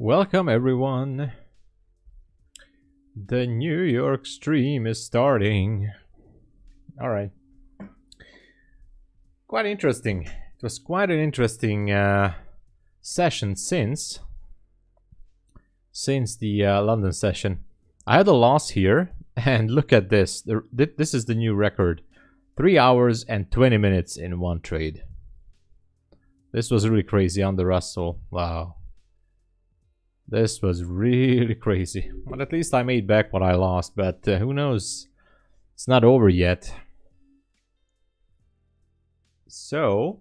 Welcome everyone. The New York stream is starting. All right. Quite interesting. It was quite an interesting session since the London session. I had a loss here, and look at this. This is the new record. 3 hours and 20 minutes in one trade. This was really crazy on the Russell. Wow. This was really crazy. But at least I made back what I lost. But who knows? It's not over yet. So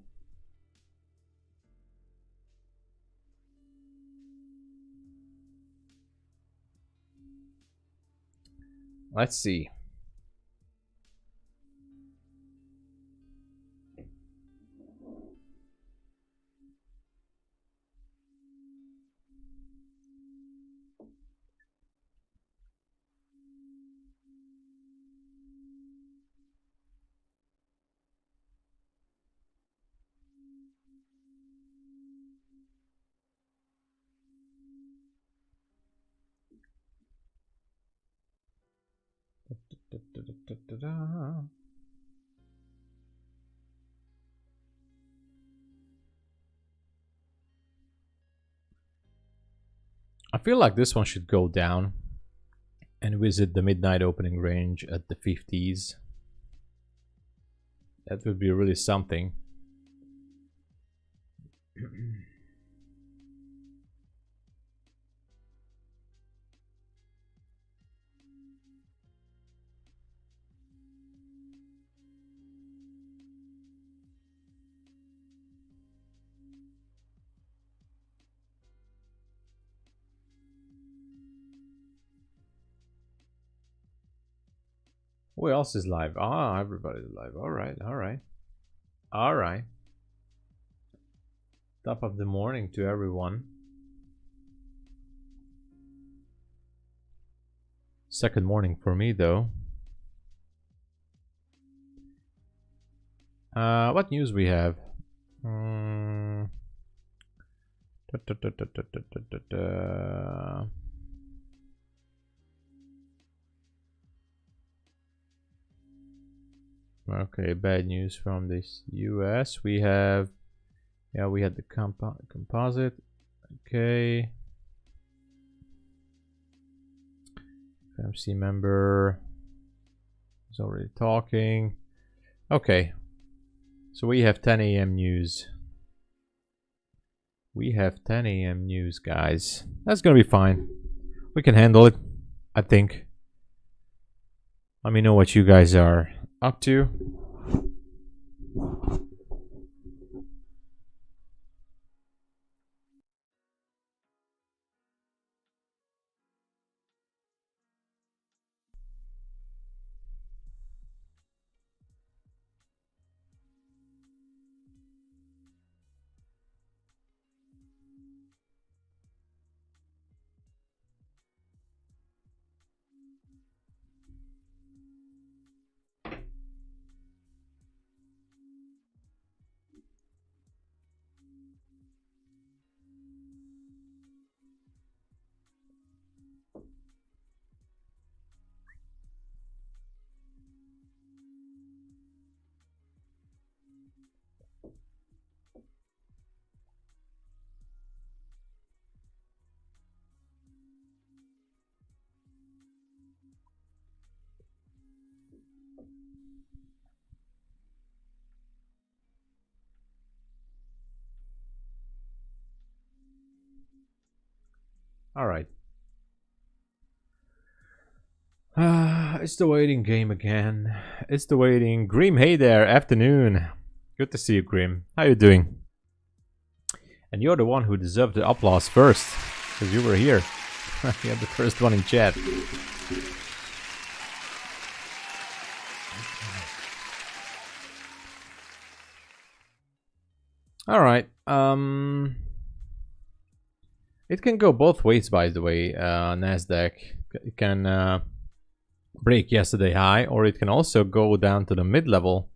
let's see. I feel like this one should go down and visit the midnight opening range at the 50s. That would be really something. Who else is live? Ah, everybody's live. All right, all right, all right. Top of the morning to everyone. Second morning for me, though. What news we have? Okay, bad news from this US. We have, yeah, we had the composite. Okay. FMC member is already talking. Okay. So we have 10 a.m. news. We have 10 a.m. news, guys. That's gonna be fine. We can handle it, I think. Let me know what you guys are up to. All right. It's the waiting game again. It's the waiting. Grim, hey there. Afternoon. Good to see you, Grim. How you doing? And you're the one who deserved the applause first, because you were here. You're the first one in chat. All right. It can go both ways, by the way. Nasdaq, it can break yesterday high, or it can also go down to the mid-level,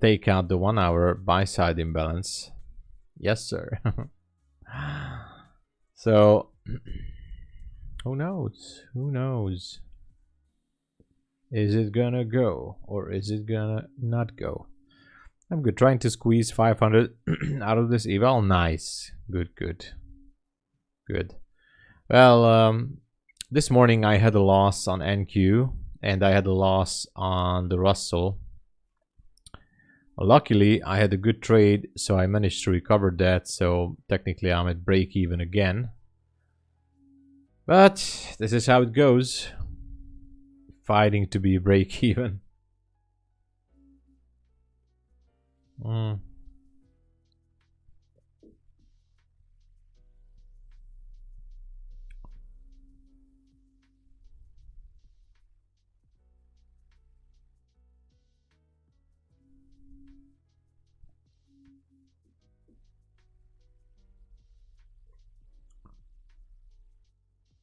take out the 1 hour buy side imbalance. Yes, sir. So Who knows? Who knows? Is it gonna go or is it gonna not go? I'm good. Trying to squeeze 500 out of this eval. Nice. Good, good. Good. Well, this morning I had a loss on NQ and I had a loss on the Russell. Luckily, I had a good trade, so I managed to recover that. So technically I'm at break even again. But this is how it goes. Fighting to be break even.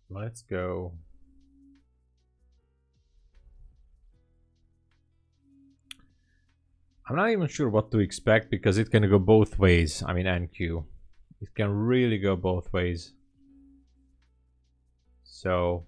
Let's go. I'm not even sure what to expect because it can go both ways. I mean, NQ. It can really go both ways. So...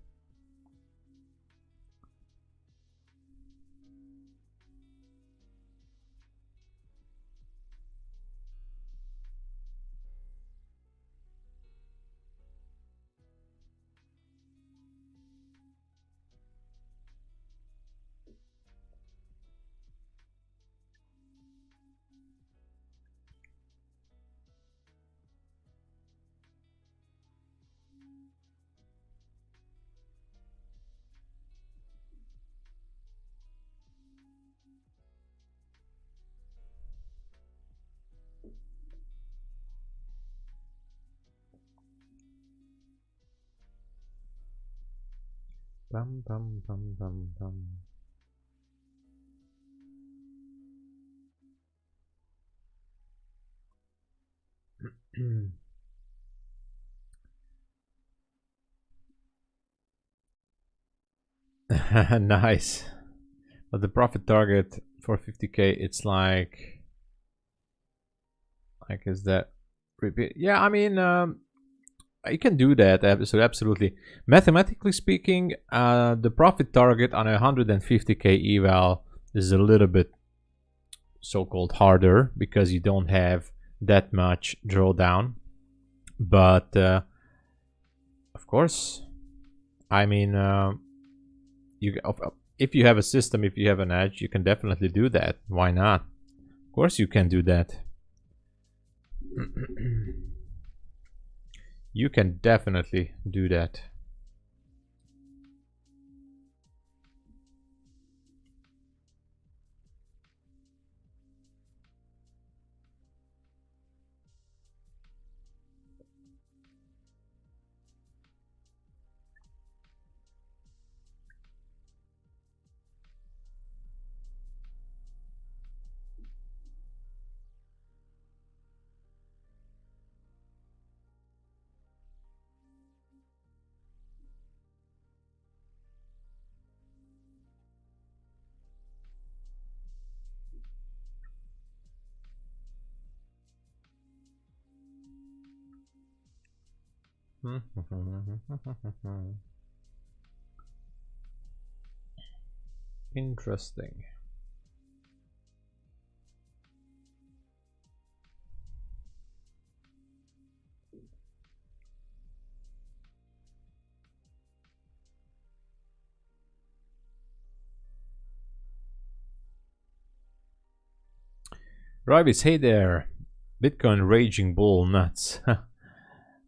Bum, bum, bum, bum, bum. Nice. But the profit target for 50k, it's like is that repeat? Yeah, I mean, you can do that. So absolutely. Mathematically speaking, the profit target on a 150k eval is a little bit so-called harder because you don't have that much drawdown. But of course, I mean, if you have a system, if you have an edge, you can definitely do that. Why not? Of course you can do that. You can definitely do that. Interesting. Ravis, hey there. Bitcoin raging bull nuts.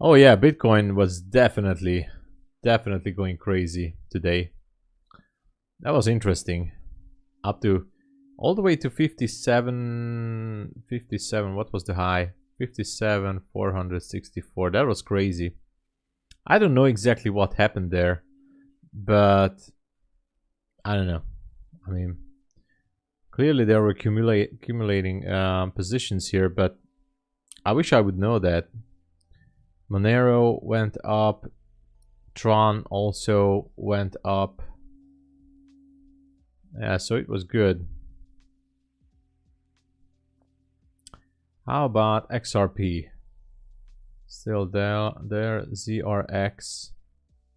Oh yeah, Bitcoin was definitely going crazy today. That was interesting. Up to all the way to 57, what was the high? 57, 464. That was crazy. I don't know exactly what happened there, but I don't know. I mean, clearly they were accumulating positions here, but I wish I would know that. Monero went up. Tron also went up. Yeah, so it was good. How about XRP? Still there. ZRX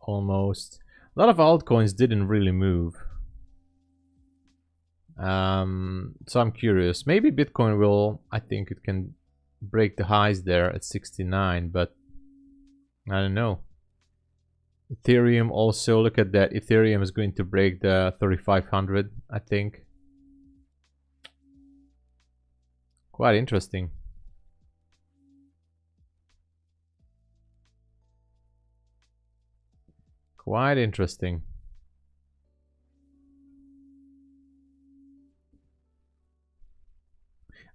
almost. A lot of altcoins didn't really move. So I'm curious. Maybe Bitcoin will. I think it can break the highs there at 69, but I don't know. Ethereum also, look at that. Ethereum is going to break the 3500, I think. Quite interesting. Quite interesting.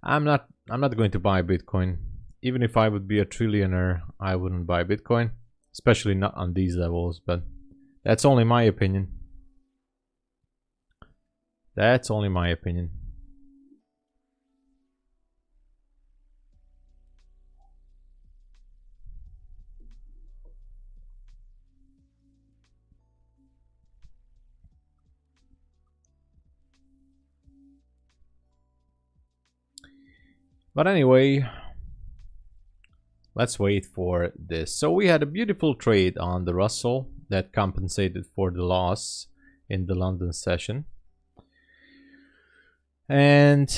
I'm not going to buy Bitcoin. Even if I would be a trillionaire, I wouldn't buy Bitcoin, especially not on these levels, but that's only my opinion. That's only my opinion. But anyway, let's wait for this. So we had a beautiful trade on the Russell that compensated for the loss in the London session. And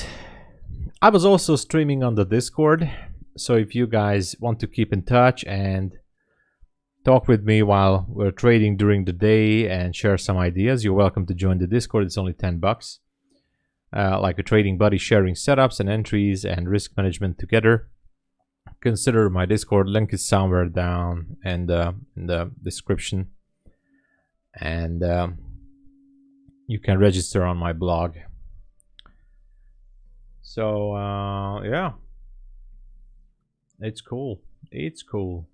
I was also streaming on the Discord. So if you guys want to keep in touch and talk with me while we're trading during the day and share some ideas, you're welcome to join the Discord. It's only 10 bucks. Like a trading buddy, sharing setups and entries and risk management together. Consider my Discord. Link is somewhere down in the description, and you can register on my blog. So yeah, it's cool. It's cool.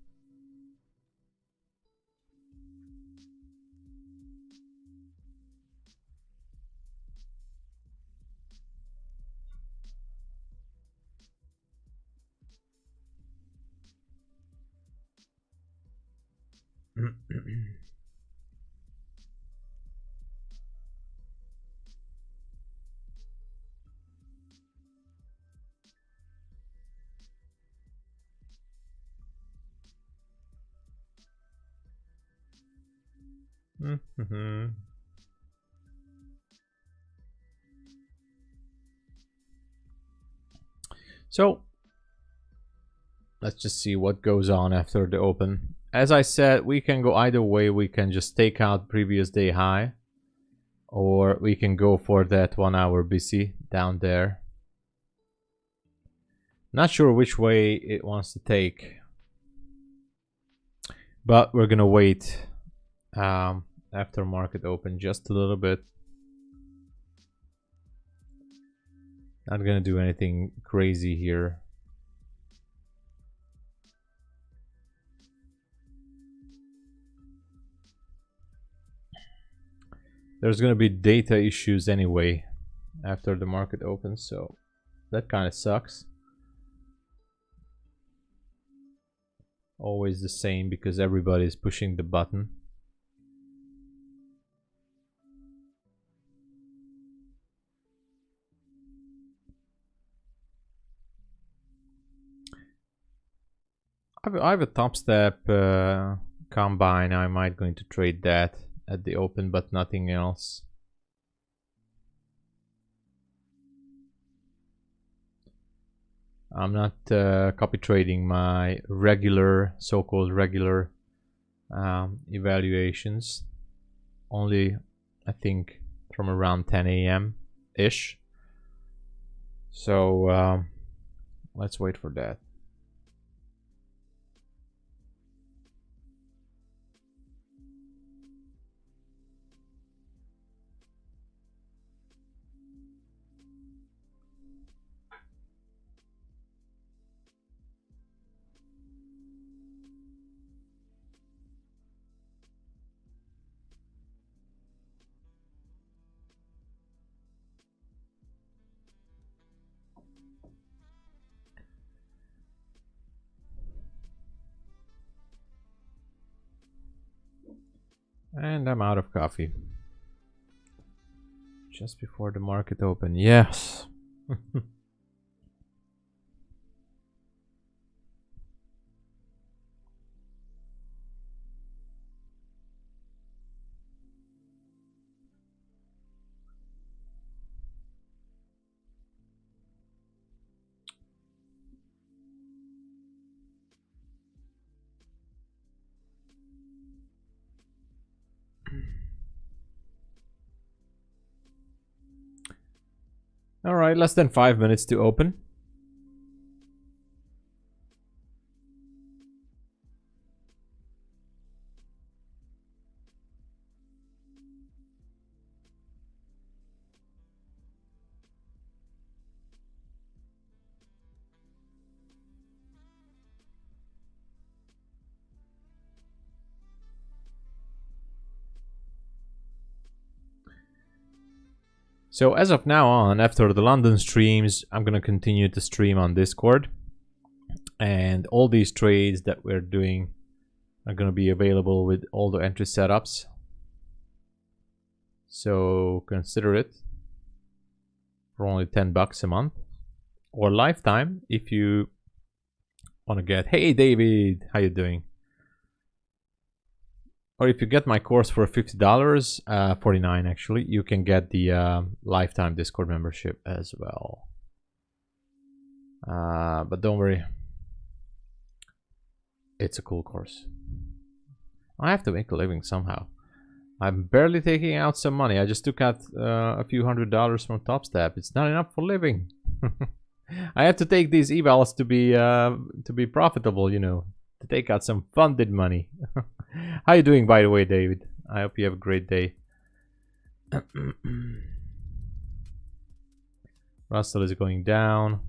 So let's just see what goes on after the open. As I said, we can go either way. We can just take out previous day high, or we can go for that 1 hour BC down there. Not sure which way it wants to take, but we're gonna wait after market open just a little bit. Not gonna do anything crazy here. There's gonna be data issues anyway after the market opens, so that kind of sucks. Always the same because everybody's pushing the button. I have a TOPSTEP combine. I might going to trade that at the open, but nothing else. I'm not copy trading my regular, so-called regular evaluations. Only, I think, from around 10 a.m. ish. So let's wait for that. And I'm out of coffee. Just before the market open, yes. All right, less than 5 minutes to open. So as of now on, after the London streams, I'm going to continue to stream on Discord. And all these trades that we're doing are going to be available with all the entry setups. So consider it for only $10 a month. Or lifetime if you want to get... Hey David, how you doing? Or if you get my course for $50, $49 actually, you can get the lifetime Discord membership as well. But don't worry, it's a cool course. I have to make a living somehow. I'm barely taking out some money. I just took out a few $100s from TOPSTEP. It's not enough for living. I have to take these evals to be profitable, you know, to take out some funded money. How you doing, by the way, David? I hope you have a great day. Russell is going down.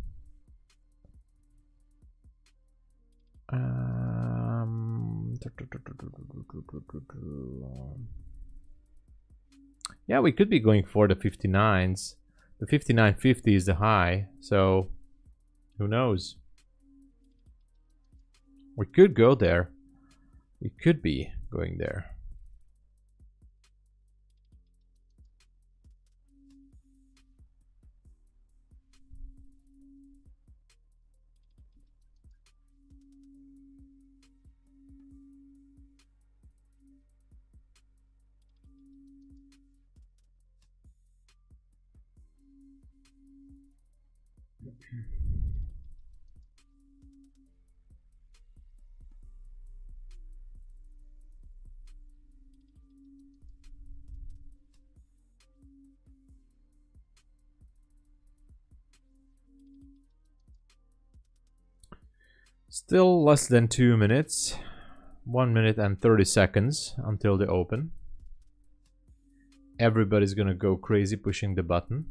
Yeah, we could be going for the 59s. The 59.50 is the high, so who knows? We could go there. We could be going there. Still less than 2 minutes. 1 minute and 30 seconds until they open. Everybody's gonna go crazy pushing the button.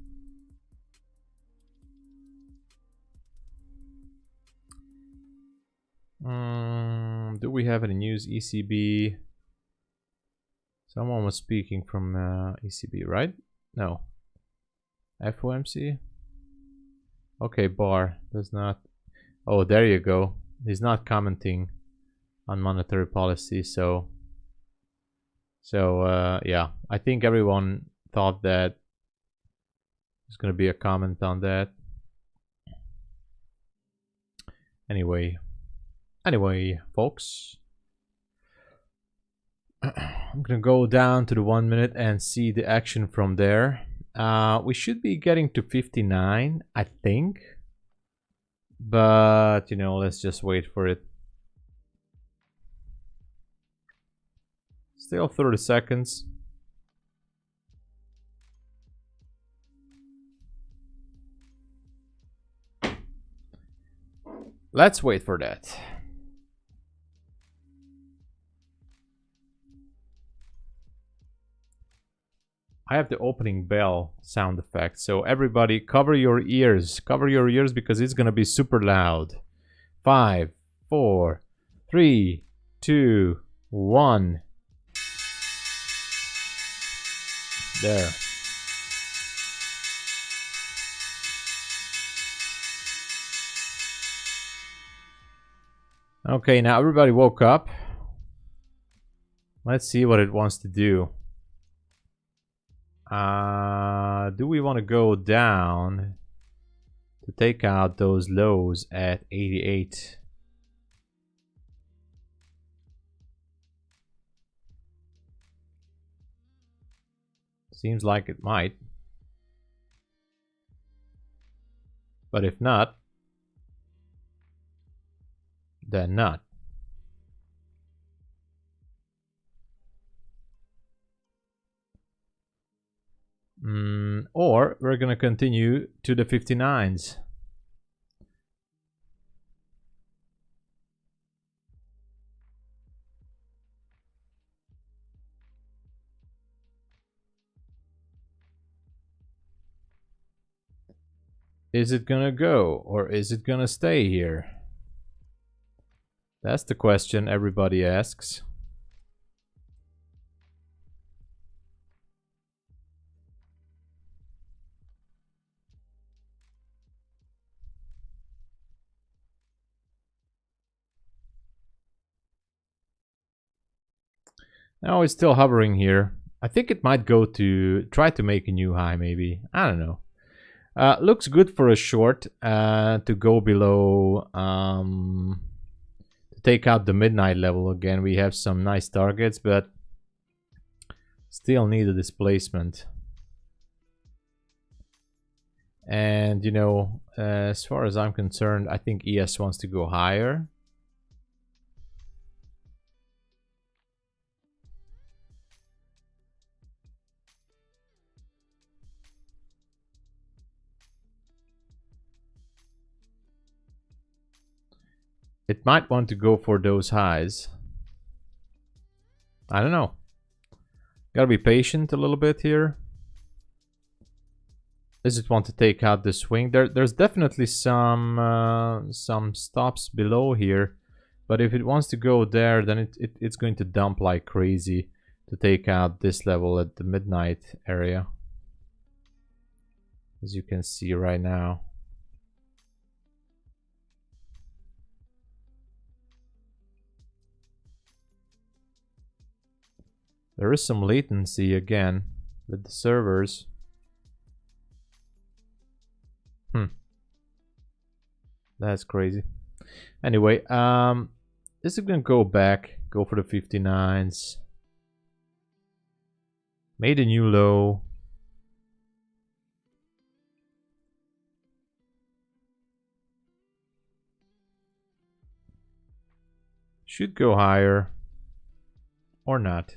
Do we have any news? ECB. Someone was speaking from ECB, right? No. FOMC? Okay, Barr does not. Oh, there you go. He's not commenting on monetary policy, so yeah, I think everyone thought that there's gonna be a comment on that. Anyway, folks, I'm gonna go down to the 1 minute and see the action from there. We should be getting to 59, I think. But, you know, let's just wait for it. Still 30 seconds. Let's wait for that. I have the opening bell sound effect, so everybody cover your ears. Cover your ears because it's gonna be super loud. 5, 4, 3, 2, 1. There. Okay, now everybody woke up. Let's see what it wants to do. Do we want to go down to take out those lows at 88? Seems like it might. But if not, then not. Or we're gonna continue to the 59s. Is it gonna go or is it gonna stay here? That's the question everybody asks. Now it's still hovering here. I think it might go to try to make a new high maybe. I don't know. Looks good for a short to go below, to take out the midnight level again. We have some nice targets, but still need a displacement. And you know, as far as I'm concerned, I think ES wants to go higher. It might want to go for those highs. I don't know. Gotta be patient a little bit here. Does it want to take out the swing? There's definitely some stops below here, but if it wants to go there, then it's going to dump like crazy to take out this level at the midnight area, as you can see right now. There is some latency again with the servers. That's crazy. Anyway, this is gonna go back, go for the 59s. Made a new low. Should go higher or not.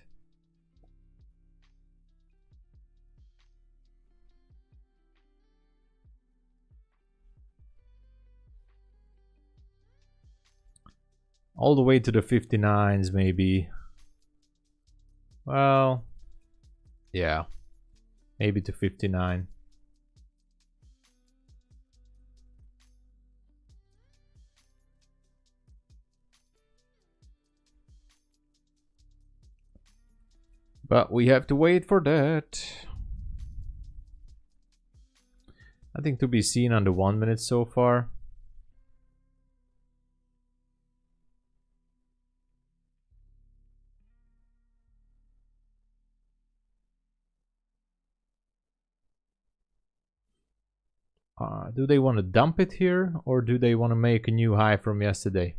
All the way to the 59s maybe. Well, yeah, maybe to 59. But we have to wait for that. Nothing to be seen on the 1 minute so far. Do they want to dump it here, or do they want to make a new high from yesterday?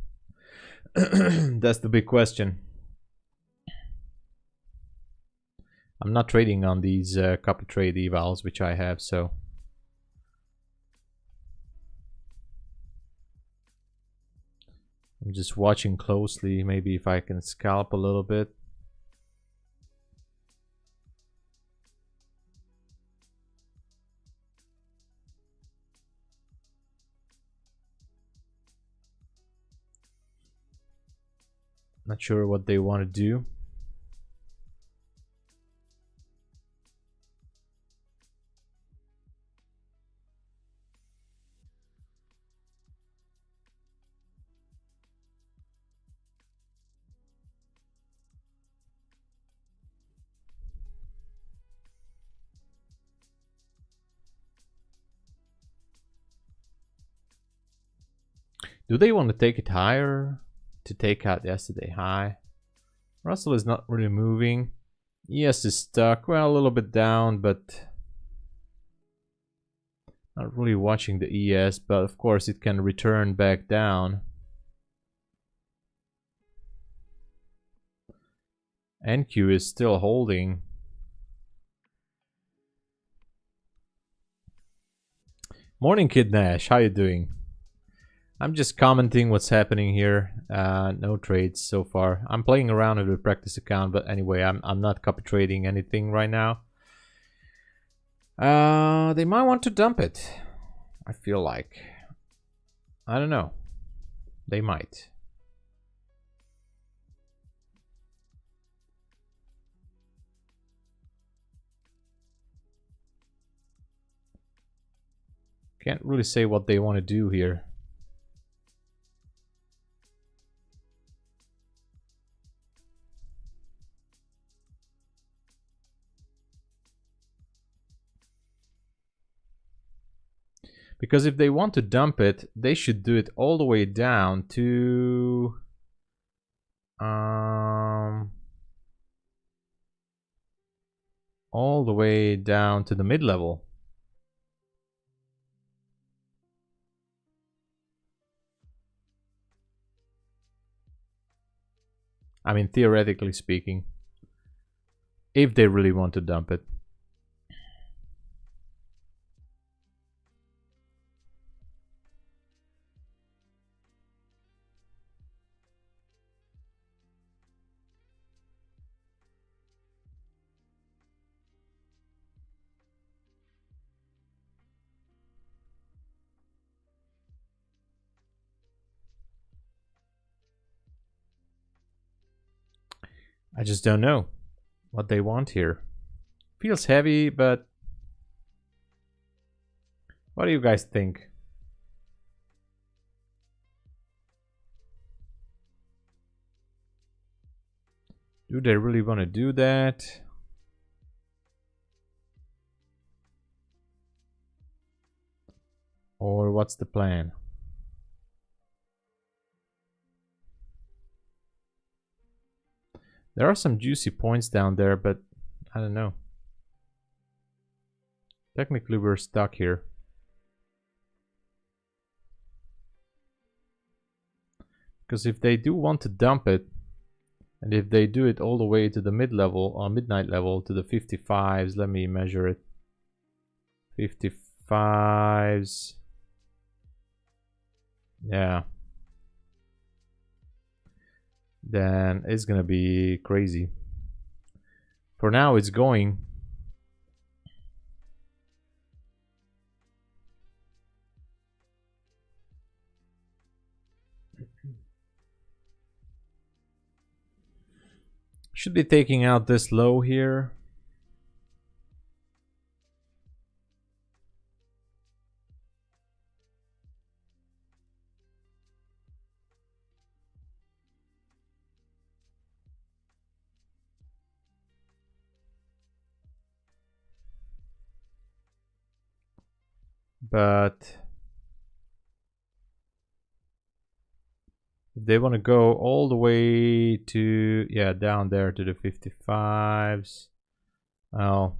That's the big question. I'm not trading on these copy trade evals, which I have, so I'm just watching closely, maybe if I can scalp a little bit. Not sure what they want to do. Do they want to take it higher to take out yesterday high? Russell is not really moving. ES is stuck. Well, a little bit down, but not really watching the ES. But of course, it can return back down. NQ is still holding. Morning, Kid Nash. How you doing? I'm just commenting what's happening here. No trades so far. I'm playing around with a practice account, but anyway, I'm not copy trading anything right now. They might want to dump it. I feel like. I don't know. They might. Can't really say what they want to do here. Because if they want to dump it, they should do it all the way down to all the way down to the mid-level. I mean, theoretically speaking, if they really want to dump it. I just don't know what they want here. Feels heavy, but what do you guys think? Do they really want to do that? Or what's the plan? There are some juicy points down there, but I don't know. Technically, we're stuck here. Because if they do want to dump it, and if they do it all the way to the mid-level or midnight level to the 55s, let me measure it. 55s. Yeah. Then it's gonna be crazy. For now, it's going. Should be taking out this low here. But if they want to go all the way to, yeah, down there to the 55s, well,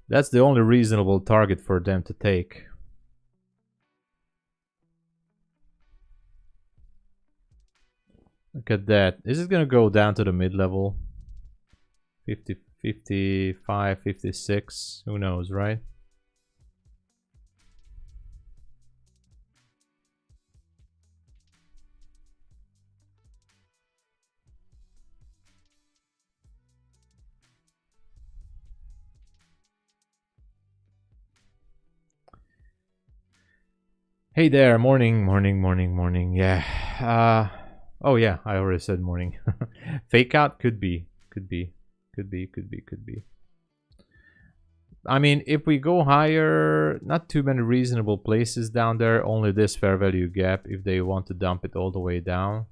that's the only reasonable target for them to take. Look at that. Is it going to go down to the mid-level? 50, 55, 56, who knows, right? Hey there, morning, morning, morning, morning. Yeah. Oh yeah, I already said morning. Fake out could be. I mean, if we go higher, not too many reasonable places down there, only this fair value gap if they want to dump it all the way down.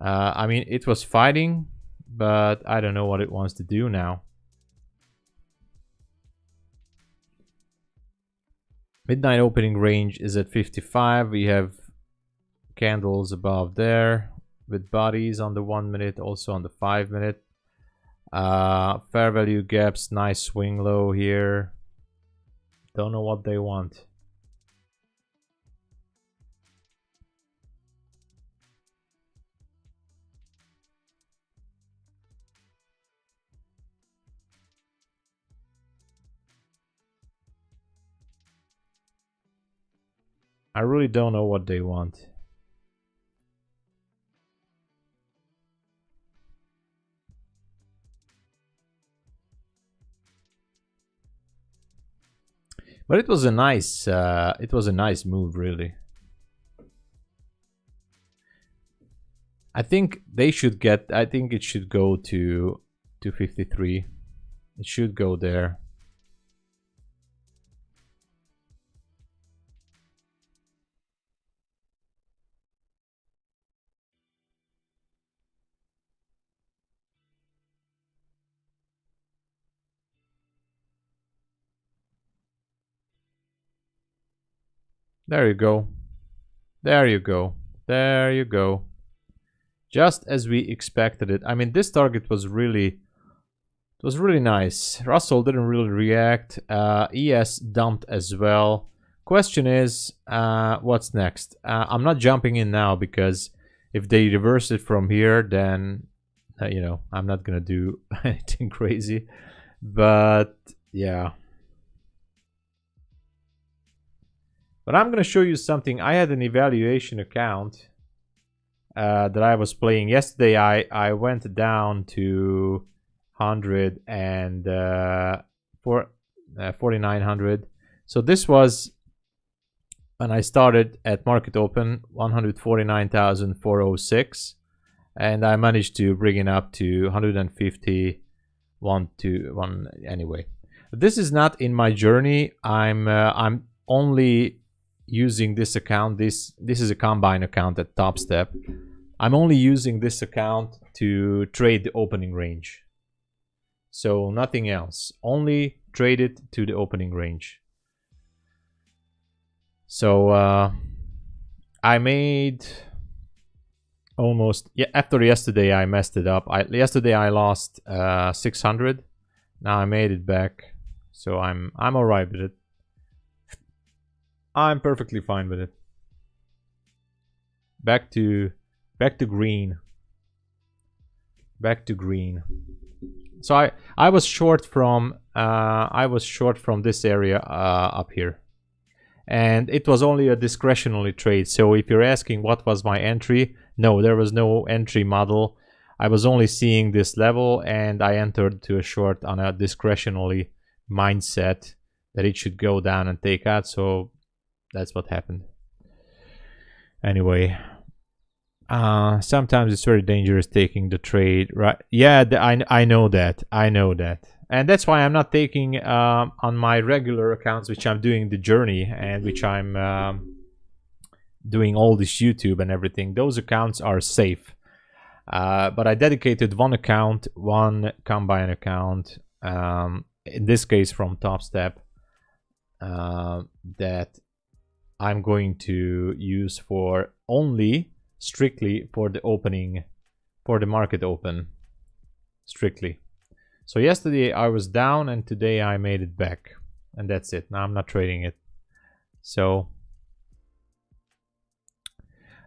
I mean, it was fighting, but I don't know what it wants to do now. Midnight opening range is at 55. We have candles above there with bodies on the 1 minute, also on the 5 minute. Fair value gaps, nice swing low here. Don't know what they want. I really don't know what they want. But it was a nice move, really. I think they should get, I think it should go to 253. It should go there. There you go. There you go. There you go. Just as we expected it. I mean, this target was really nice. Russell didn't really react. ES dumped as well. Question is, what's next? I'm not jumping in now because if they reverse it from here, then you know, I'm not gonna do anything crazy. But yeah. But I'm gonna show you something. I had an evaluation account that I was playing yesterday. I went down to 100 and 4900. So this was when I started at market open, 149,406, and I managed to bring it up to 151 to 1 anyway. This is not in my journey. I'm only using this account. This is a combine account at TOPSTEP. I'm only using this account to trade the opening range. So nothing else. Only trade it to the opening range. So I made almost, yeah, after yesterday I messed it up. Yesterday I lost 600. Now I made it back. So I'm alright with it. I'm perfectly fine with it. Back to green. Back to green. So I was short from this area up here, and it was only a discretionary trade. So if you're asking what was my entry, no, there was no entry model. I was only seeing this level, and I entered to a short on a discretionary mindset that it should go down and take out. So that's what happened. Anyway, sometimes it's very dangerous taking the trade, right? Yeah, I know that. I know that. And that's why I'm not taking on my regular accounts, which I'm doing the journey and which I'm doing all this YouTube and everything. Those accounts are safe. But I dedicated one account, one combine account, in this case from TOPSTEP, that I'm going to use for only strictly for the opening, for the market open, strictly. So yesterday I was down and today I made it back, and that's it. Now I'm not trading it. So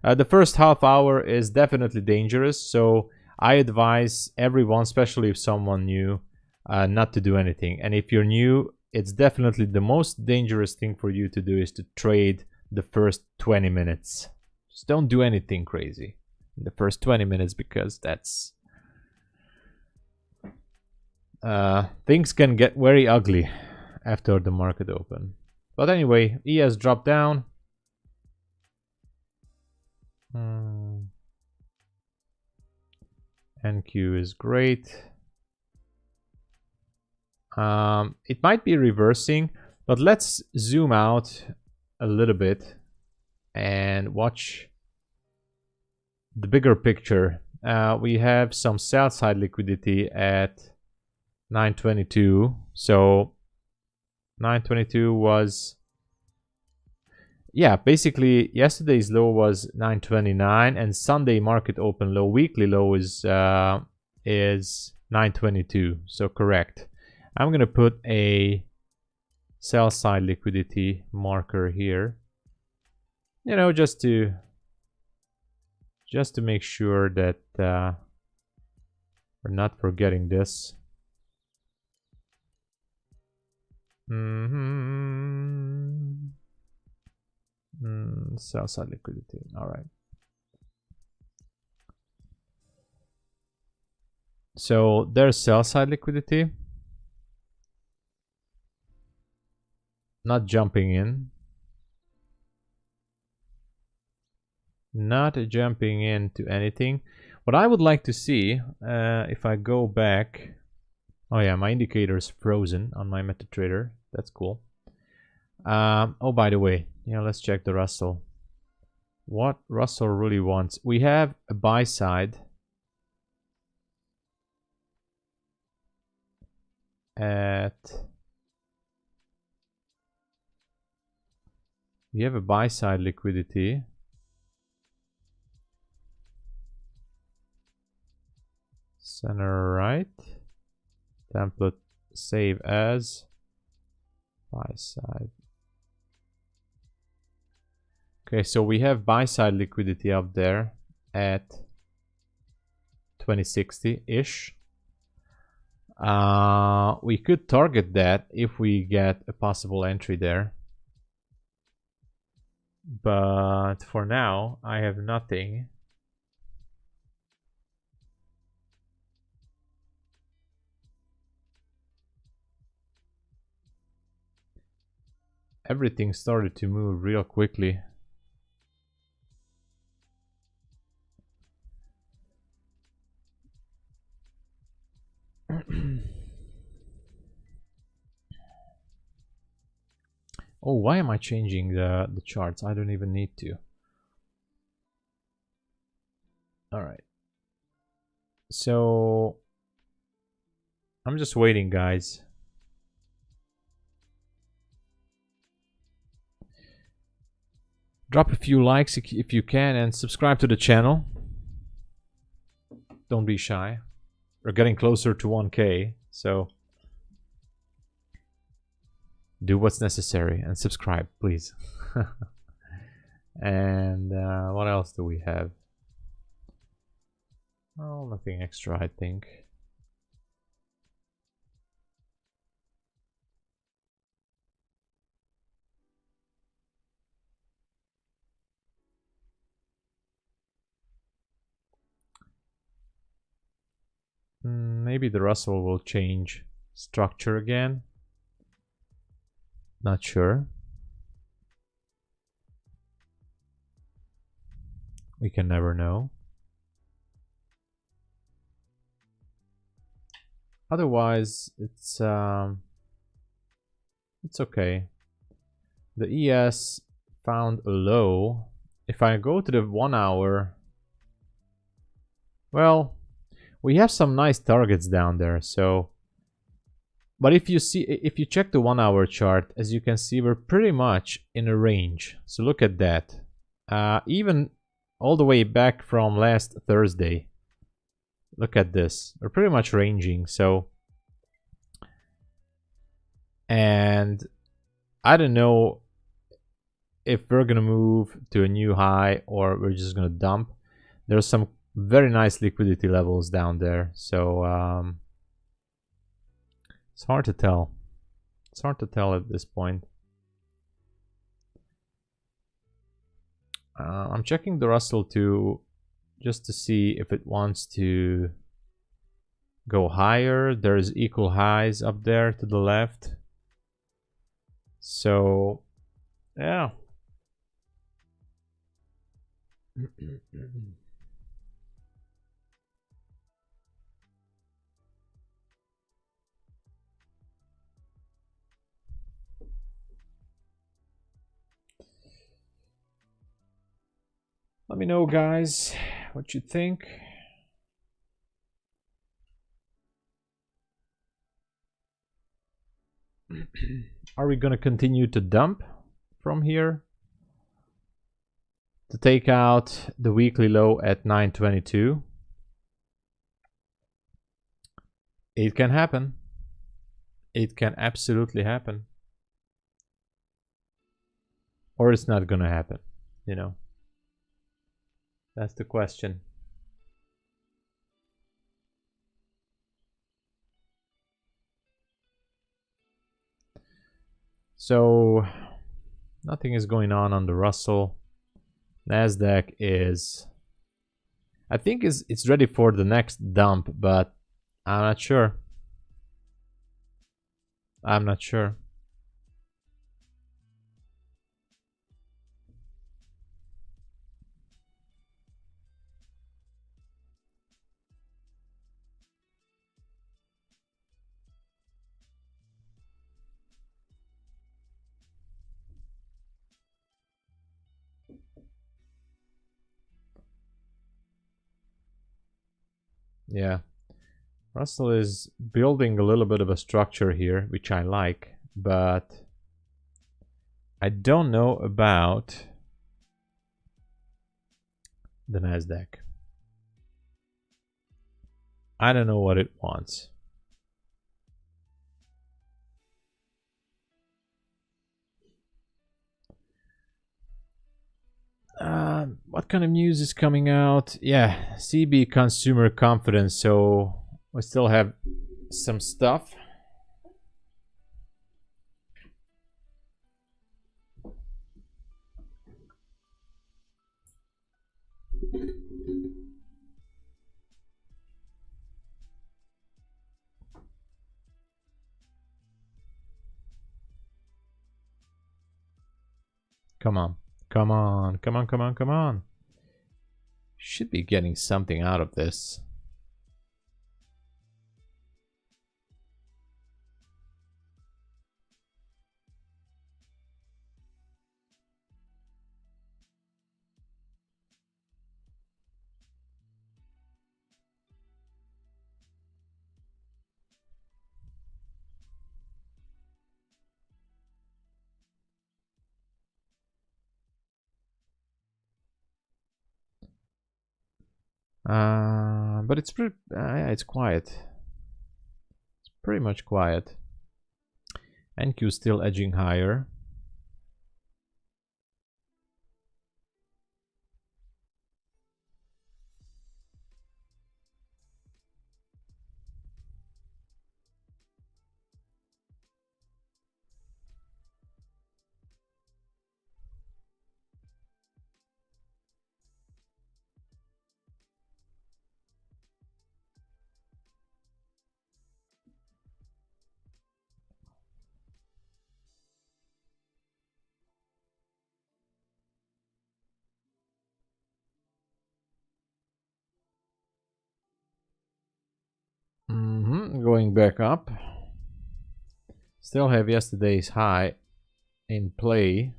the first half hour is definitely dangerous, so I advise everyone, especially if someone new, not to do anything. And if you're new, it's definitely the most dangerous thing for you to do is to trade the first 20 minutes. Just don't do anything crazy in the first 20 minutes, because that's things can get very ugly after the market open. But anyway, ES dropped down. NQ is great. It might be reversing, but let's zoom out a little bit and watch the bigger picture. We have some sell side liquidity at 922. So 922 was, yeah, basically yesterday's low was 929 and Sunday market open low, weekly low is 922. So correct. I'm gonna put a sell side liquidity marker here, you know, just to make sure that we're not forgetting this. Sell side liquidity. All right. So there's sell side liquidity. Not jumping in. Not jumping into anything. What I would like to see, if I go back... Oh yeah, my indicator is frozen on my MetaTrader. That's cool. Oh, by the way, yeah, let's check the Russell. What Russell really wants. We have a buy side at... We have a buy side liquidity. Center right. Template save as. Buy side. Okay, so we have buy side liquidity up there at 2060-ish. We could target that if we get a possible entry there. But for now, I have nothing. Everything started to move real quickly. Oh, why am I changing the charts? I don't even need to. All right. So I'm just waiting, guys. Drop a few likes if you can and subscribe to the channel. Don't be shy. We're getting closer to 1K, so do what's necessary and subscribe, please. And what else do we have? Oh, nothing extra, I think. Maybe the Russell will change structure again. Not sure. We can never know. Otherwise, it's okay. The ES found a low. If I go to the 1 hour, well, we have some nice targets down there. So, but if you check the 1 hour chart, as you can see, we're pretty much in a range. So look at that. Even all the way back from last Thursday. Look at this. We're pretty much ranging. So, and I don't know if we're gonna move to a new high or we're just gonna dump. There's some very nice liquidity levels down there, so it's hard to tell. It's hard to tell at this point. I'm checking the Russell too, just to see if it wants to go higher. There's equal highs up there to the left. So, yeah. Let me know, guys, what you think. Are we gonna continue to dump from here to take out the weekly low at 922? It can happen. It can absolutely happen. Or it's not gonna happen, you know. That's the question. So nothing is going on the Russell. Nasdaq is, I think it's ready for the next dump, but I'm not sure. I'm not sure. Yeah. Russell is building a little bit of a structure here, which I like, but I don't know about the Nasdaq. I don't know what it wants. What kind of news is coming out? Yeah, CB consumer confidence. So we still have some stuff. Come on. Come on. Come on. Come on. Come on. Should be getting something out of this. But it's pretty, it's quiet. It's pretty much quiet. NQ still edging higher. Going back up. Still have yesterday's high in play.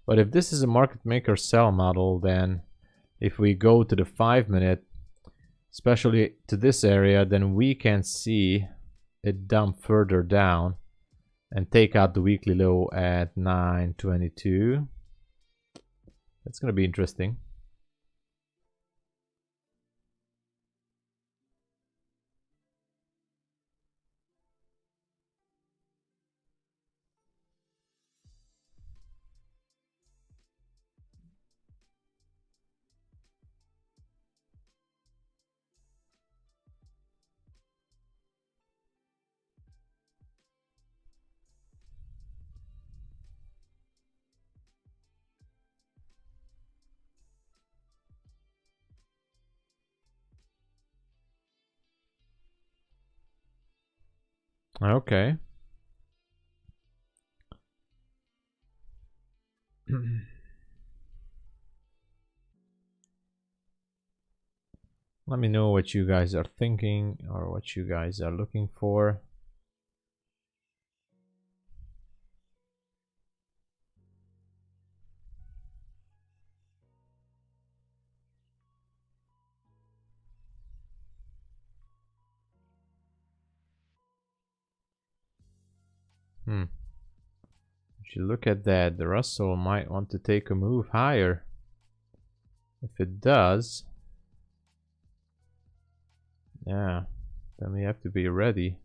But if this is a market maker sell model, then if we go to the 5-minute, especially to this area, then we can see it dump further down and take out the weekly low at 922. That's going to be interesting. Okay. Let me know what you guys are thinking or what you guys are looking for. If you look at that, the Russell might want to take a move higher. If it does, yeah, then we have to be ready.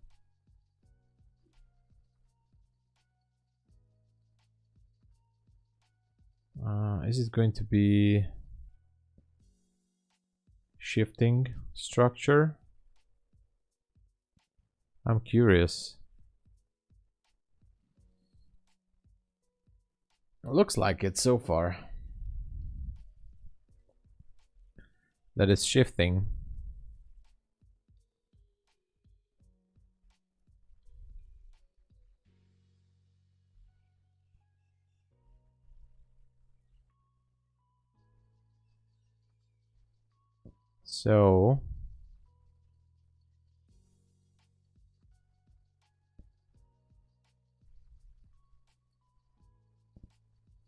Is it going to be shifting structure? I'm curious. It looks like it so far. That is shifting. So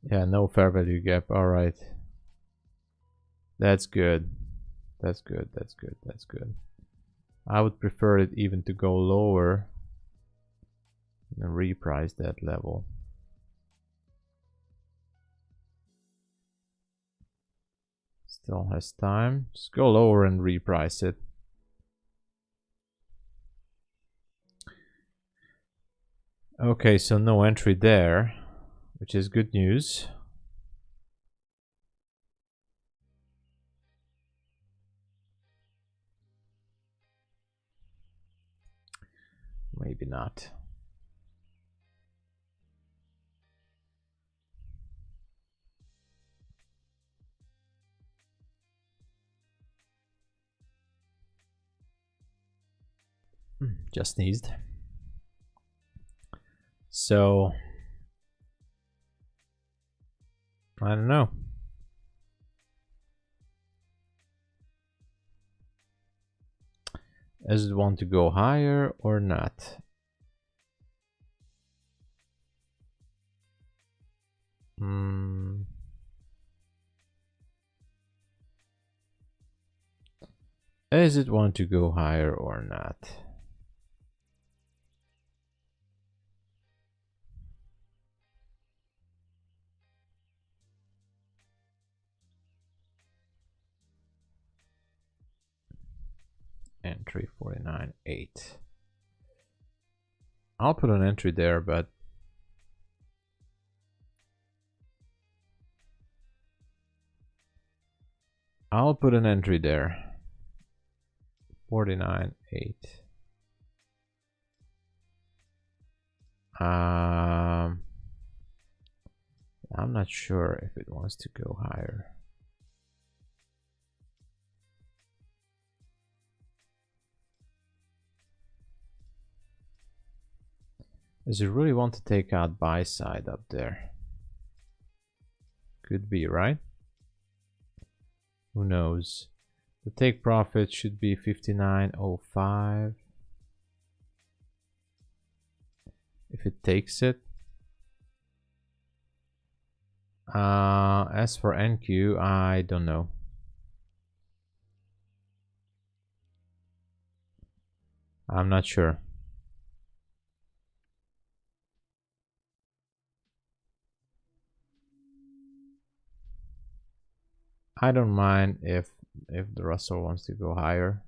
yeah, no fair value gap. All right. That's good. That's good. That's good. That's good. I would prefer it even to go lower and reprice that level. Still has time. Just go lower and reprice it. Okay, so no entry there, which is good news. Maybe not. Just sneezed. So I don't know. Does it want to go higher or not? Does it want to go higher or not? Entry 49.8. I'll put an entry there, but I'll put an entry there. 49.8. I'm not sure if it wants to go higher. Does it really want to take out buy side up there? Could be, right? Who knows? The take profit should be 59.05. If it takes it. As for NQ, I don't know. I'm not sure. I don't mind if the Russell wants to go higher.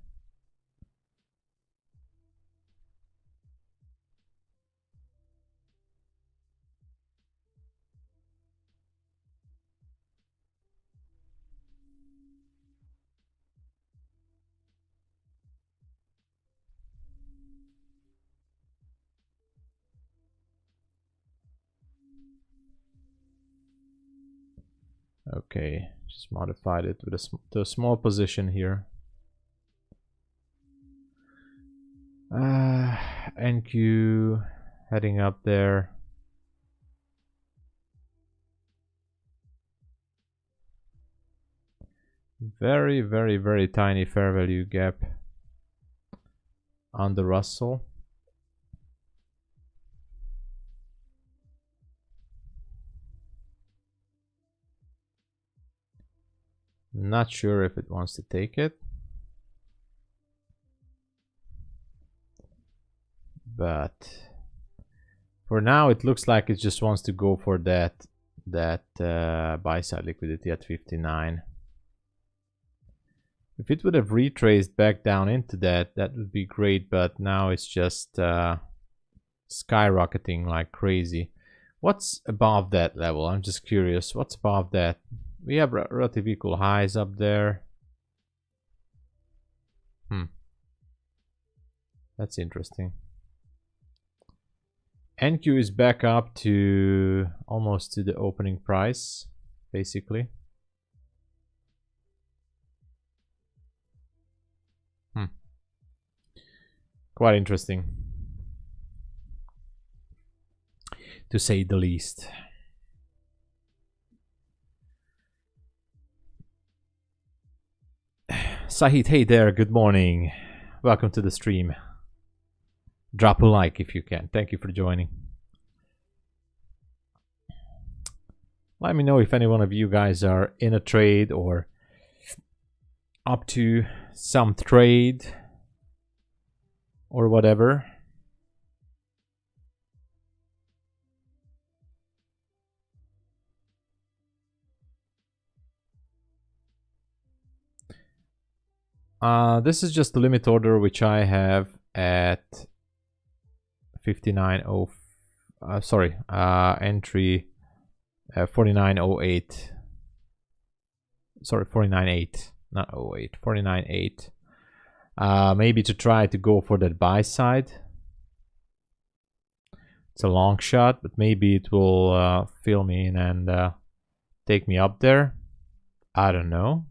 Okay, just modified it with to a small position here. NQ heading up there. Very, very, very tiny fair value gap on the Russell. Not sure if it wants to take it, but for now it looks like it just wants to go for that buy side liquidity at 59. If it would have retraced back down into that would be great, but now it's just skyrocketing like crazy. What's above that level? I'm just curious. What's above that? We have relative equal highs up there. That's interesting. NQ is back up to almost to the opening price, basically. Quite interesting, to say the least. Sahid, hey there, good morning. Welcome to the stream. Drop a like if you can. Thank you for joining. Let me know if any one of you guys are in a trade or up to some trade. or whatever. This is just the limit order which I have at 59.0. Sorry, entry 49.08. Sorry, 49.8, not 08. 49.8. Maybe to try to go for that buy side. It's a long shot, but maybe it will fill me in and take me up there. I don't know.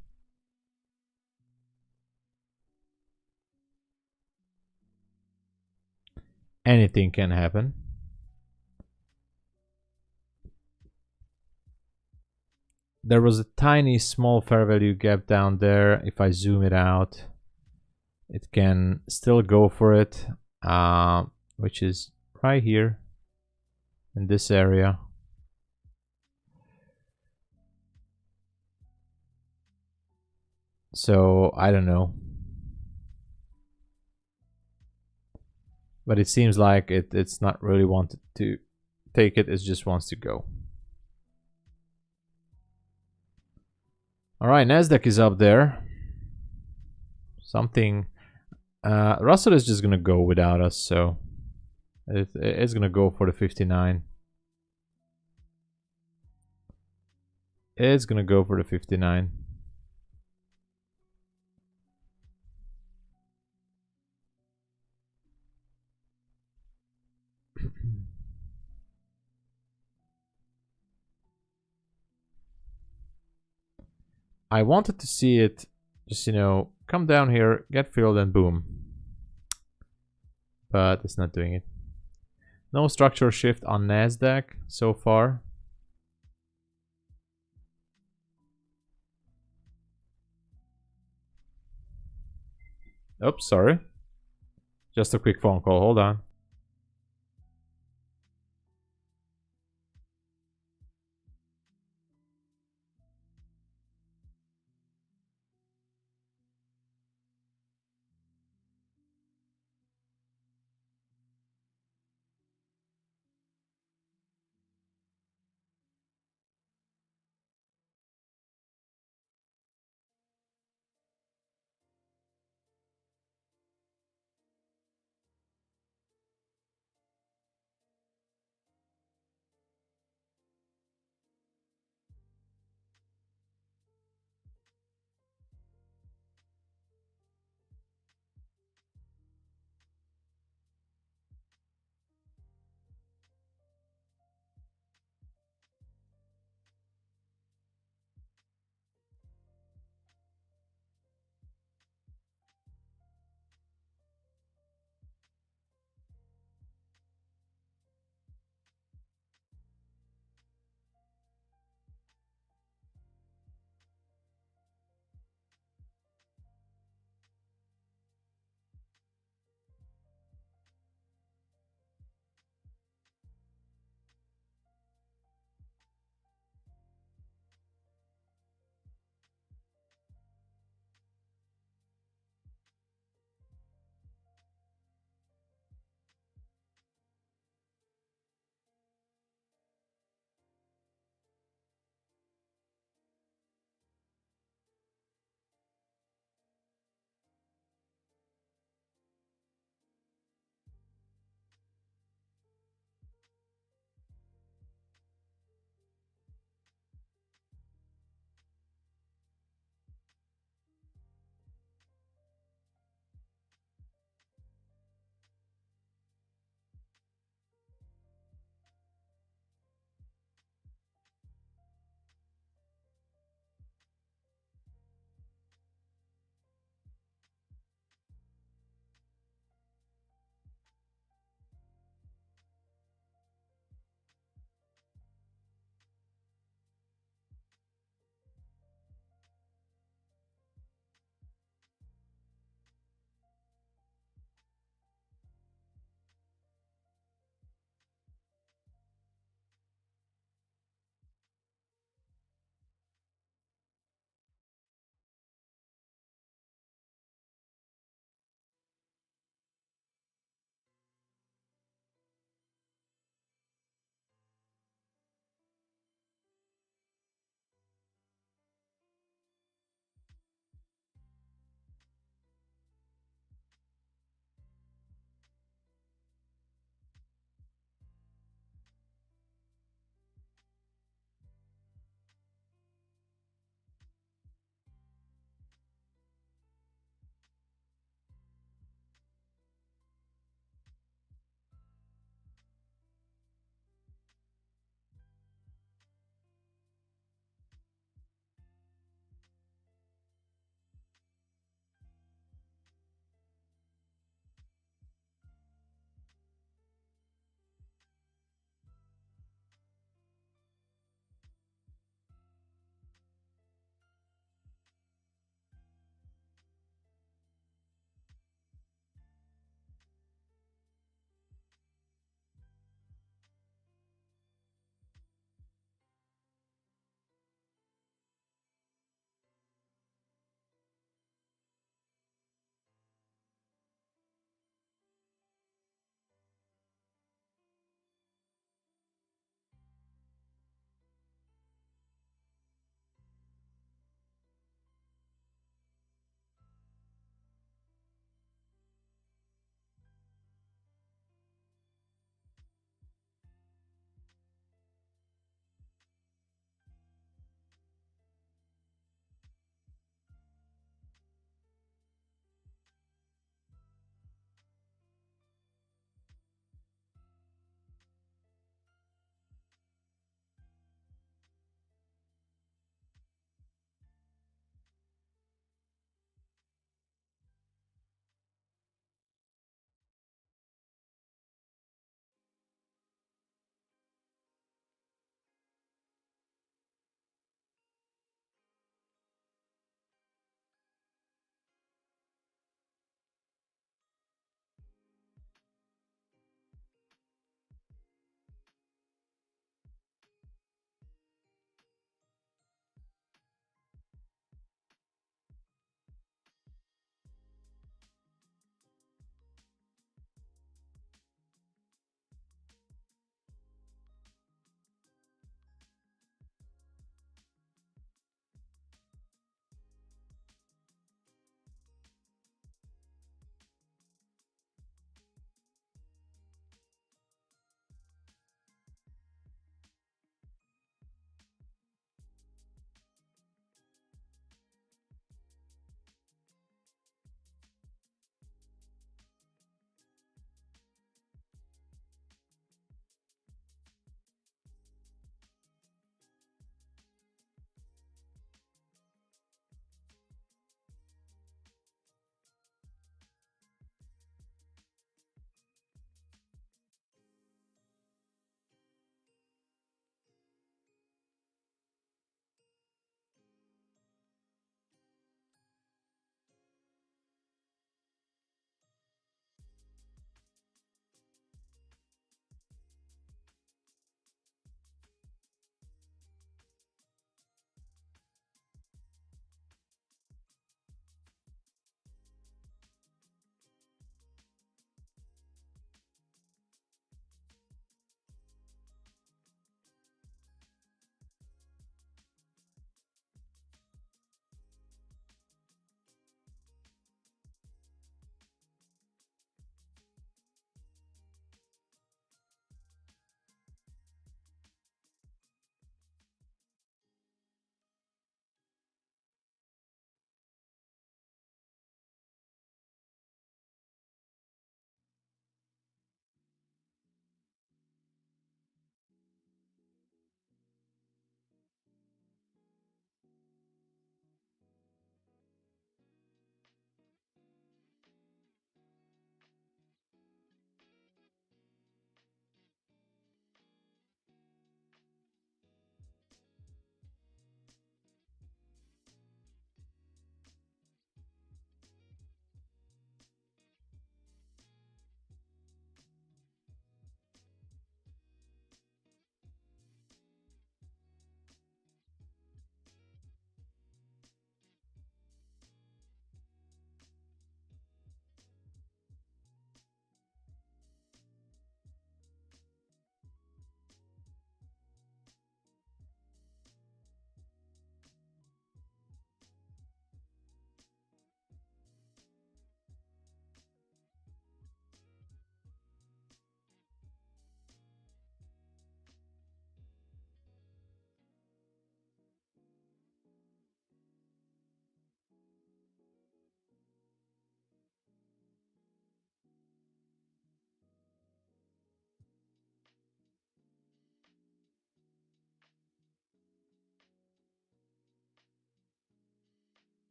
Anything can happen. There was a tiny small fair value gap down there. If I zoom it out, it can still go for it, which is right here in this area. So I don't know, but it seems like it's not really wanted to take it, it just wants to go. All right, Nasdaq is up there. Something Russell is just gonna go without us, so it's gonna go for the 59. It's gonna go for the 59. I wanted to see it just, you know, come down here, get filled, and boom. But it's not doing it. No structural shift on Nasdaq so far. Oops, sorry. Just a quick phone call, hold on.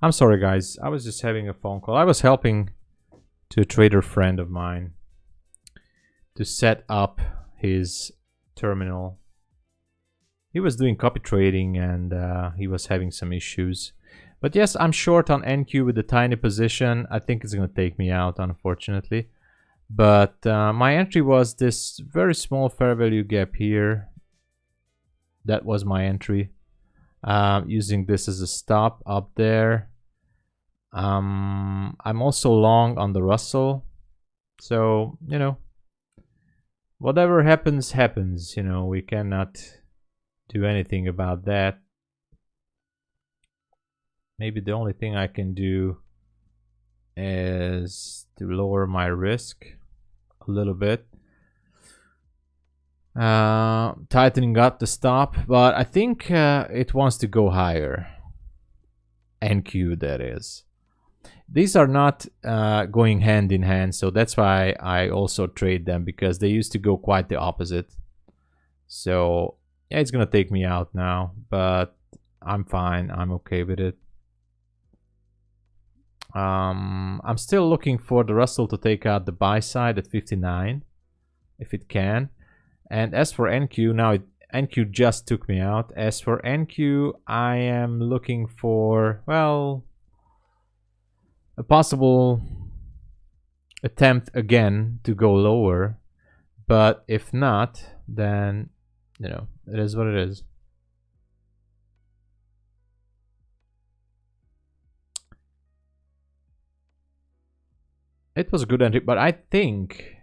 I'm sorry, guys. I was just having a phone call. I was helping to a trader friend of mine to set up his terminal. He was doing copy trading and he was having some issues. But yes, I'm short on NQ with a tiny position. I think it's going to take me out, unfortunately. But my entry was this very small fair value gap here. That was my entry. Using this as a stop up there. I'm also long on the Russell. So, you know, whatever happens, happens. You know, we cannot do anything about that. Maybe the only thing I can do is to lower my risk a little bit. Tightening up the stop, but I think it wants to go higher. NQ, that is. These are not going hand in hand, so that's why I also trade them, because they used to go quite the opposite. So yeah, it's gonna take me out now, but I'm fine. I'm okay with it. I'm still looking for the Russell to take out the buy side at 59, if it can. And as for NQ, now NQ just took me out. As for NQ, I am looking for, well, a possible attempt again to go lower. But if not, then, you know, it is what it is. It was a good entry, but I think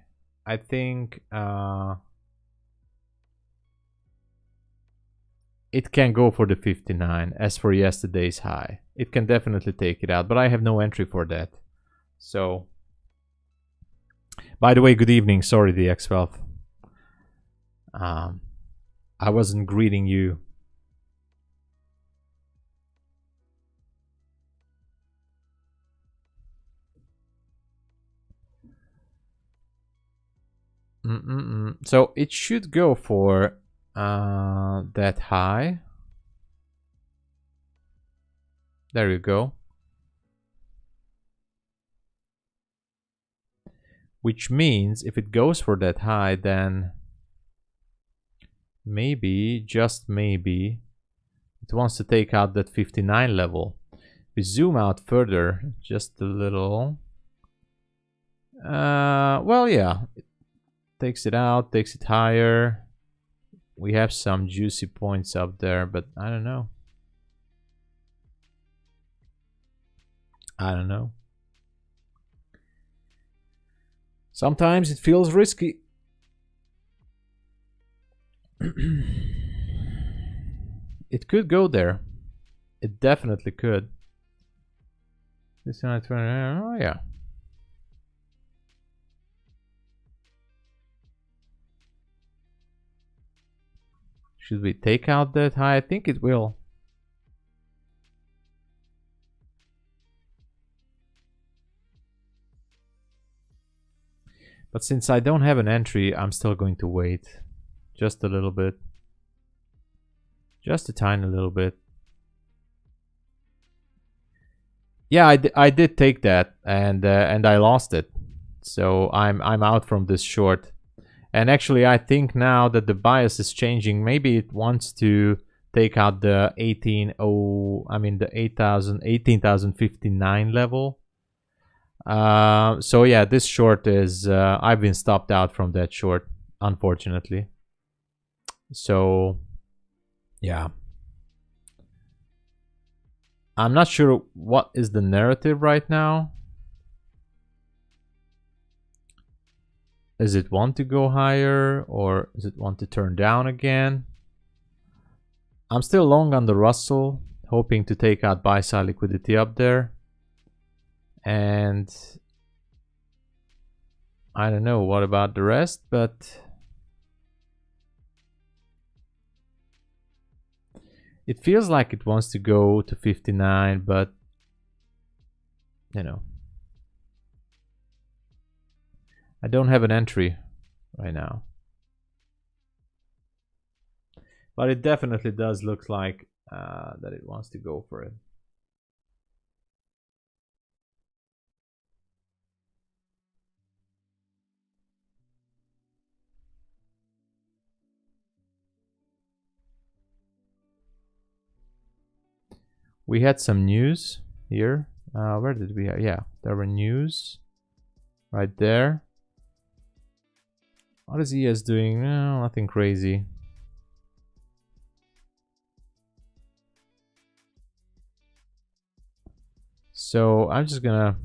it can go for the 59 as for yesterday's high. It can definitely take it out, but I have no entry for that. So, by the way, good evening. Sorry, the X12. I wasn't greeting you. So it should go for that high. There you go. Which means if it goes for that high, then maybe, just maybe, it wants to take out that 59 level. We zoom out further, just a little. Well, yeah, it takes it out, takes it higher. We have some juicy points up there, but I don't know. I don't know. Sometimes it feels risky. It could go there. It definitely could. This one, oh yeah. Should we take out that high? I think it will. But since I don't have an entry, I'm still going to wait. Just a little bit. Just a tiny little bit. Yeah, I did take that, and I lost it. So I'm out from this short. And actually, I think now that the bias is changing, maybe it wants to take out the 18,059 level. So yeah, this short is, I've been stopped out from that short, unfortunately. So yeah. I'm not sure what is the narrative right now. Is it want to go higher, or is it want to turn down again? I'm still long on the Russell, hoping to take out buy side liquidity up there. And I don't know what about the rest, but it feels like it wants to go to 59, but you know, I don't have an entry right now. But it definitely does look like that it wants to go for it. We had some news here. Where did we have? Yeah, there were news right there. What is ES doing? Nothing crazy. So I'm just gonna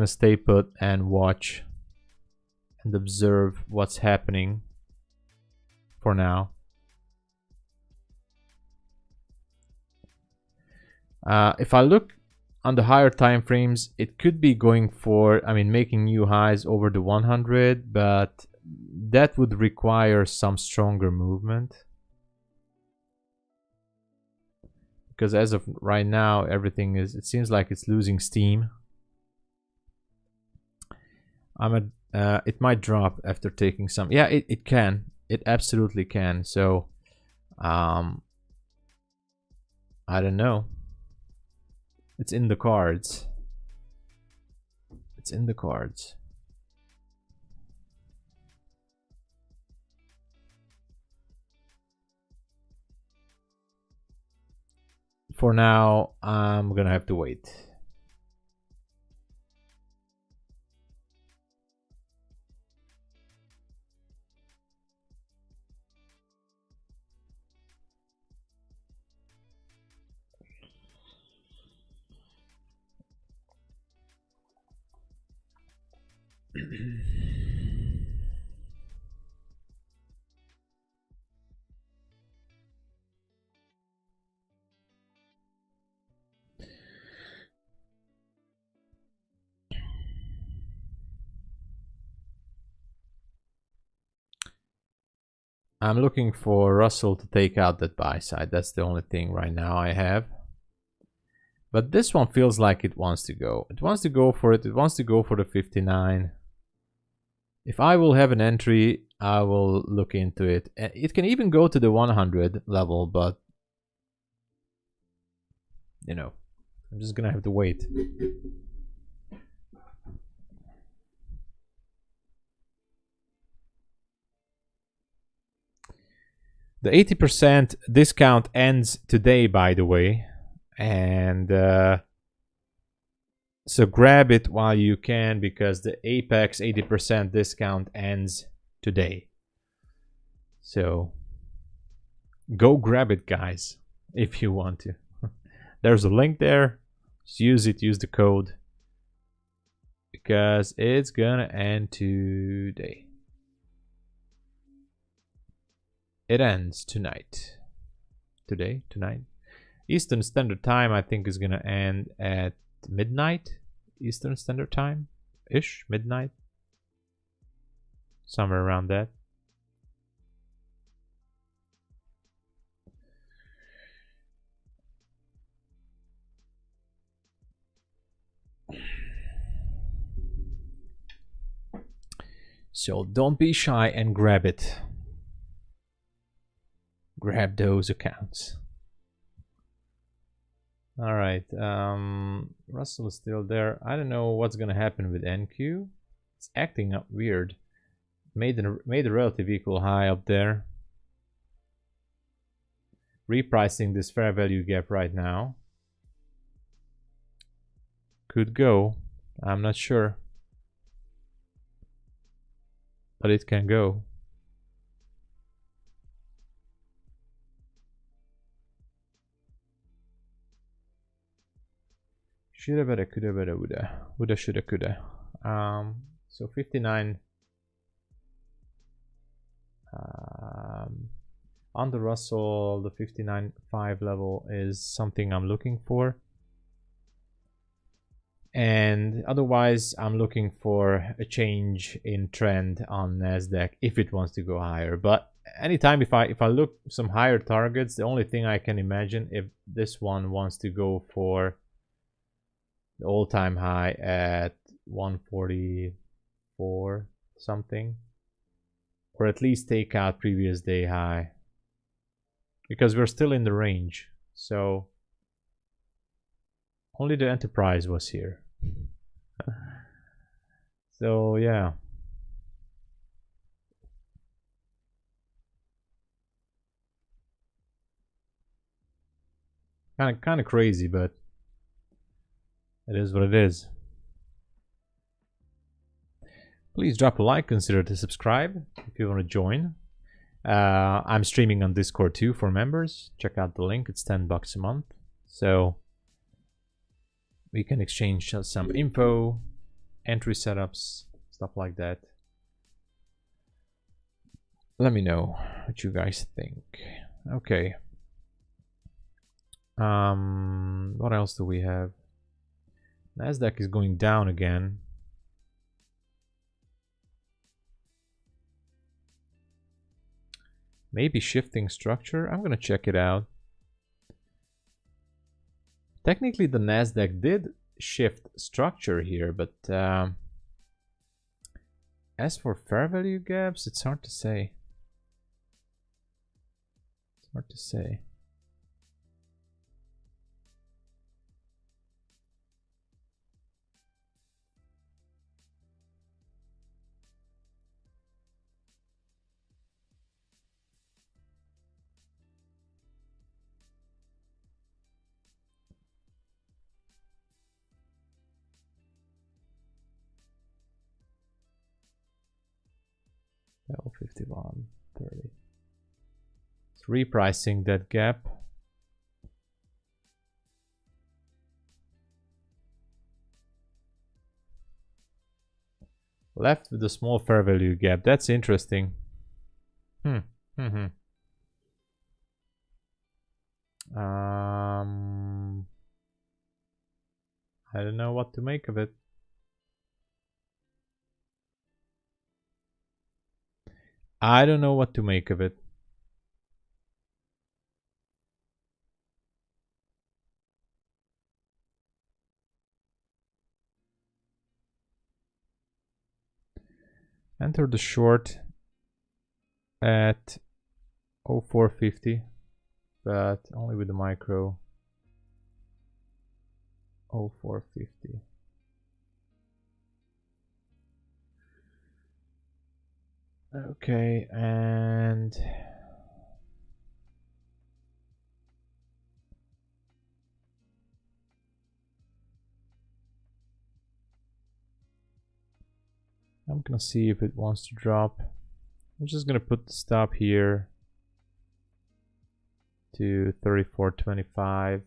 stay put and watch and observe what's happening for now. If I look on the higher time frames, it could be going for, I mean, making new highs over the 100, but that would require some stronger movement. Because as of right now, everything is, it seems like it's losing steam. It might drop after taking some. Yeah, it can. It absolutely can. So, I don't know. It's in the cards. It's in the cards. For now, I'm gonna have to wait. I'm looking for Russell to take out that buy side. That's the only thing right now I have. But this one feels like it wants to go. It wants to go for it. It wants to go for the 59. If I will have an entry, I will look into it. It can even go to the 100 level, but you know, I'm just gonna have to wait. The 80% discount ends today, by the way, and so grab it while you can, because the Apex 80% discount ends today. So go grab it, guys, if you want to. There's a link there. Just use it, use the code, because it's gonna end today. It ends tonight. Tonight. Eastern Standard Time, I think, is gonna end at midnight. Eastern Standard Time ish, midnight, somewhere around that. So don't be shy and grab it. Grab those accounts. All right, Russell is still there. I don't know what's gonna happen with NQ. It's acting up weird. Made a relative equal high up there. Repricing this fair value gap right now. Could go. I'm not sure, but it can go. Shoulda, better, coulda, better, woulda. Woulda, shoulda, coulda. So 59. On the Russell, the 59.5 level is something I'm looking for. And otherwise, I'm looking for a change in trend on Nasdaq if it wants to go higher. But anytime if I look some higher targets, the only thing I can imagine, if this one wants to go for the all-time high at 144 something, or at least take out previous day high, because we're still in the range. So only the Enterprise was here. So yeah, Kind of crazy, but it is what it is. Please drop a like, consider to subscribe if you want to join. I'm streaming on Discord too for members. Check out the link, it's $10 a month. So we can exchange some info, entry setups, stuff like that. Let me know what you guys think. Okay. What else do we have? Nasdaq is going down again. Maybe shifting structure. I'm gonna check it out. Technically, the Nasdaq did shift structure here, but as for fair value gaps, it's hard to say. It's hard to say. L51, 30. It's repricing that gap. Left with a small fair value gap. That's interesting. I don't know what to make of it. I don't know what to make of it. Enter the short at 0450, but only with the micro. 0450. Okay, and I'm gonna see if it wants to drop. I'm just gonna put the stop here to 34.25.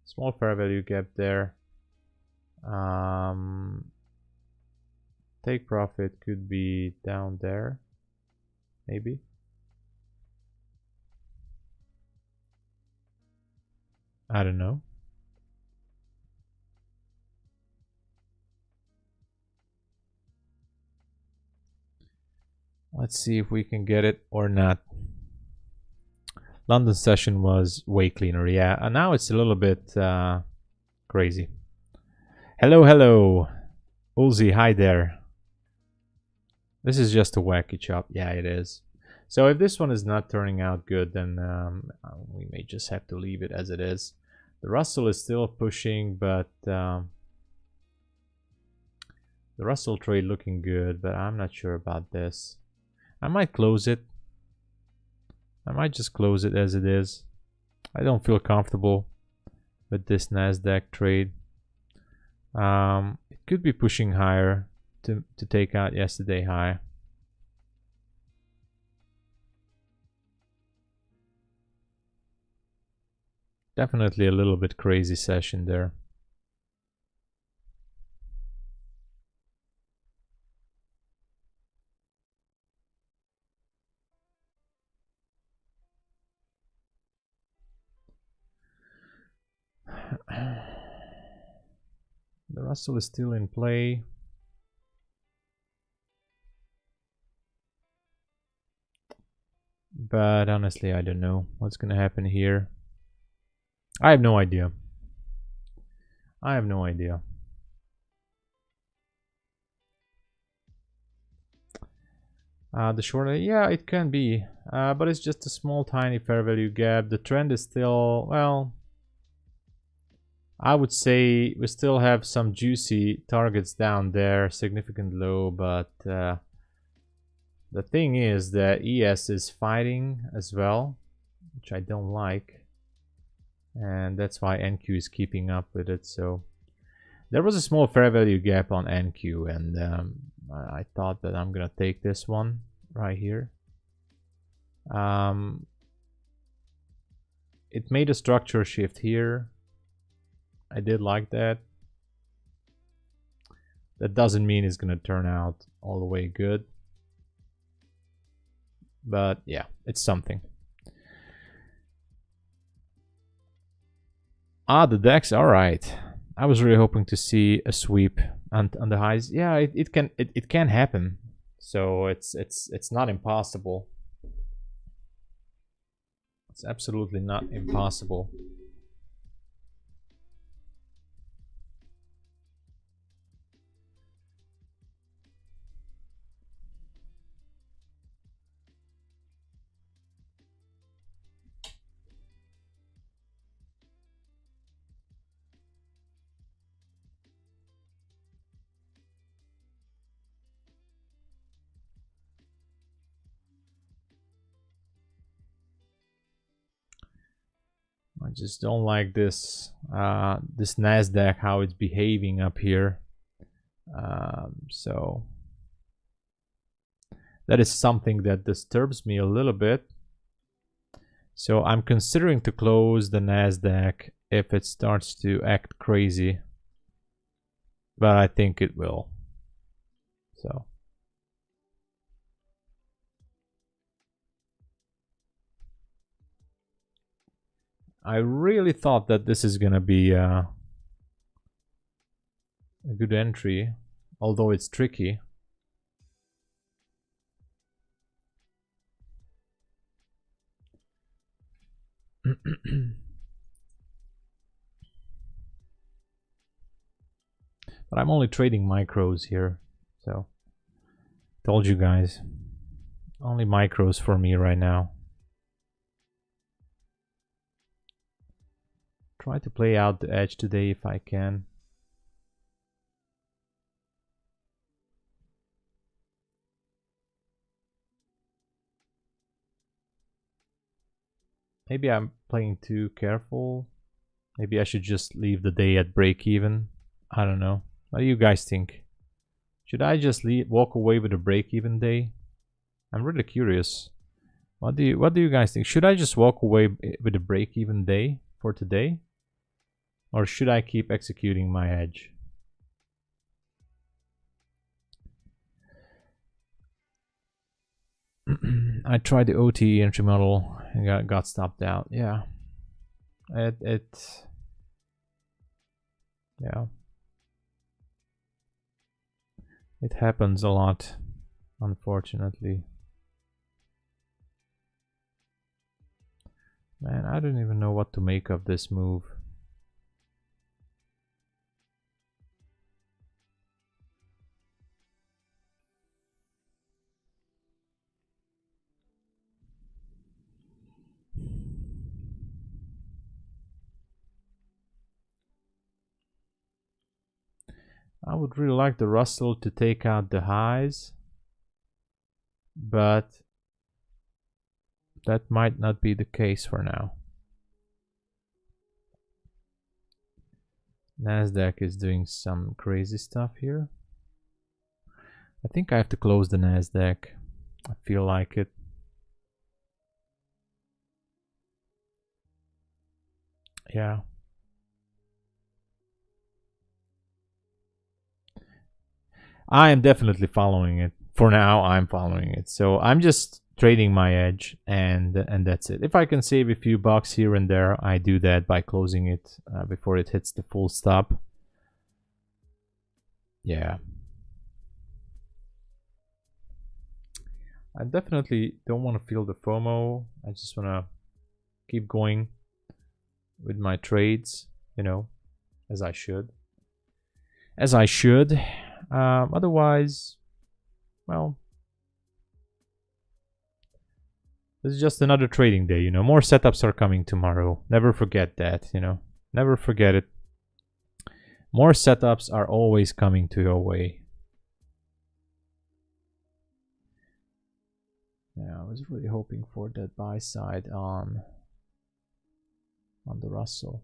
Small fair value gap there. Take profit could be down there, maybe. I don't know. Let's see if we can get it or not. London session was way cleaner, yeah. And now it's a little bit crazy. Hello, hello. Ulzi, hi there. This is just a wacky chop. Yeah, it is. So if this one is not turning out good, then we may just have to leave it as it is. The Russell is still pushing, but the Russell trade looking good, but I'm not sure about this. I might close it. I might just close it as it is. I don't feel comfortable with this Nasdaq trade. It could be pushing higher to take out yesterday high. Definitely a little bit crazy session there. The Russell is still in play. But honestly, I don't know what's gonna happen here. I have no idea. I have no idea. The short, yeah, it can be, but it's just a small, tiny fair value gap. The trend is still, well, I would say we still have some juicy targets down there, significant low, but the thing is that ES is fighting as well, which I don't like. and that's why NQ is keeping up with it. So there was a small fair value gap on NQ, and I thought that I'm gonna take this one right here. It made a structure shift here. I did like that. That doesn't mean it's gonna turn out all the way good, but yeah, it's something. Ah, the DAX. All right. I was really hoping to see a sweep on the highs. Yeah, it can happen. So it's not impossible. It's absolutely not impossible. I just don't like this this Nasdaq, how it's behaving up here. So that is something that disturbs me a little bit. So I'm considering to close the Nasdaq if it starts to act crazy, but I think it will. So I really thought that this is gonna be a good entry, although it's tricky. But I'm only trading micros here, so told you guys, only micros for me right now. Try to play out the edge today if I can. Maybe I'm playing too careful. Maybe I should just leave the day at break even. I don't know. What do you guys think? Should I just walk away with a break even day? I'm really curious. What do you guys think? Should I just walk away with a break even day for today? Or should I keep executing my hedge? I tried the OTE entry model and got stopped out. Yeah. Yeah. It happens a lot, unfortunately. Man, I don't even know what to make of this move. I would really like the Russell to take out the highs, but that might not be the case for now. Nasdaq is doing some crazy stuff here. I think I have to close the Nasdaq. I feel like it. Yeah. I am definitely following it. For now, I'm following it. So I'm just trading my edge, and that's it. If I can save a few bucks here and there, I do that by closing it before it hits the full stop. Yeah. I definitely don't want to feel the FOMO. I just want to keep going with my trades, you know, as I should. As I should. Otherwise, well, this is just another trading day, you know. More setups are coming tomorrow. Never forget that, you know. Never forget it. More setups are always coming to your way. Yeah, I was really hoping for that buy side on on the Russell.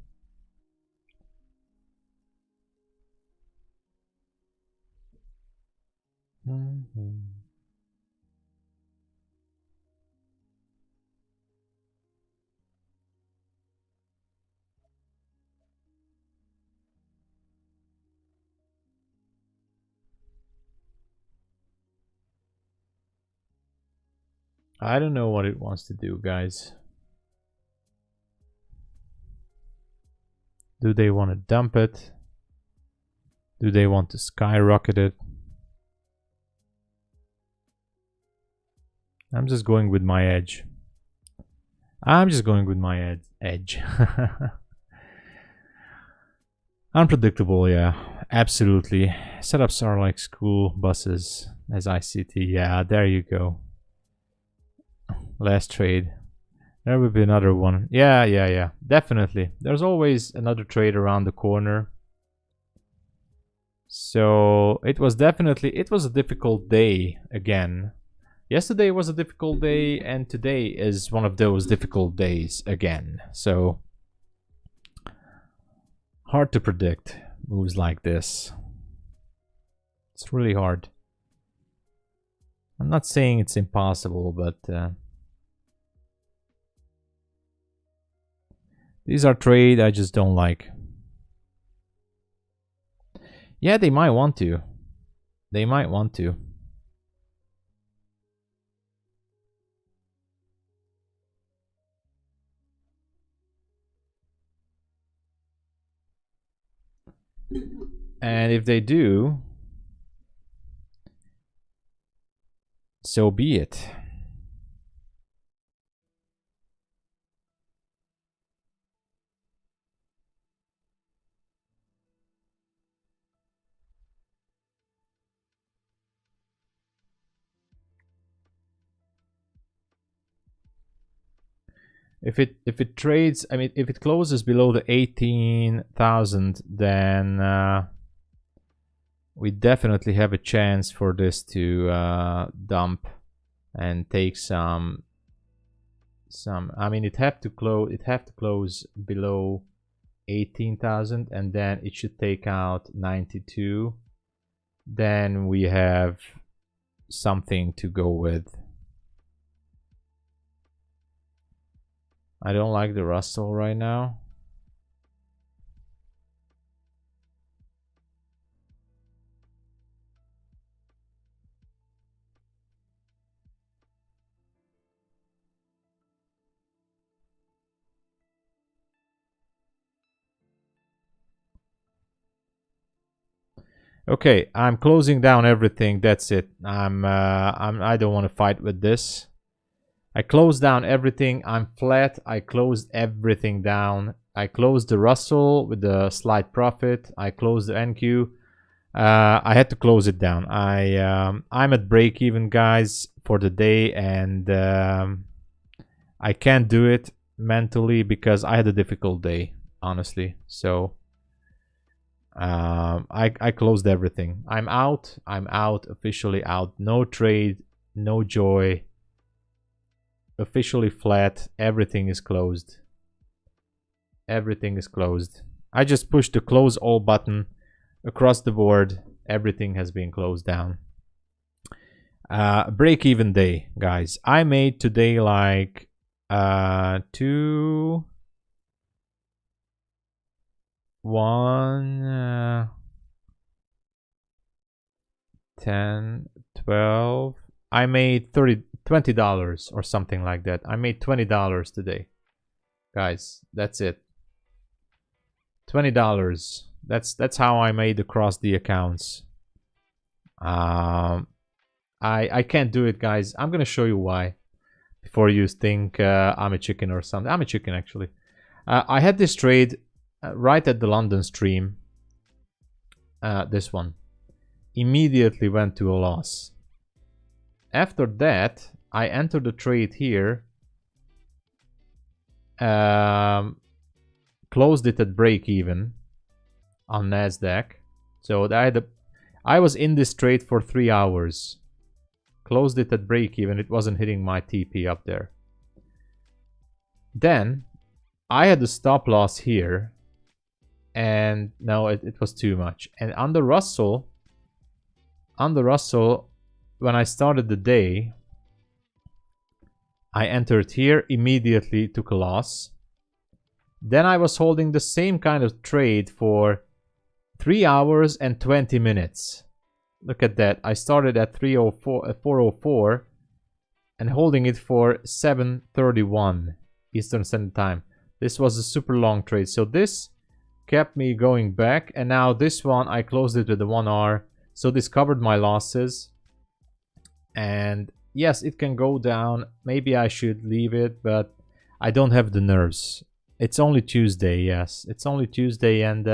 I don't know what it wants to do, guys. Do they want to dump it? Do they want to skyrocket it? I'm just going with my edge. I'm just going with my edge. Unpredictable, yeah, absolutely. Setups are like school buses as ICT. Yeah, there you go. Last trade. There will be another one. Yeah, definitely. There's always another trade around the corner. So it was a difficult day again. Yesterday was a difficult day, and today is one of those difficult days again. So hard to predict moves like this. It's really hard. I'm not saying it's impossible, but these are trades I just don't like. Yeah, they might want to. They might want to. And if they do, so be it. If it trades, I mean, if it closes below the 18,000, then we definitely have a chance for this to dump and take some. I mean, it have to close below 18,000, and then it should take out 92. Then we have something to go with. I don't like the Russell right now. Okay, I'm closing down everything. That's it. I don't want to fight with this. I closed down everything. I'm flat. I closed everything down. I closed the Russell with the slight profit. I closed the NQ. I had to close it down. I'm at break even, guys, for the day, and I can't do it mentally because I had a difficult day, honestly. So I closed everything. I'm out. Officially out. No trade, no joy. Officially flat. Everything is closed. Everything is closed. I just pushed the close all button across the board. Everything has been closed down. Break even day, guys. I made today like 2 1 10 12. I made $20 or something like that. I made $20 today, guys. That's it. $20. That's how I made across the accounts. I can't do it, guys. I'm gonna show you why before you think I'm a chicken or something. I'm a chicken, actually. I had this trade right at the London stream. This one immediately went to a loss. After that, I entered the trade here, closed it at break even on Nasdaq. So I was in this trade for 3 hours, closed it at break even. It wasn't hitting my TP up there. Then I had the stop loss here, and no, it was too much. And on the Russell, when I started the day, I entered here, immediately took a loss. Then I was holding the same kind of trade for 3 hours and 20 minutes. Look at that. I started at 4:04 and holding it for 7:31 Eastern Standard Time. This was a super long trade. So this kept me going back, and now this one I closed it with the 1 hour. So this covered my losses. And yes, it can go down. Maybe I should leave it, but I don't have the nerves. It's only Tuesday, yes. It's only Tuesday, and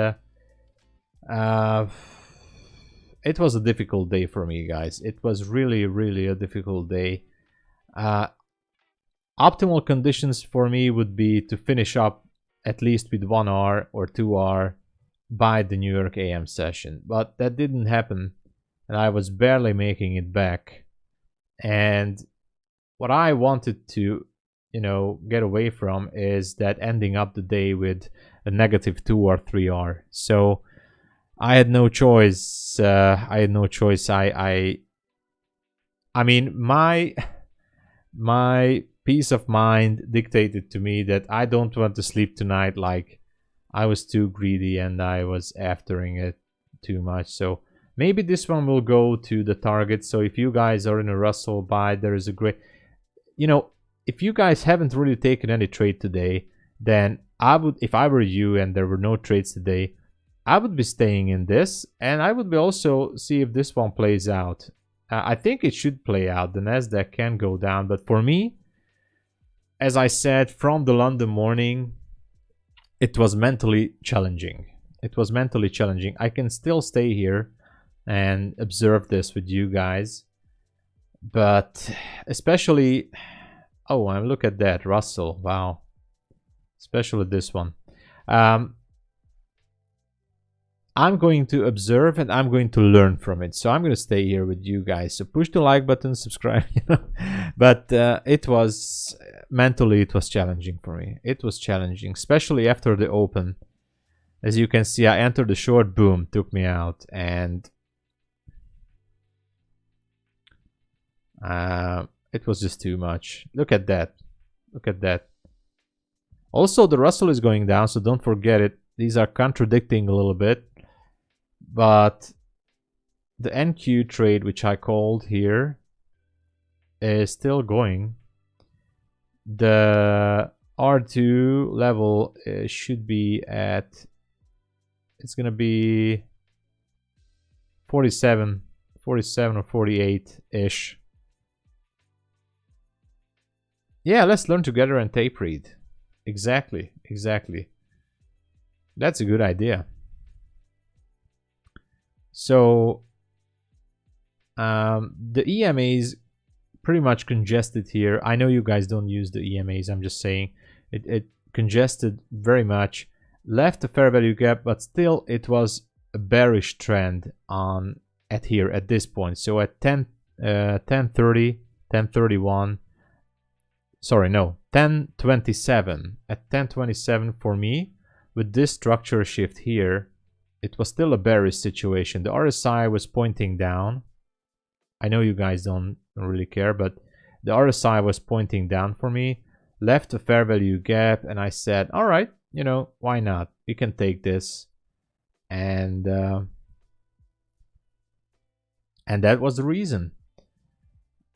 it was a difficult day for me, guys. It was really, really a difficult day. Optimal conditions for me would be to finish up at least with 1 hour or 2 hour by the New York AM session, but that didn't happen, and I was barely making it back. And what I wanted to, you know, get away from is that ending up the day with a negative 2 or 3 hour. So I had no choice. I mean, my peace of mind dictated to me that I don't want to sleep tonight. Like, I was too greedy and I was aftering it too much. So maybe this one will go to the target. So if you guys are in a Russell buy, there is a great, you know, if you guys haven't really taken any trade today, then I would, if I were you and there were no trades today, I would be staying in this, and I would be also see if this one plays out. I think it should play out. The Nasdaq can go down, but for me, as I said, from the London morning, it was mentally challenging. It was mentally challenging. I can still stay here and observe this with you guys, but especially, oh, and look at that, Russell, wow, especially this one. I'm going to observe and I'm going to learn from it. So I'm going to stay here with you guys. So push the like button, subscribe, you know. But it was mentally, it was challenging for me. It was challenging, especially after the open. As you can see, I entered the short, boom, took me out, and it was just too much. Look at that. Look at that. Also, the Russell is going down, so don't forget it. These are contradicting a little bit. But the NQ trade, which I called here, is still going. The R2 level should be at, it's going to be 47 or 48-ish. Yeah, let's learn together and tape read. Exactly, exactly. That's a good idea. So the EMAs pretty much congested here. I know you guys don't use the EMAs. I'm just saying it congested very much. Left a fair value gap, but still it was a bearish trend on at here at this point. So at 10:30, 10:31. Sorry, no, 10:27. At 10:27 for me, with this structure shift here, it was still a bearish situation. The RSI was pointing down. I know you guys don't really care, but the RSI was pointing down for me. Left a fair value gap, and I said, all right, you know, why not? We can take this. And that was the reason.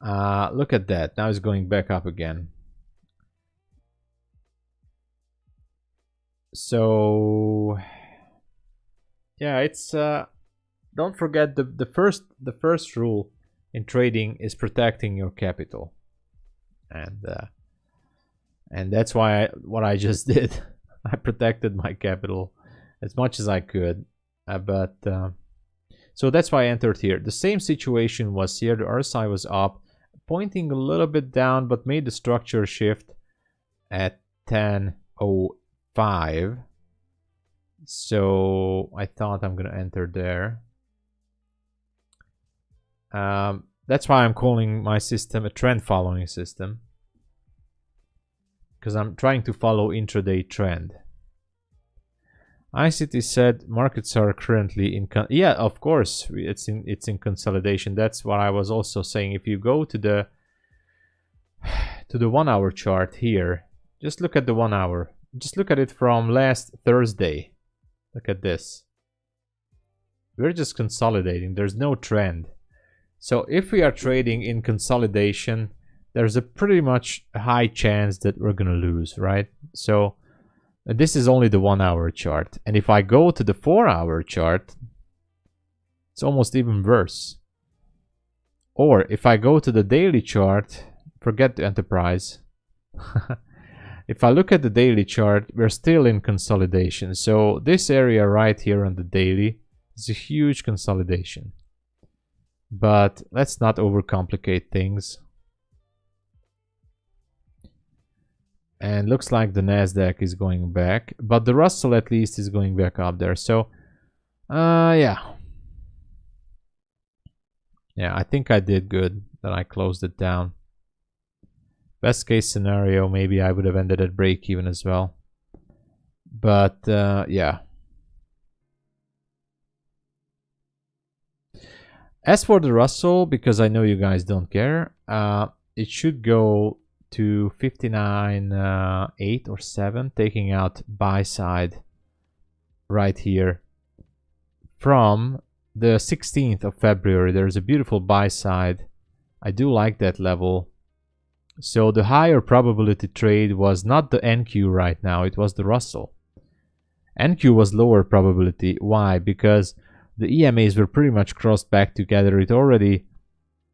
Look at that. Now it's going back up again. So yeah, it's don't forget the first rule in trading is protecting your capital, and that's why what I just did. I protected my capital as much as I could, so that's why I entered here. The same situation was here. The RSI was up, pointing a little bit down, but made the structure shift at 10:05. So I thought I'm gonna enter there. That's why I'm calling my system a trend following system, because I'm trying to follow intraday trend. ICT said markets are currently in yeah, of course it's in consolidation. That's what I was also saying. If you go to the 1 hour chart here, just look at the 1 hour. Just look at it from last Thursday. Look at this. We're just consolidating. There's no trend. So if we are trading in consolidation, there's a pretty much high chance that we're gonna lose, right? So this is only the 1 hour chart. And if I go to the 4 hour chart, it's almost even worse. Or if I go to the daily chart, forget the enterprise. If I look at the daily chart, we're still in consolidation. So this area right here on the daily is a huge consolidation. But let's not overcomplicate things. And looks like the Nasdaq is going back, but the Russell at least is going back up there. So yeah, I think I did good that I closed it down. Best case scenario, maybe I would have ended at break even as well, but yeah. As for the Russell, because I know you guys don't care, it should go to 59.8 or 7, taking out buy side right here. From the 16th of February, there's a beautiful buy side. I do like that level. So the higher probability trade was not the NQ right now, it was the Russell. NQ was lower probability. Why? Because the EMAs were pretty much crossed back together. It already,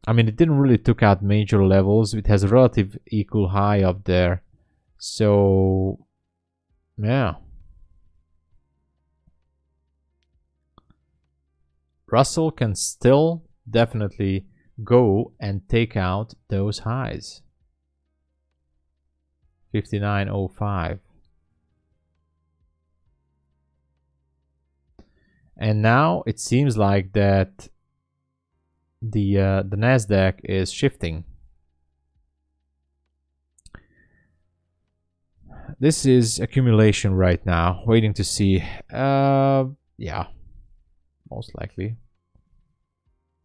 I mean, it didn't really took out major levels. It has a relative equal high up there. So, yeah. Russell can still definitely go and take out those highs. 59.05. And now it seems like that the Nasdaq is shifting. This is accumulation right now, waiting to see. Yeah, most likely.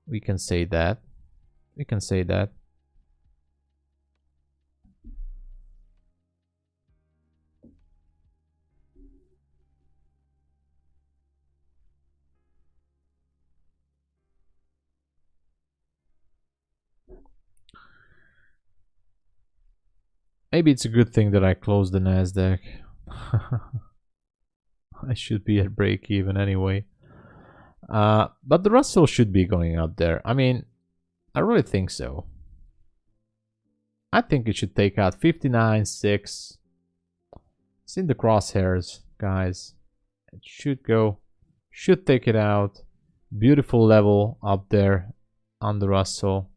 We can say that. We can say that. Maybe it's a good thing that I closed the Nasdaq. I should be at break even anyway. But the Russell should be going up there. I mean, I really think so. I think it should take out 59.6. It's in the crosshairs, guys. It should go, should take it out. Beautiful level up there on the Russell.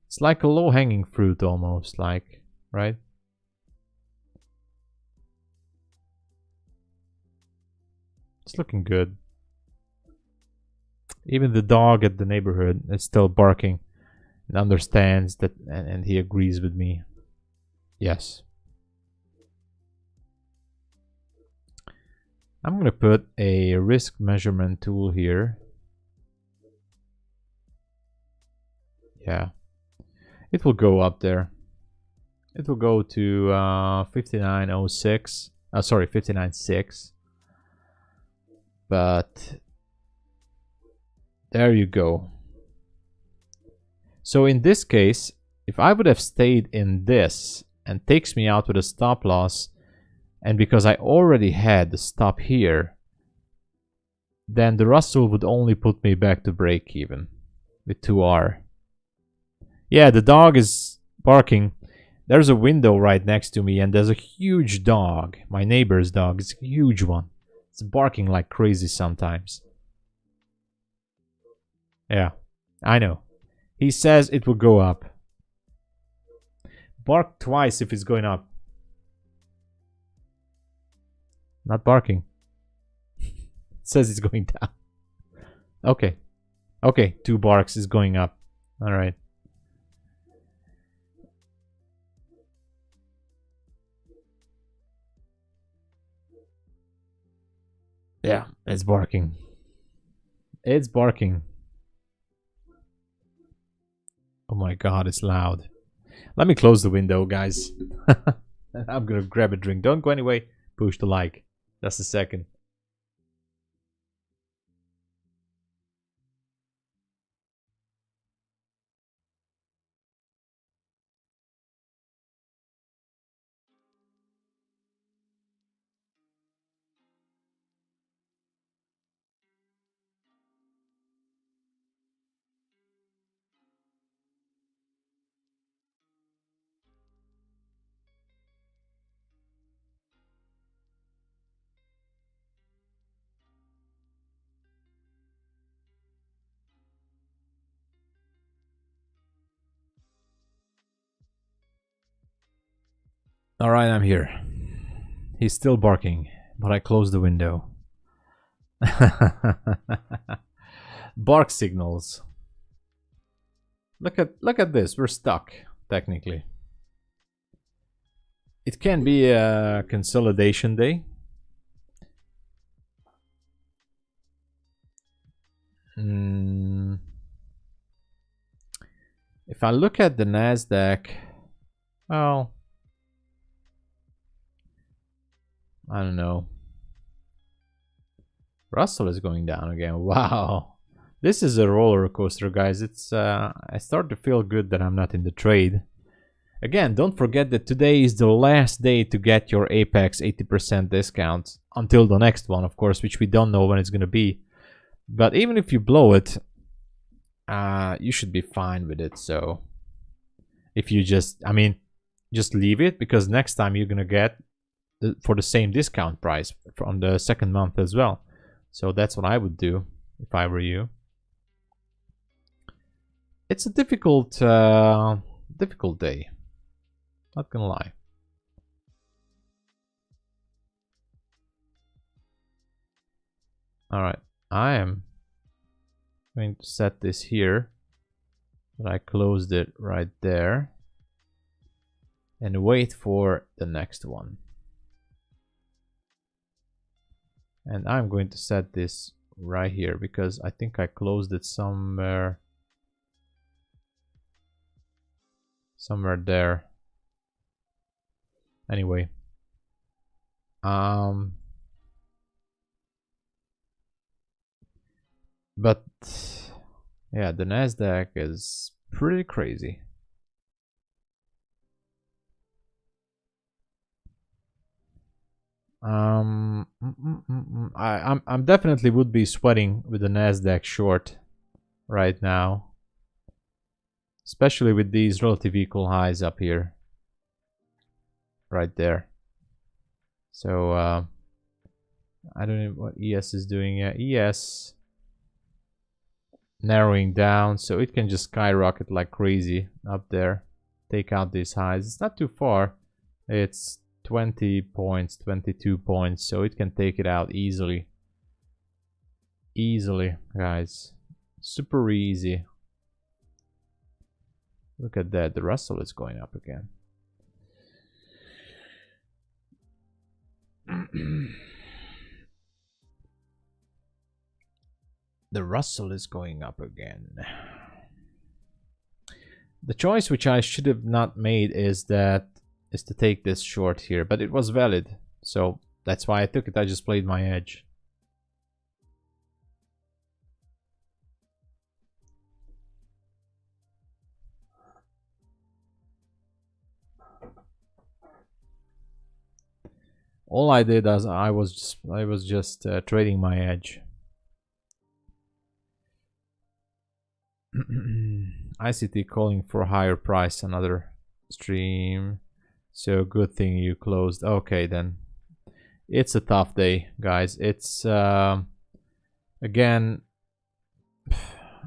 It's like a low-hanging fruit almost, like, right? It's looking good. Even the dog at the neighborhood is still barking and understands that, and he agrees with me. Yes. I'm gonna put a risk measurement tool here. Yeah. It will go up there. It will go to 59.06. Sorry, 59.6. But there you go. So in this case, if I would have stayed in this and takes me out with a stop loss, and because I already had the stop here, then the Russell would only put me back to break even with 2R. Yeah, the dog is barking. There's a window right next to me and there's a huge dog. My neighbor's dog. It's a huge one. It's barking like crazy sometimes. Yeah, I know. He says it will go up. Bark twice if it's going up. Not barking. It says it's going down. Okay. Okay, 2 barks is going up. All right. Yeah, it's barking. It's barking. Oh my god, it's loud. Let me close the window, guys. I'm gonna grab a drink. Don't go anyway. Push the like. Just a second. Alright, I'm here. He's still barking, but I closed the window. Bark signals. Look at this. We're stuck, technically. It can be a consolidation day. If I look at the Nasdaq, well, I don't know. Russell is going down again. Wow. This is a roller coaster, guys. It's I start to feel good that I'm not in the trade. Again, don't forget that today is the last day to get your Apex 80% discount until the next one, of course, which we don't know when it's going to be. But even if you blow it, you should be fine with it. So if you just, I mean, just leave it, because next time you're going to get for the same discount price from the second month as well. So that's what I would do if I were you. It's a difficult day, not gonna lie. All right, I am going to set this here, but I closed it right there and wait for the next one. And I'm going to set this right here because I think I closed it somewhere there. Anyway, but yeah, the Nasdaq is pretty crazy. I'm definitely would be sweating with the Nasdaq short right now, especially with these relative equal highs up here, right there. So I don't know what ES is doing. Yeah, ES narrowing down, so it can just skyrocket like crazy up there, take out these highs. It's not too far. It's 20 points, 22 points, so it can take it out easily. Easily, guys. Super easy. Look at that. The Russell is going up again. The Russell is going up again. The choice which I should have not made is to take this short here, but it was valid, so that's why I took it. I just played my edge. All I did is I was just trading my edge. ICT calling for a higher price, another stream. So good thing you closed. Okay, then it's a tough day, guys. It's again,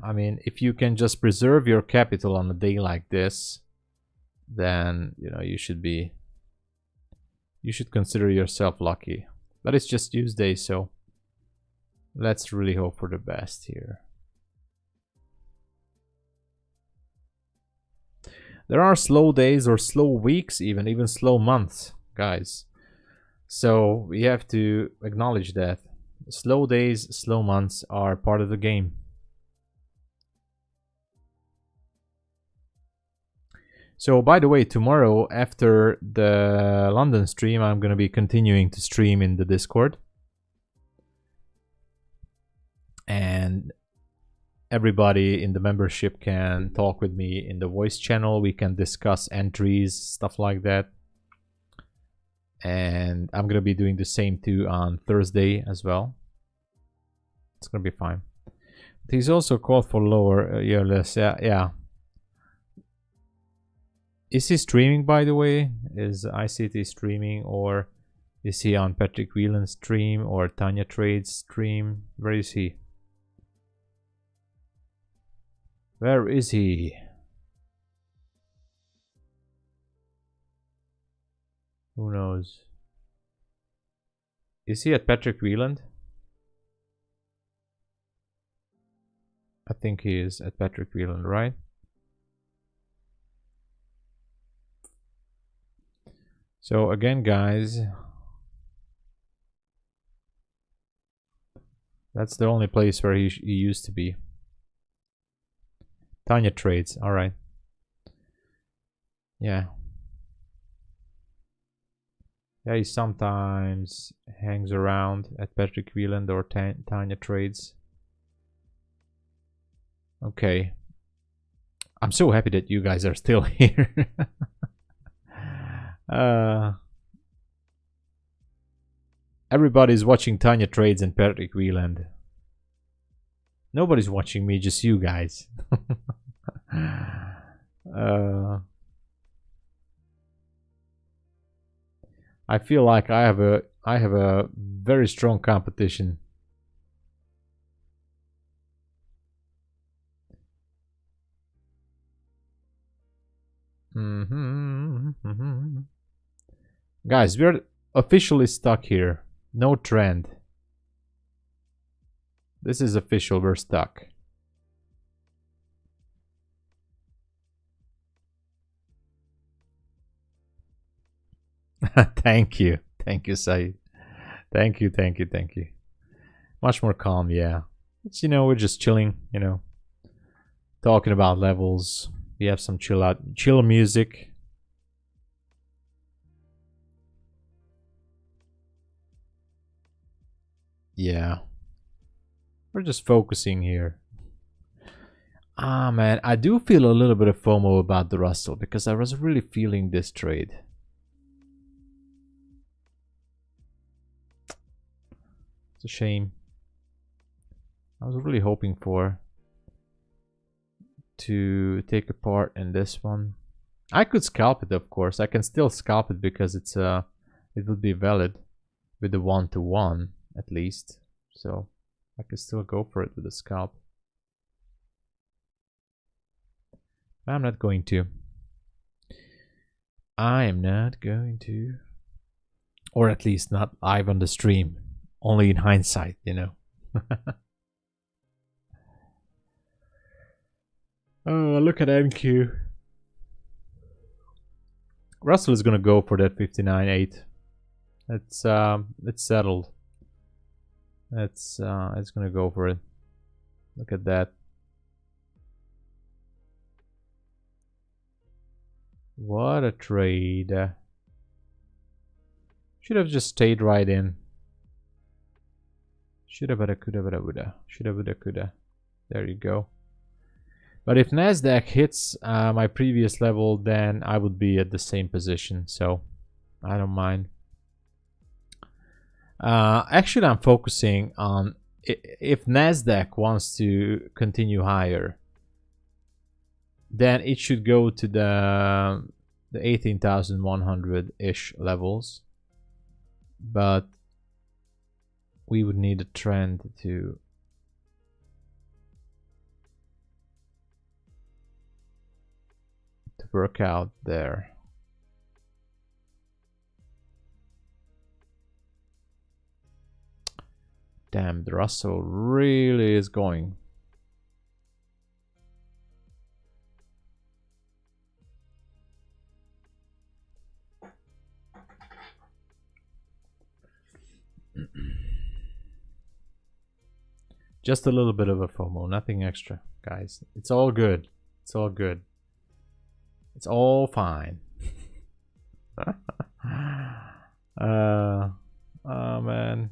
I mean, if you can just preserve your capital on a day like this, then you know you should consider yourself lucky. But it's just Tuesday, so let's really hope for the best here. There are slow days or slow weeks, even slow months, guys. So we have to acknowledge that. Slow days, slow months are part of the game. So, by the way, tomorrow after the London stream, I'm going to be continuing to stream in the Discord. And everybody in the membership can talk with me in the voice channel. We can discuss entries, stuff like that. And I'm going to be doing the same too on Thursday as well. It's going to be fine. But he's also called for lower yearless. Yeah. Is he streaming, by the way? Is ICT streaming, or is he on Patrick Whelan's stream or Tanya Trade's stream? Where is he? Where is he? Who knows? Is he at Patrick Whelan? I think he is at Patrick Whelan, right? So again, guys, that's the only place where he used to be. Tanya Trades, all right. Yeah. Yeah, he sometimes hangs around at Patrick Whelan or Tanya Trades. Okay. I'm so happy that you guys are still here. Everybody's watching Tanya Trades and Patrick Whelan. Nobody's watching me, just you guys. I feel like I have a very strong competition. Guys, we're officially stuck here. No trend. This is official, we're stuck. Thank you, Saeed. Thank you. Much more calm, yeah. It's, we're just chilling, talking about levels. We have some chill music. Yeah. We're just focusing here. Ah, man, I do feel a little bit of FOMO about the Russell because I was really feeling this trade. It's a shame. I was really hoping to take a part in this one. I could scalp it, of course. I can still scalp it because it would be valid with the 1-to-1 at least. So I can still go for it with a scalp. I'm not going to. I am not going to. Or at least not live on the stream. Only in hindsight, Oh, look at MQ. Russell is gonna go for that 59.8. It's settled. It's gonna go for it. Look at that. What a trade. Should have just stayed right in. Shoulda, woulda, coulda, woulda, woulda. Shoulda, woulda, coulda. There you go. But if Nasdaq hits my previous level, then I would be at the same position. So I don't mind. Actually, I'm focusing on if Nasdaq wants to continue higher, then it should go to the 18,100-ish levels. But we would need a trend to work out there. Damn, the Russell really is going. Just a little bit of a FOMO, nothing extra, guys. It's all good. It's all good. It's all fine. Oh man.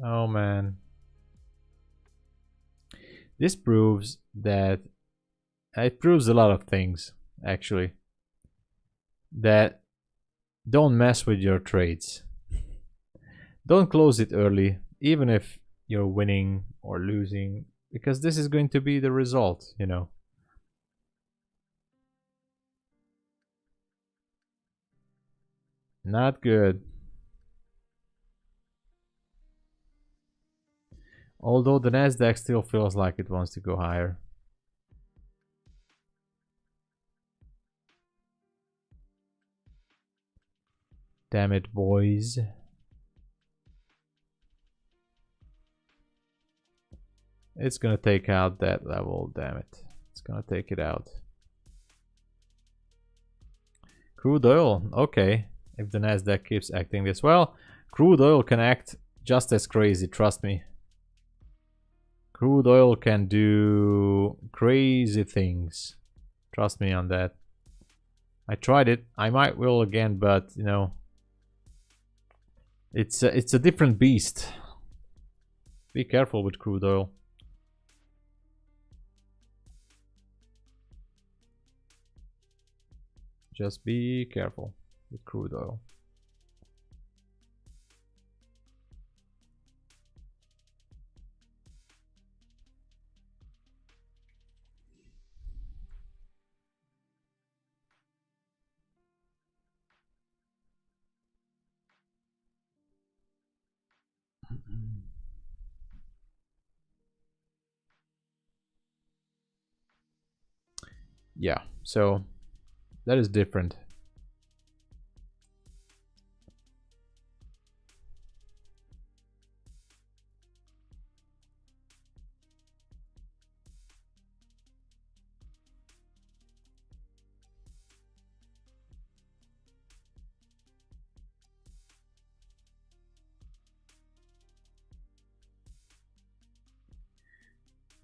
Oh man. This proves that it proves a lot of things, actually. That don't mess with your trades. Don't close it early, even if you're winning or losing, because this is going to be the result, you know. Not good. Although the Nasdaq still feels like it wants to go higher. Damn it, boys. It's gonna take out that level, damn it. It's gonna take it out. Crude oil, okay. If the Nasdaq keeps acting this well, crude oil can act just as crazy, trust me. Crude oil can do crazy things. Trust me on that. I tried it. I might will again, but you know, it's a different beast. Be careful with crude oil. Just be careful with crude oil. Yeah, so that is different.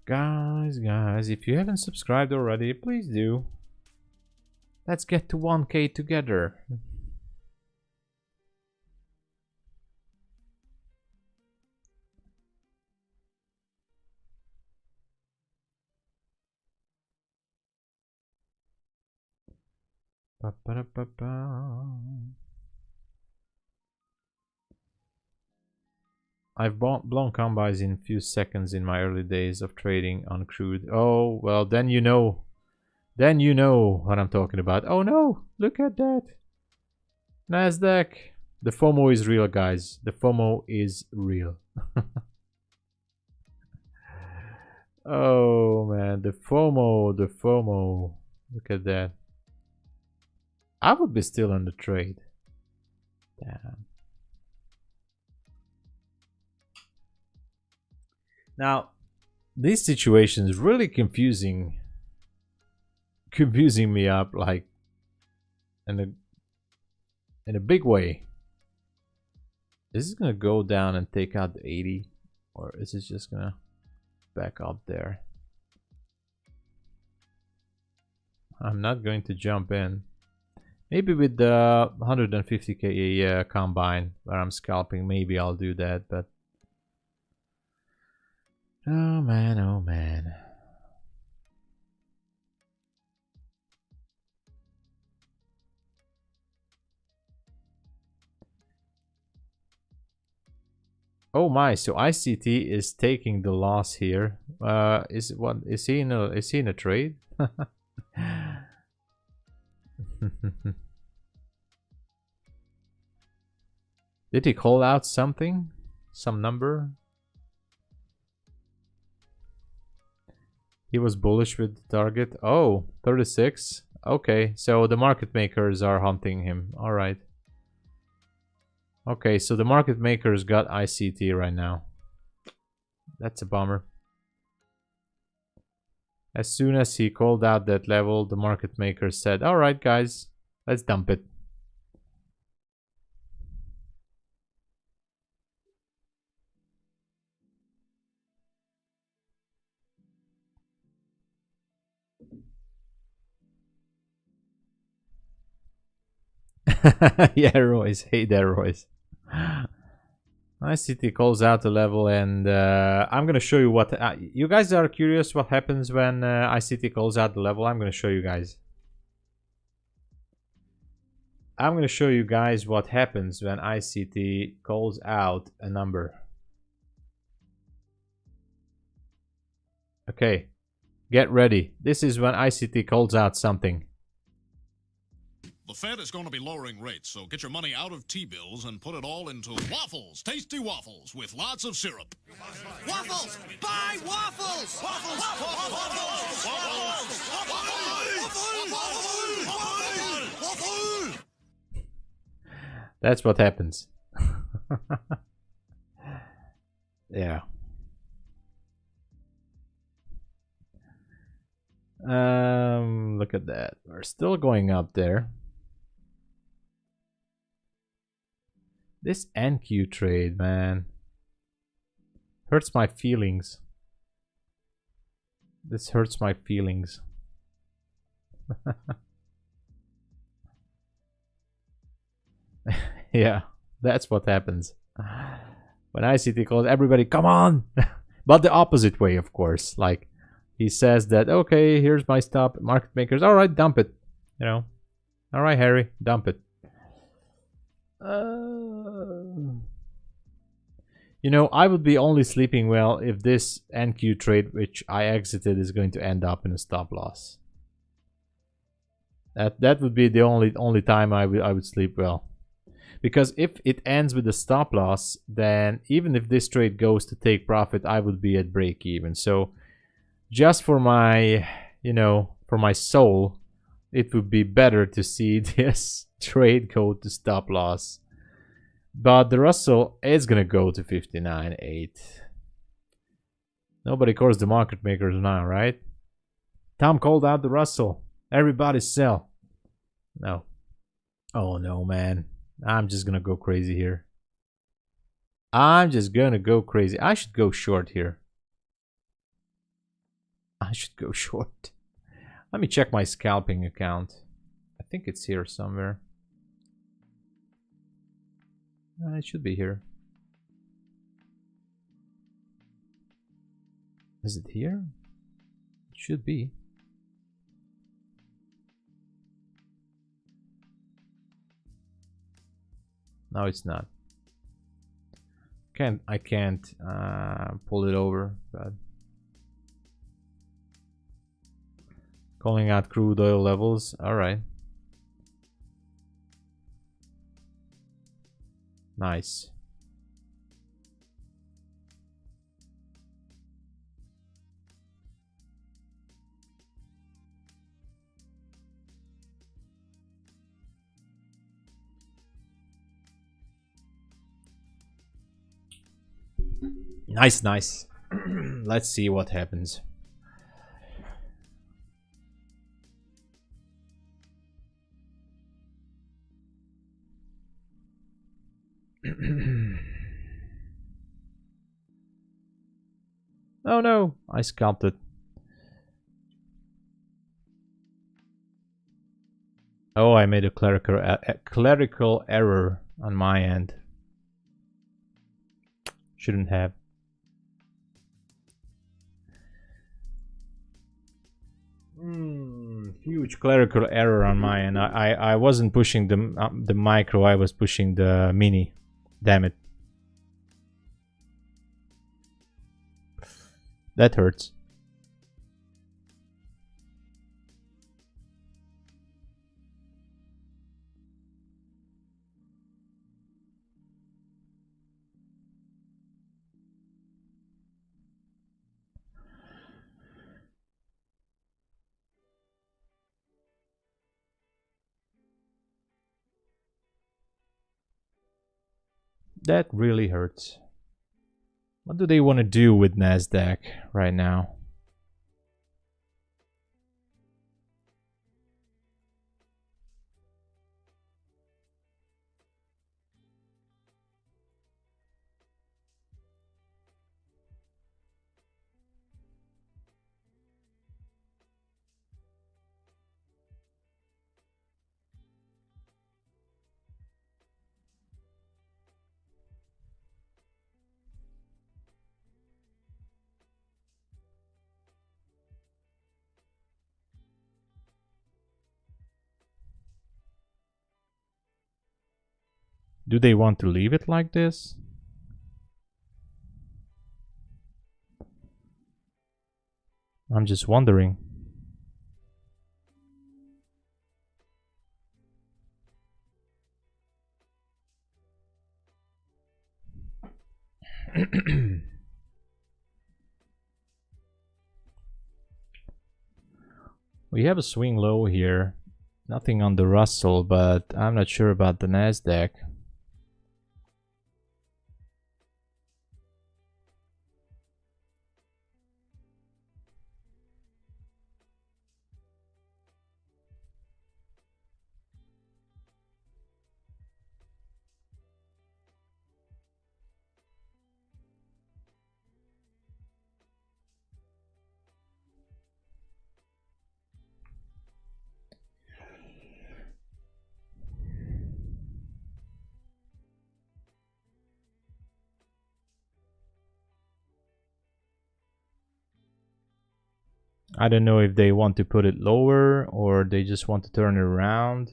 Guys, if you haven't subscribed already, please do. Let's get to 1K together. I've blown combines in few seconds in my early days of trading on crude. Oh, well, then you know. Then you know what I'm talking about. Oh no, look at that. Nasdaq. The FOMO is real, guys. The FOMO is real. Oh man, the FOMO, the FOMO. Look at that. I would be still in the trade. Damn. Now, this situation is really confusing me up, like in a big way. Is it gonna go down and take out the 80, or is it just gonna back up there? I'm not going to jump in. Maybe with the 150k combine where I'm scalping, maybe I'll do that, but oh man, oh man. Oh my, so ICT is taking the loss here. Is he in a trade? Did he call out something? Some number? He was bullish with the target. Oh, 36. Okay, so the market makers are hunting him. All right. Okay, so the market makers got ICT right now. That's a bummer. As soon as he called out that level, the market makers said, all right, guys, let's dump it. Yeah, Royce. Hey there, Royce. ICT calls out the level, and I'm gonna show you what you guys are curious what happens when ICT calls out the level. I'm gonna show you guys. I'm gonna show you guys what happens when ICT calls out a number. Okay, get ready. This is when ICT calls out something. The Fed is going to be lowering rates, so get your money out of T-bills and put it all into waffles. Tasty waffles with lots of syrup. Waffles! Buy waffles! Waffles! Waffles! Waffles! Waffles! That's what happens. Yeah. Look at that. We're still going up there. This NQ trade, man, hurts my feelings. This hurts my feelings. Yeah, that's what happens. When ICT calls, everybody, come on! But the opposite way, of course. Like, he says that, okay, here's my stop. Market makers, all right, dump it. You know, all right, Harry, dump it. You know, I would be only sleeping well if this NQ trade, which I exited, is going to end up in a stop loss. That would be the only time I would sleep well. Because if it ends with a stop loss, then even if this trade goes to take profit, I would be at break even. So just for my, you know, for my soul, it would be better to see this trade go to stop loss. But the Russell is going to go to 59.8. Nobody calls the market makers now, right? Tom called out the Russell. Everybody sell. No. Oh no, man. I'm just going to go crazy here. I'm just going to go crazy. I should go short here. I should go short. Let me check my scalping account. I think it's here somewhere. It should be here. Is it here? It should be. No, it's not. I can't pull it over, but calling out crude oil levels. All right. Nice. Nice, nice. Let's see what happens. Oh no, I scalped it. Oh, I made a clerical error on my end. Shouldn't have. Huge clerical error on my end. I wasn't pushing the micro, I was pushing the mini. Damn it. That hurts. That really hurts. What do they want to do with Nasdaq right now? Do they want to leave it like this? I'm just wondering. We have a swing low here. Nothing on the Russell, but I'm not sure about the Nasdaq. I don't know if they want to put it lower or they just want to turn it around.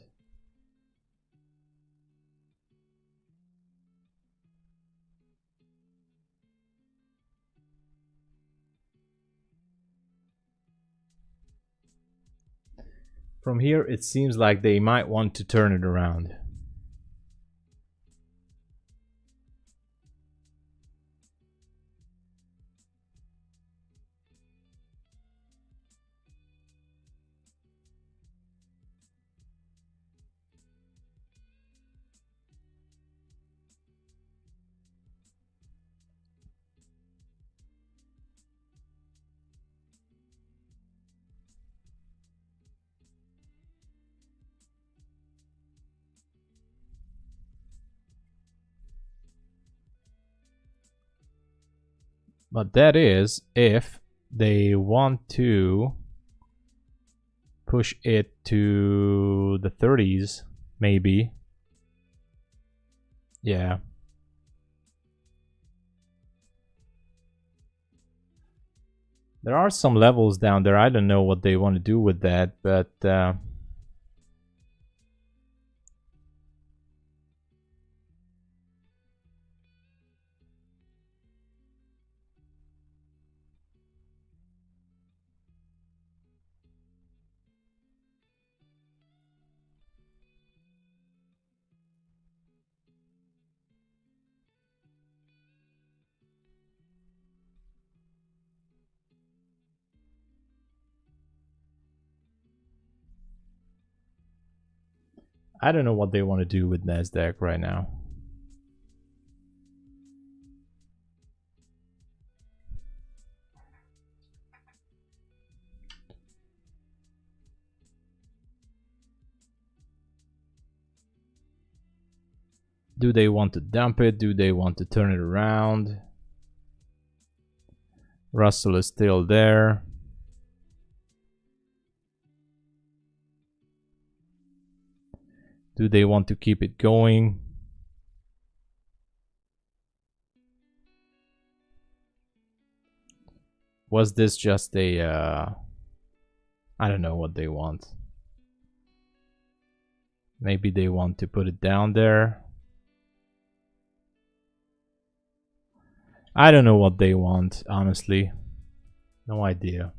From here, it seems like they might want to turn it around. But that is if they want to push it to the 30s, maybe. Yeah. There are some levels down there. I don't know what they want to do with that, but I don't know what they want to do with Nasdaq right now. Do they want to dump it? Do they want to turn it around? Russell is still there. Do they want to keep it going? Was this just a I don't know what they want. Maybe they want to put it down there. I don't know what they want, honestly. No idea.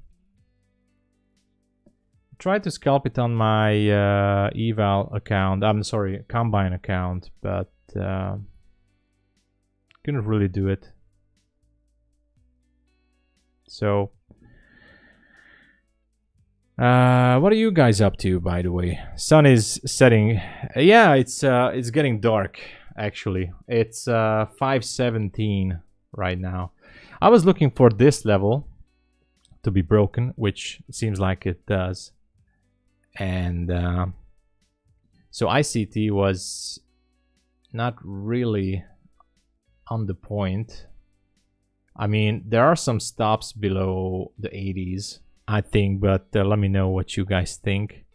Tried to scalp it on my eval account. I'm sorry, combine account, but couldn't really do it. So, what are you guys up to, by the way? Sun is setting. Yeah, it's getting dark. Actually, it's 5:17 right now. I was looking for this level to be broken, which seems like it does. And so ICT was not really on the point. I mean, there are some stops below the 80s, I think, but let me know what you guys think.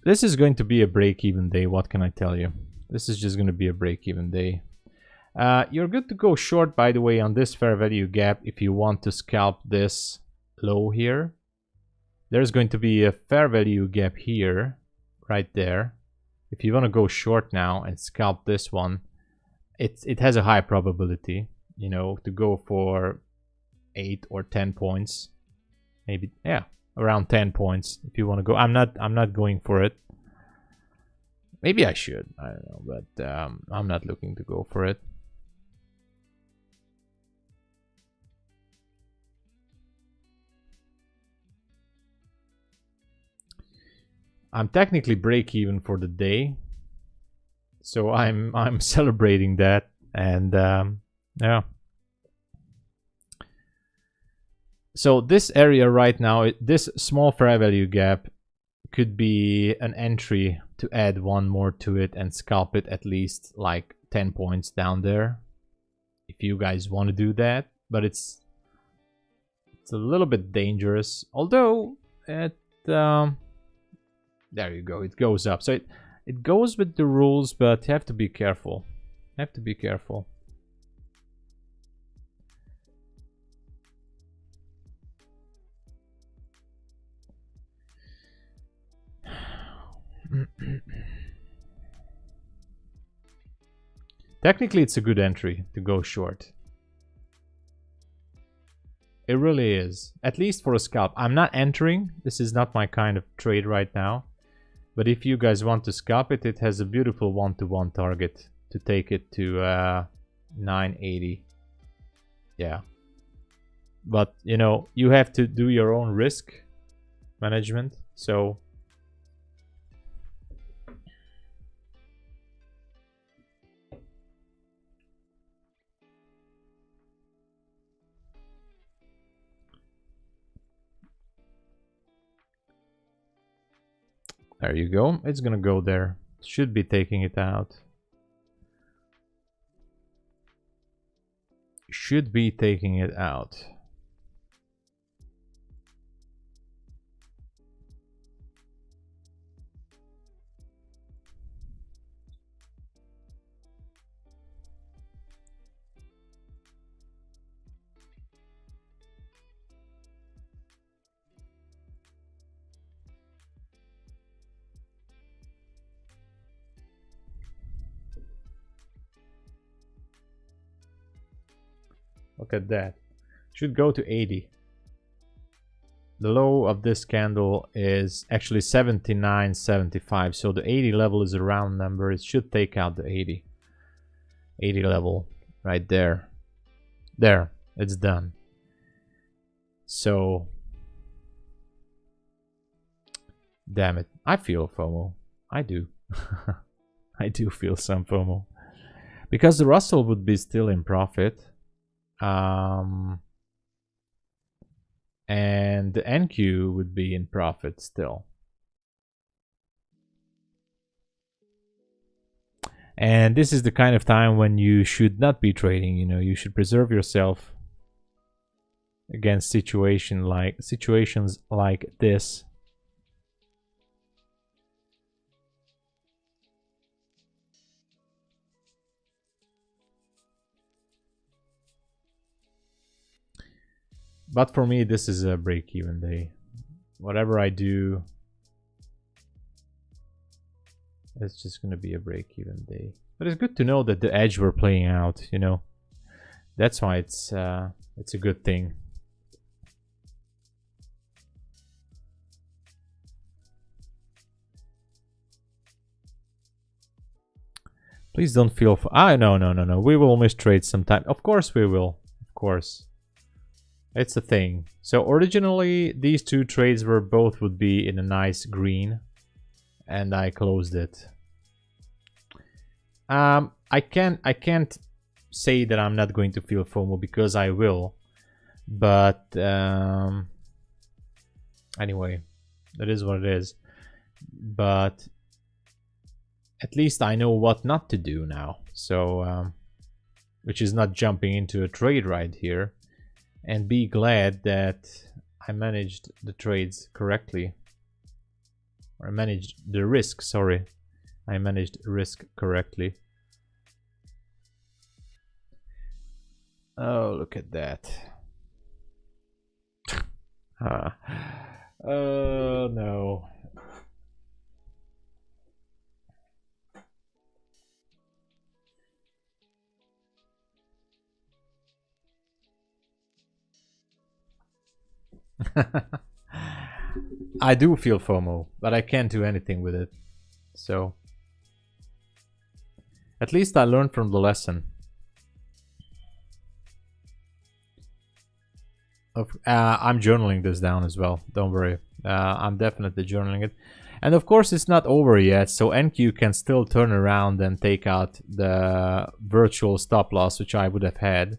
This is going to be a break-even day, what can I tell you? This is just going to be a break-even day. You're good to go short, by the way, on this fair value gap if you want to scalp this low here. There's going to be a fair value gap here, right there. If you want to go short now and scalp this one, it has a high probability, you know, to go for 8 or 10 points. Maybe, yeah, around 10 points if you want to go. I'm not going for it. Maybe I should, I don't know, but I'm not looking to go for it. I'm technically break even for the day, so I'm celebrating that, and yeah. So this area right now, this small fair value gap could be an entry to add one more to it and scalp it at least like 10 points down there, if you guys want to do that. But it's a little bit dangerous, although it there you go, it goes up. So it goes with the rules, but you have to be careful. You have to be careful. Technically, it's a good entry to go short. It really is, at least for a scalp. I'm not entering. This is not my kind of trade right now. But if you guys want to scalp it, it has a beautiful 1-to-1 target to take it to 980. Yeah. But, you know, you have to do your own risk management. So there you go. It's gonna go there. Should be taking it out. Should be taking it out. Look at that. Should go to 80. The low of this candle is actually 79.75. So the 80 level is a round number. It should take out the 80. 80 level right there. There. It's done. So damn it. I feel FOMO. I do. I do feel some FOMO. Because the Russell would be still in profit. And the NQ would be in profit still. And this is the kind of time when you should not be trading, you know, you should preserve yourself against situations like this. But for me, this is a break-even day. Whatever I do, it's just going to be a break-even day. But it's good to know that the edge we're playing out, you know. That's why it's a good thing. Please don't feel... no. We will mistrade sometime. Of course we will. Of course. It's a thing. So originally these two trades were both would be in a nice green, and I closed it. I can't say that I'm not going to feel FOMO, because I will. But anyway, that is what it is. But at least I know what not to do now. So which is not jumping into a trade right here. And be glad that I managed the trades correctly. Or I managed the risk, sorry. I managed risk correctly. Oh, look at that. Oh, no. I do feel FOMO, but I can't do anything with it. So, at least I learned from the lesson. I'm journaling this down as well. Don't worry. I'm definitely journaling it. And of course, it's not over yet. So NQ can still turn around and take out the virtual stop loss, which I would have had.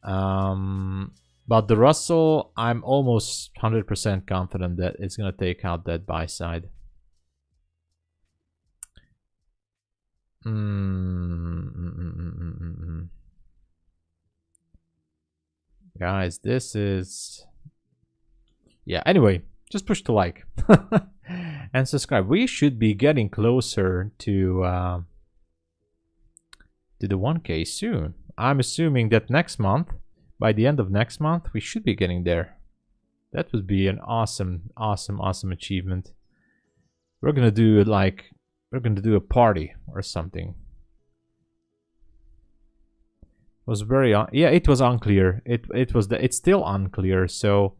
But the Russell, I'm almost 100% confident that it's going to take out that buy side. Guys, this is... Yeah, anyway, just push the like. And subscribe. We should be getting closer to the 1K soon. I'm assuming that next month, by the end of next month, we should be getting there. That would be an awesome, awesome, awesome achievement. We're gonna do it like... We're going to do a party or something. It was very... yeah, it was unclear. It's still unclear. So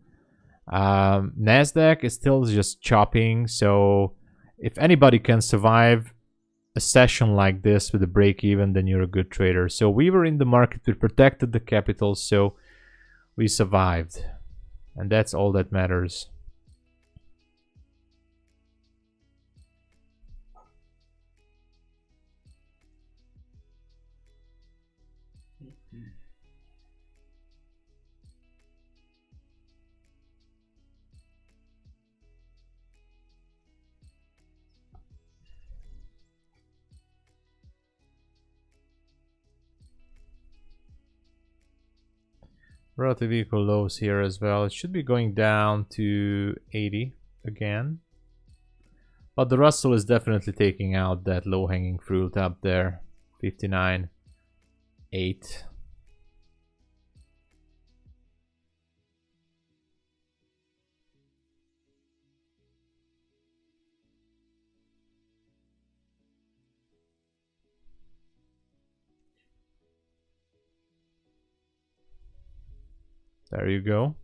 Nasdaq is still just chopping. So if anybody can survive a session like this with a break even, then you're a good trader. So we were in the market. We protected the capital. So we survived. And that's all that matters. Relative equal lows here as well. It should be going down to 80 again. But the Russell is definitely taking out that low-hanging fruit up there. 59.8. There you go.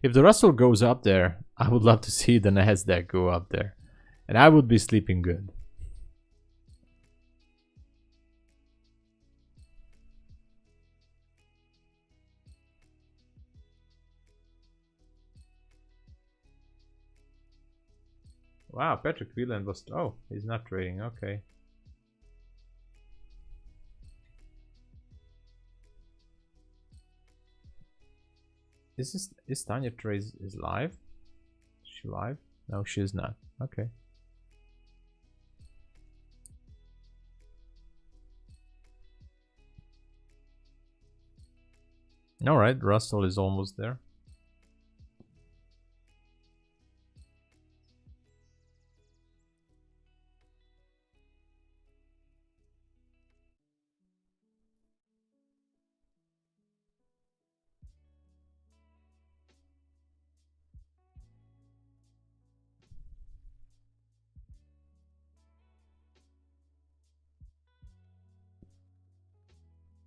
If the Russell goes up there, I would love to see the Nasdaq go up there. And I would be sleeping good. Wow, Patrick Wieland was... Oh, he's not trading. Okay. Is Tanya Trades is live? Is she live? No, she's not. Okay. All right, Russell is almost there.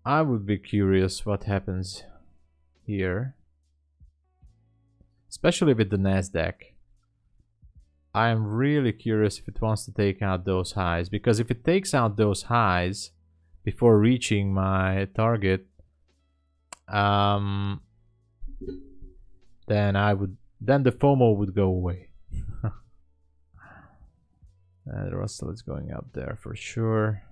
I would be curious what happens here, especially with the Nasdaq. I am really curious if it wants to take out those highs, because if it takes out those highs before reaching my target, then the FOMO would go away. The Russell is going up there for sure.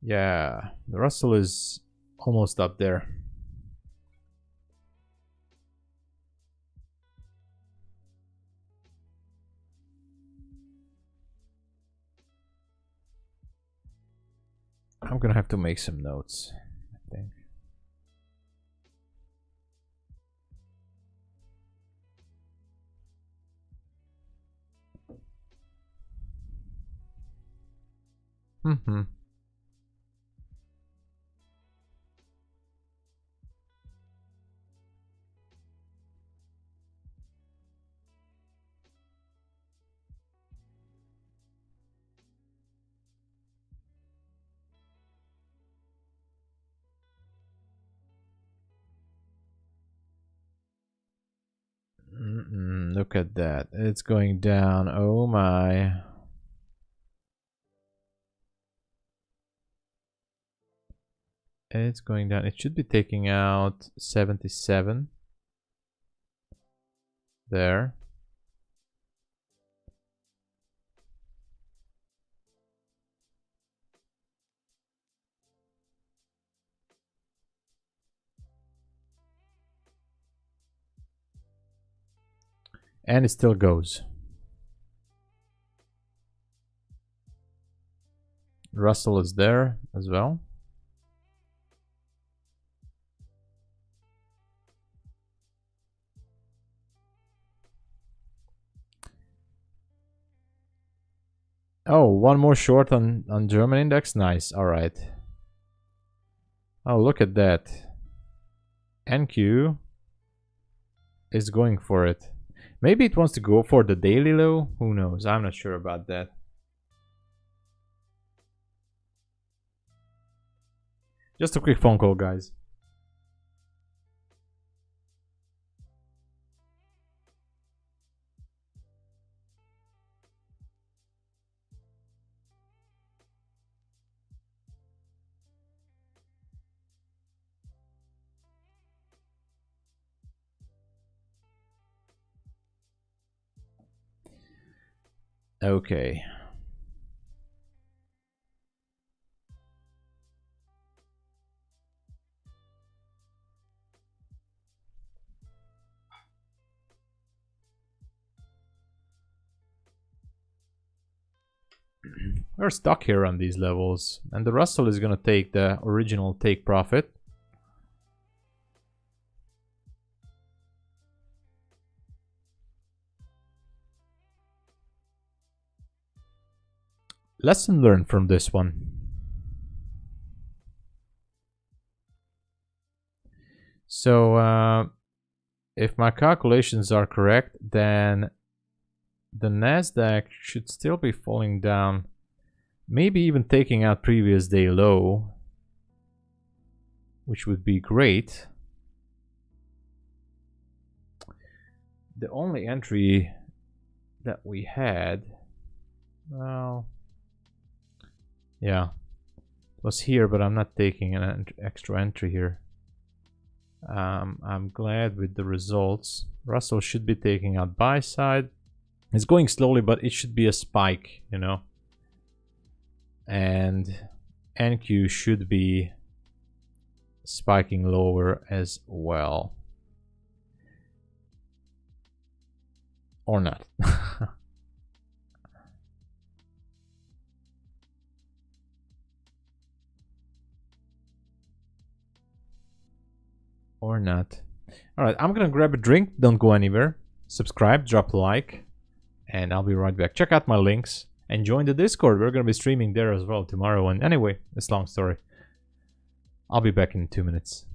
Yeah, the Russell is almost up there. I'm gonna have to make some notes, I think. Mm-hmm. Look at that. It's going down. Oh my. It's going down. It should be taking out 77. There. And it still goes. Russell is there as well. Oh, one more short on German index. Nice. All right. Oh, look at that. NQ is going for it. Maybe it wants to go for the daily low. Who knows? I'm not sure about that. Just a quick phone call, guys. Okay. We're stuck here on these levels, and the Russell is gonna take the original take profit. Lesson learned from this one. So if my calculations are correct, then the Nasdaq should still be falling down, maybe even taking out previous day low, which would be great. The only entry that we had, well, yeah, it was here, but I'm not taking an extra entry here. I'm glad with the results. Russell should be taking out buy side. It's going slowly, but it should be a spike, you know. And NQ should be spiking lower as well. Or not. Or not. Alright, I'm gonna grab a drink. Don't go anywhere. Subscribe, drop a like, and I'll be right back. Check out my links and join the Discord. We're gonna be streaming there as well tomorrow. And anyway, it's a long story. I'll be back in 2 minutes.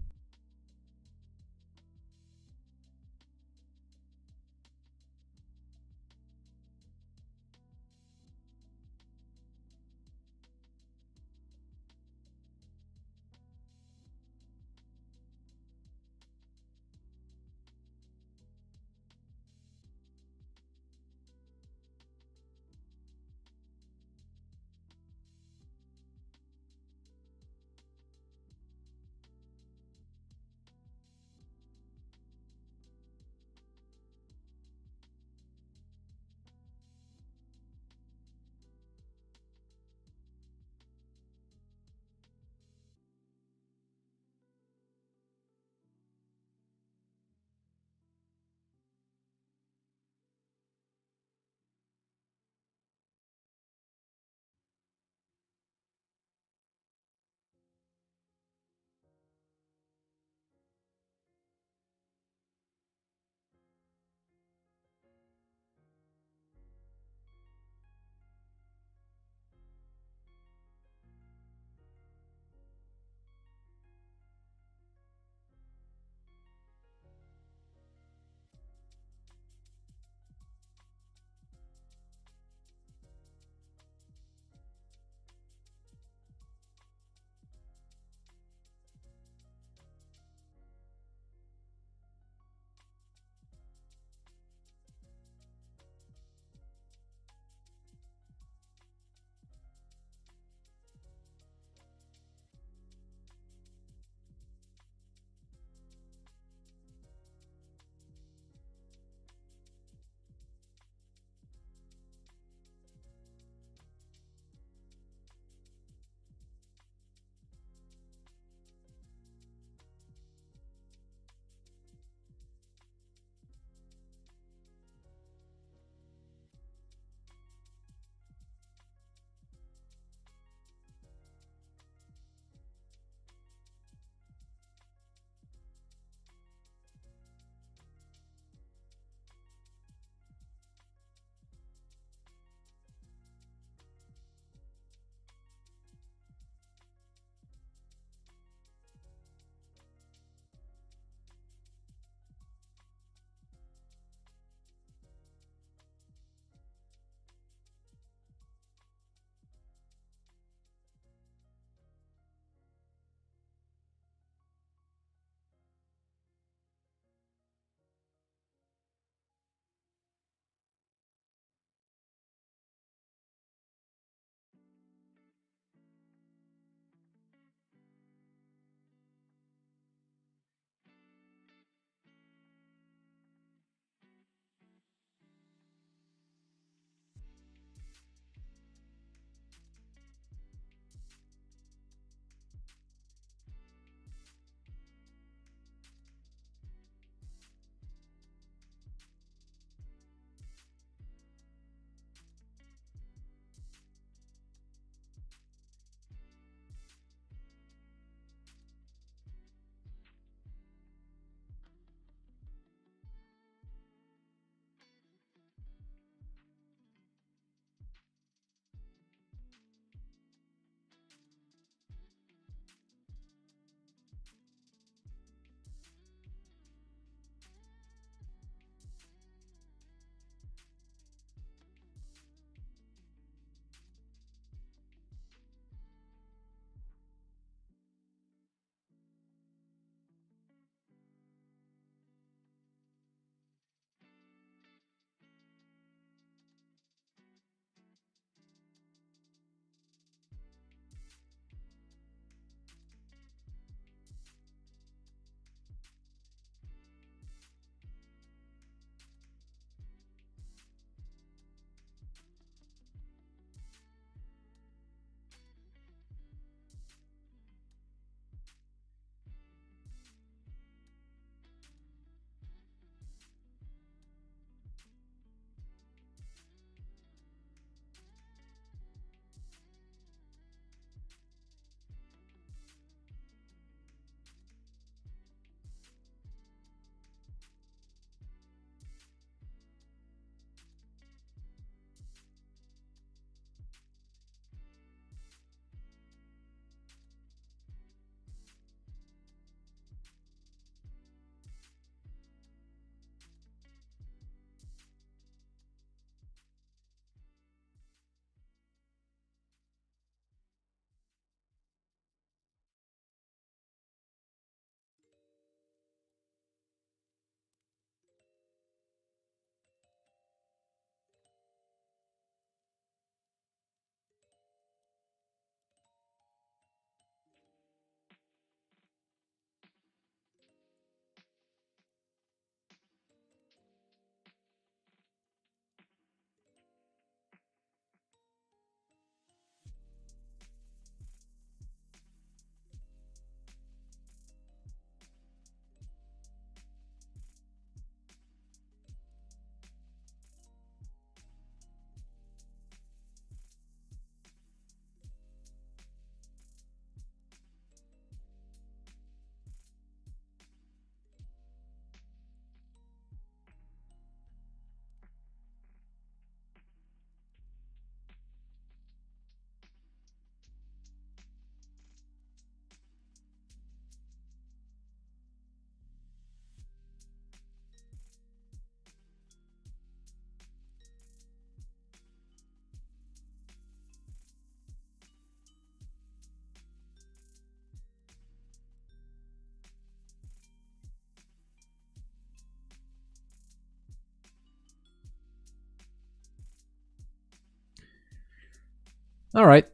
Alright,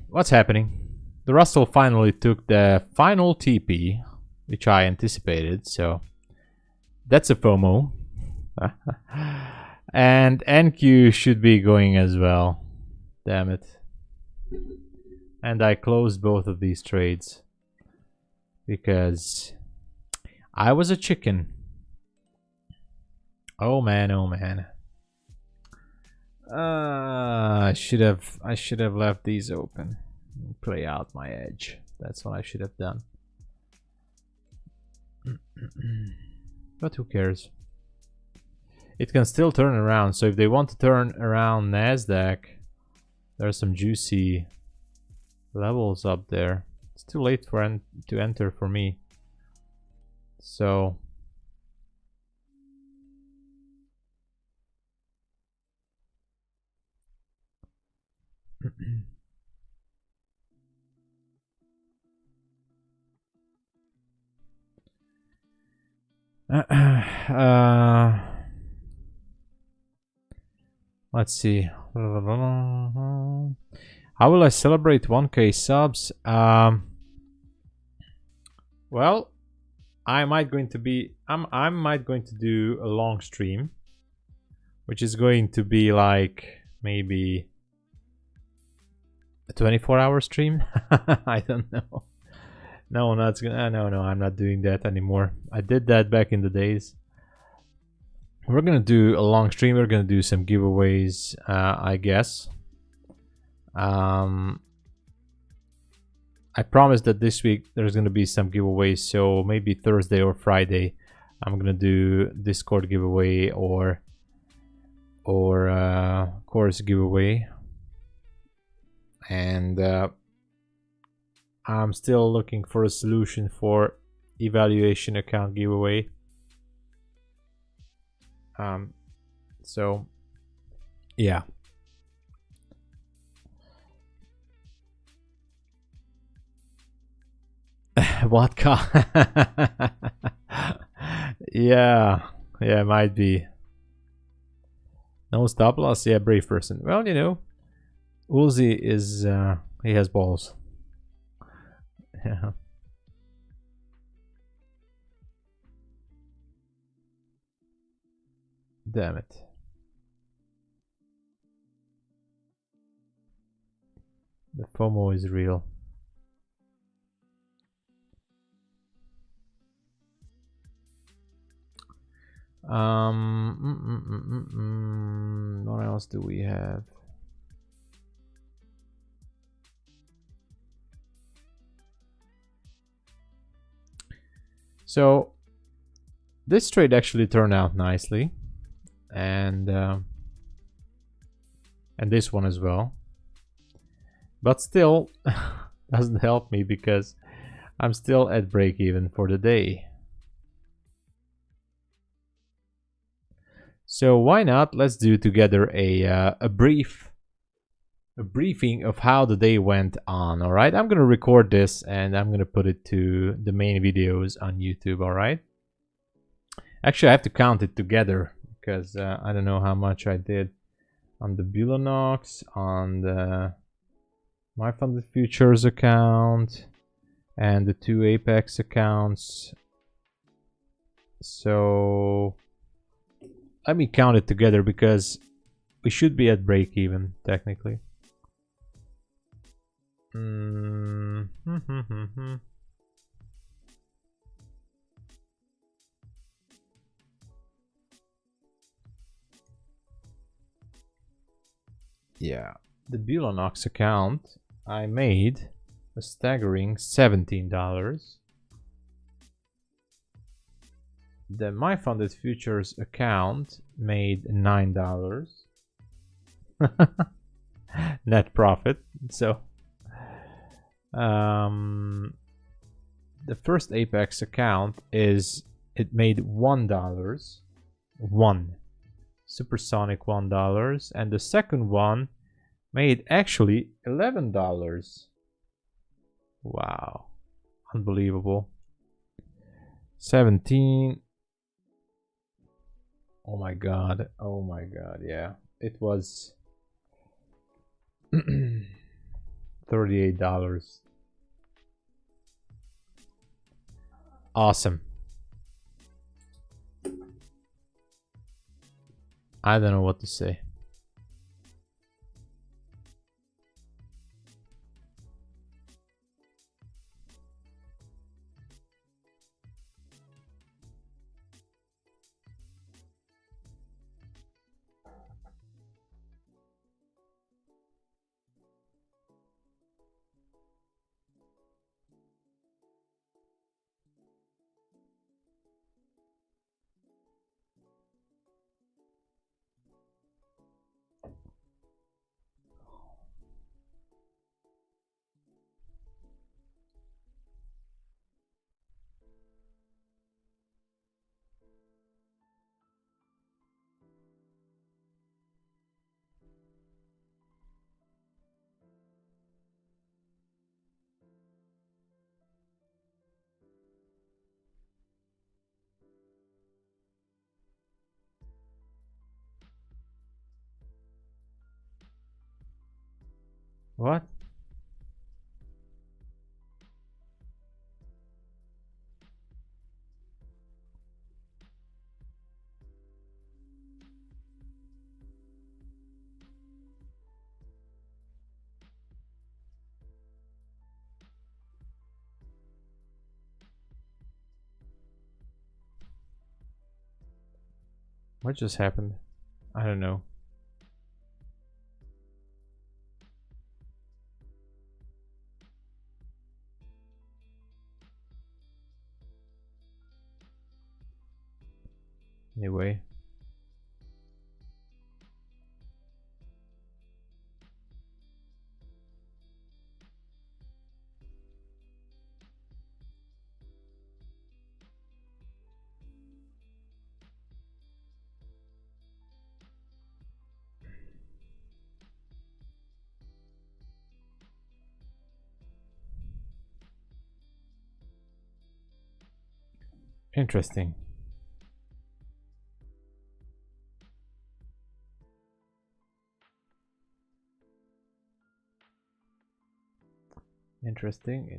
what's happening? The Russell finally took the final TP, which I anticipated, so that's a FOMO. And NQ should be going as well. Damn it. And I closed both of these trades because I was a chicken. Oh man, oh man. I should have left these open. Play out my edge. That's what I should have done. But who cares? It can still turn around. So if they want to turn around Nasdaq, there's some juicy levels up there. It's too late for to enter for me. So let's see. How will I celebrate 1K subs? Well, I might going to do a long stream, which is going to be like maybe a 24-hour stream. I don't know. No, not gonna. No, I'm not doing that anymore. I did that back in the days. We're gonna do a long stream. We're gonna do some giveaways, I guess. I promise that this week there's gonna be some giveaways. So maybe Thursday or Friday, I'm gonna do Discord giveaway or course giveaway. And I'm still looking for a solution for evaluation account giveaway. So yeah. Vodka. Yeah, might be. No stop loss. Yeah, brave person. Well, you know, Uzi is he has balls. Yeah. Damn it. The FOMO is real. What else do we have? So this trade actually turned out nicely, and this one as well, but still doesn't help me because I'm still at break even for the day. So why not? Let's do together a briefing of how the day went on. All right, I'm gonna record this and I'm gonna put it to the main videos on YouTube. All right. Actually, I have to count it together because I don't know how much I did on the BULENOX, on the My Funded Futures account, and the 2 Apex accounts. So let me count it together because we should be at break even technically. Yeah, the BULENOX account, I made a staggering $17. The My Funded Futures account made $9 net profit. So the first Apex account it made $1, supersonic $1, and the second one made actually $11. Wow, unbelievable. 17. Oh my god, yeah, it was $38. Awesome. I don't know what to say. What? What just happened? I don't know. Anyway. Interesting. Interesting.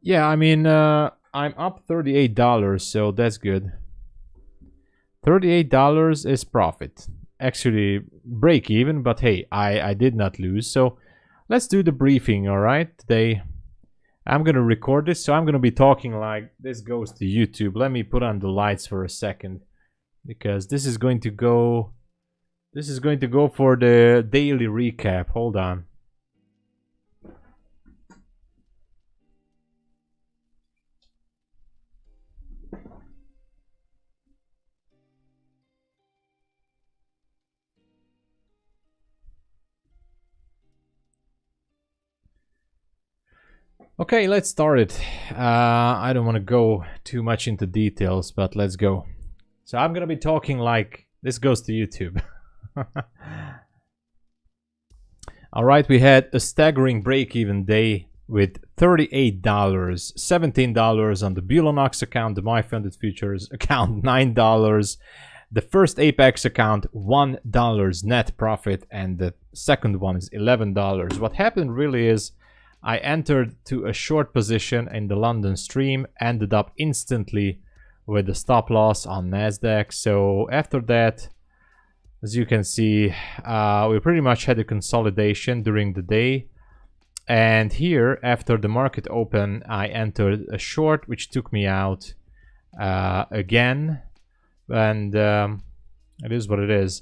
Yeah, I mean, I'm up $38, so that's good. $38 is profit. Actually, break even, but hey, I did not lose. So let's do the briefing, all right? Today, I'm going to record this, so I'm going to be talking like this goes to YouTube. Let me put on the lights for a second, because this is going to go for the daily recap. Hold on. Okay, let's start it. I don't want to go too much into details, but let's go. So I'm gonna be talking like this goes to YouTube. All right, we had a staggering break-even day with $38, $17 on the BULENOX account, the My Funded Futures account, $9. The first Apex account, $1 net profit, and the second one is $11. What happened really is I entered to a short position in the London stream, ended up instantly with a stop loss on Nasdaq. So after that, as you can see, we pretty much had a consolidation during the day. And here, after the market open, I entered a short, which took me out again. And it is what it is.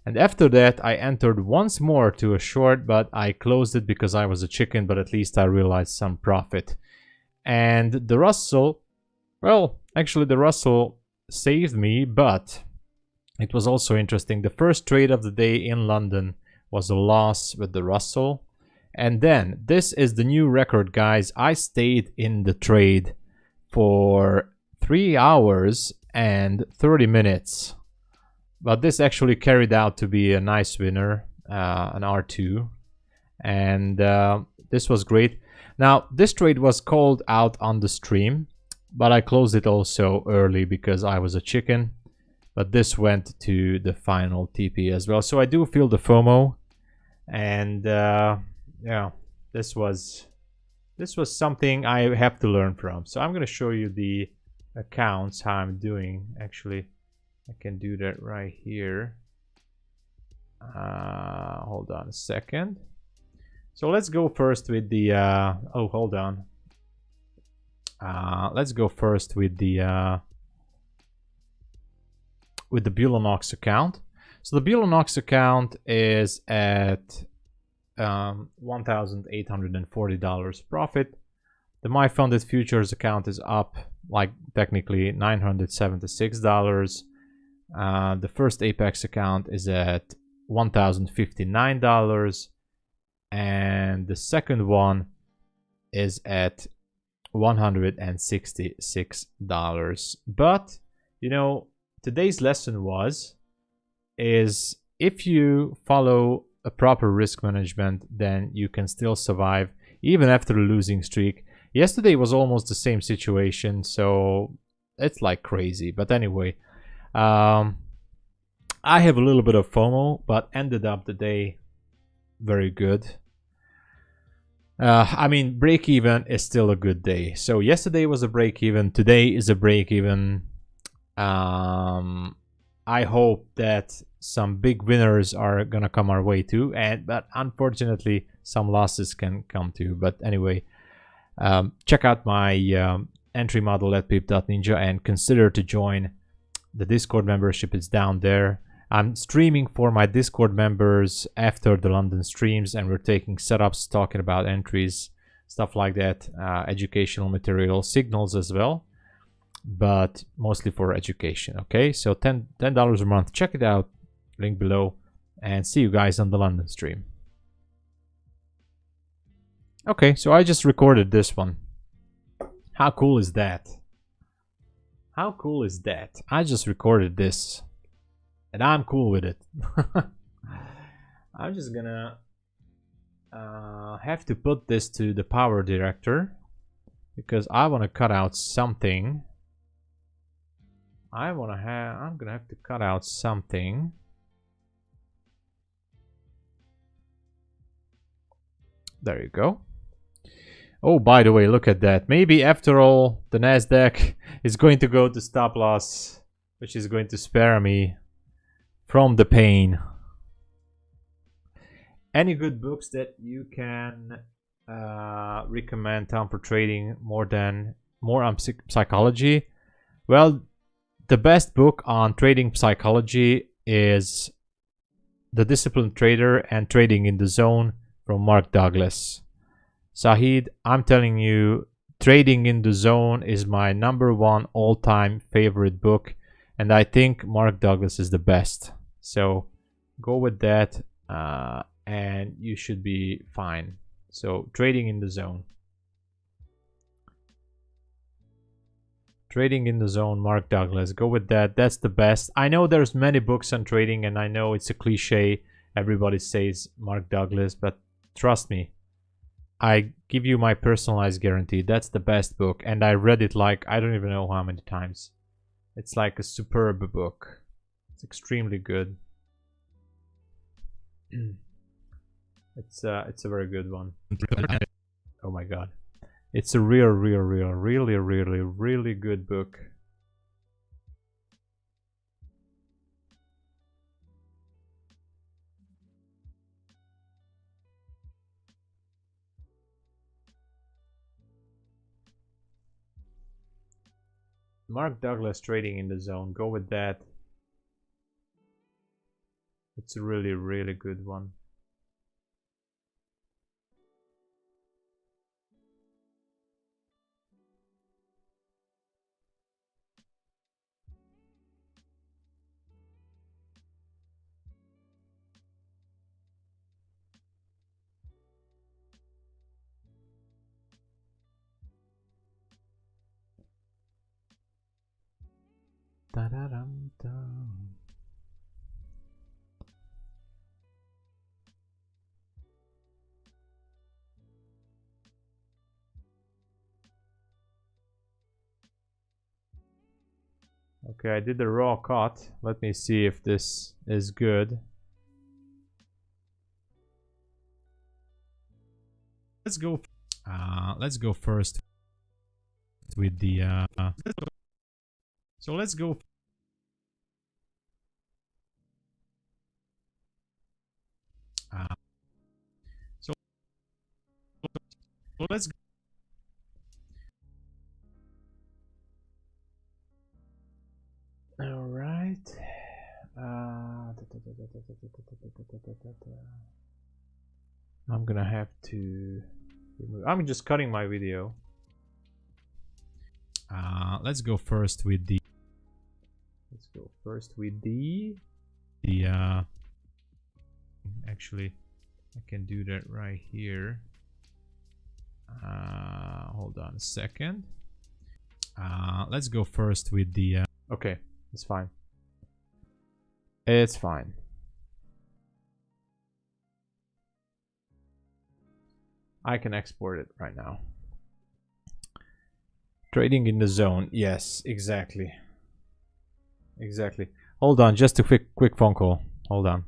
And after that, I entered once more to a short, but I closed it because I was a chicken, but at least I realized some profit. And the Russell, well, actually the Russell saved me, but it was also interesting. The first trade of the day in London was a loss with the Russell. And then, this is the new record, guys. I stayed in the trade for 3 hours and 30 minutes. But this actually carried out to be a nice winner, an R2. And this was great. Now, this trade was called out on the stream, but I closed it also early because I was a chicken. but this went to the final TP as well. So I do feel the FOMO, and yeah, this was something I have to learn from. So I'm going to show you the accounts, how I'm doing. Actually, I can do that right here. Hold on a second. So let's go first with the oh, hold on. Let's go first with the BULENOX account. So the BULENOX account is at $1,840 profit. The my funded futures account is up, like technically $976. The first Apex account is at $1,059, and the second one is at $166. But you know, today's lesson is if you follow a proper risk management, then you can still survive even after a losing streak. Yesterday was almost the same situation, so it's like crazy. But anyway, I have a little bit of FOMO, but ended up the day very good. I mean, break even is still a good day. So yesterday was a break even, today is a break even. I hope that some big winners are gonna come our way too, but unfortunately some losses can come too. But anyway, check out my entry model at pip.ninja and consider to join the Discord membership. It's down there. I'm streaming for my Discord members after the London streams, and we're taking setups, talking about entries, stuff like that, educational material, signals as well, but mostly for education. Okay, so $10 a month. Check it out, link below, and see you guys on the London stream. Okay, so I just recorded this one. How cool is that? How cool is that? I just recorded this, and I'm cool with it. I'm just gonna have to put this to the power director because I want to cut out something. I'm gonna have to cut out something. There you go. Oh, by the way, look at that. Maybe after all, the Nasdaq is going to go to stop loss, which is going to spare me from the pain. Any good books that you can recommend, Tom, for trading more on psychology? Well, the best book on trading psychology is The Disciplined Trader and Trading in the Zone from Mark Douglas. Sahid, I'm telling you, Trading in the Zone is my #1 all-time favorite book, and I think Mark Douglas is the best. So go with that, and you should be fine. So Trading in the Zone. Trading in the Zone, Mark Douglas. Go with that. That's the best. I know there's many books on trading, and I know it's a cliche. Everybody says Mark Douglas, but trust me, I give you my personalized guarantee. That's the best book, and I read it like I don't even know how many times. It's like a superb book. It's extremely good. It's a very good one. Oh my god. It's a really good book. Mark Douglas, Trading in the Zone. Go with that. It's a really good one. Da-da-dum-dum. Okay, I did the raw cut. Let me see if this is good. Let's go first with the so let's go so let's all right. I'm gonna have to remove. I'm just cutting my video. Let's go first with the actually I can do that right here. Hold on a second. Let's go first with the okay, it's fine. It's fine. I can export it right now. Trading in the zone. Yes, exactly. Exactly. Hold on, just a quick phone call. Hold on.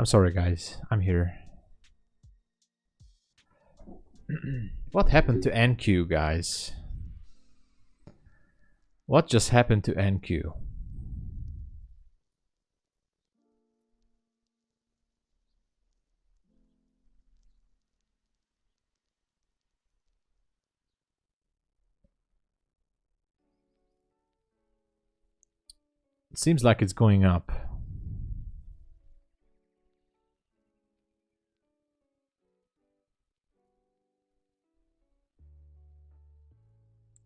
I'm sorry, guys. I'm here. What happened to NQ, guys? What just happened to NQ? It seems like it's going up.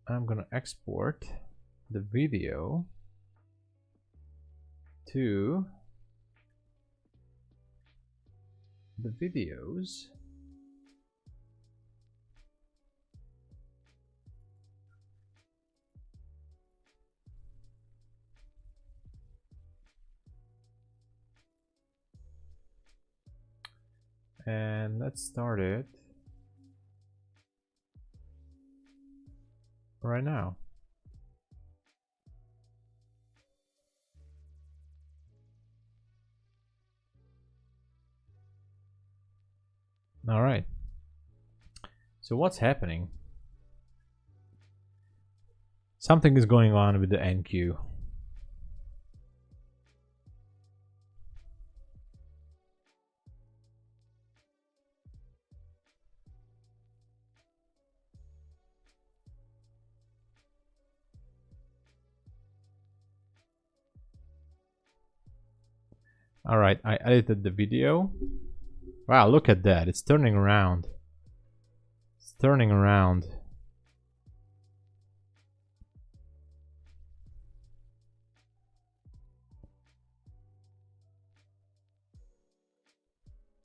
I'm gonna export the video to the videos. And let's start it right now. All right. So what's happening? Something is going on with the NQ. All right, I edited the video. Wow, look at that. It's turning around. It's turning around.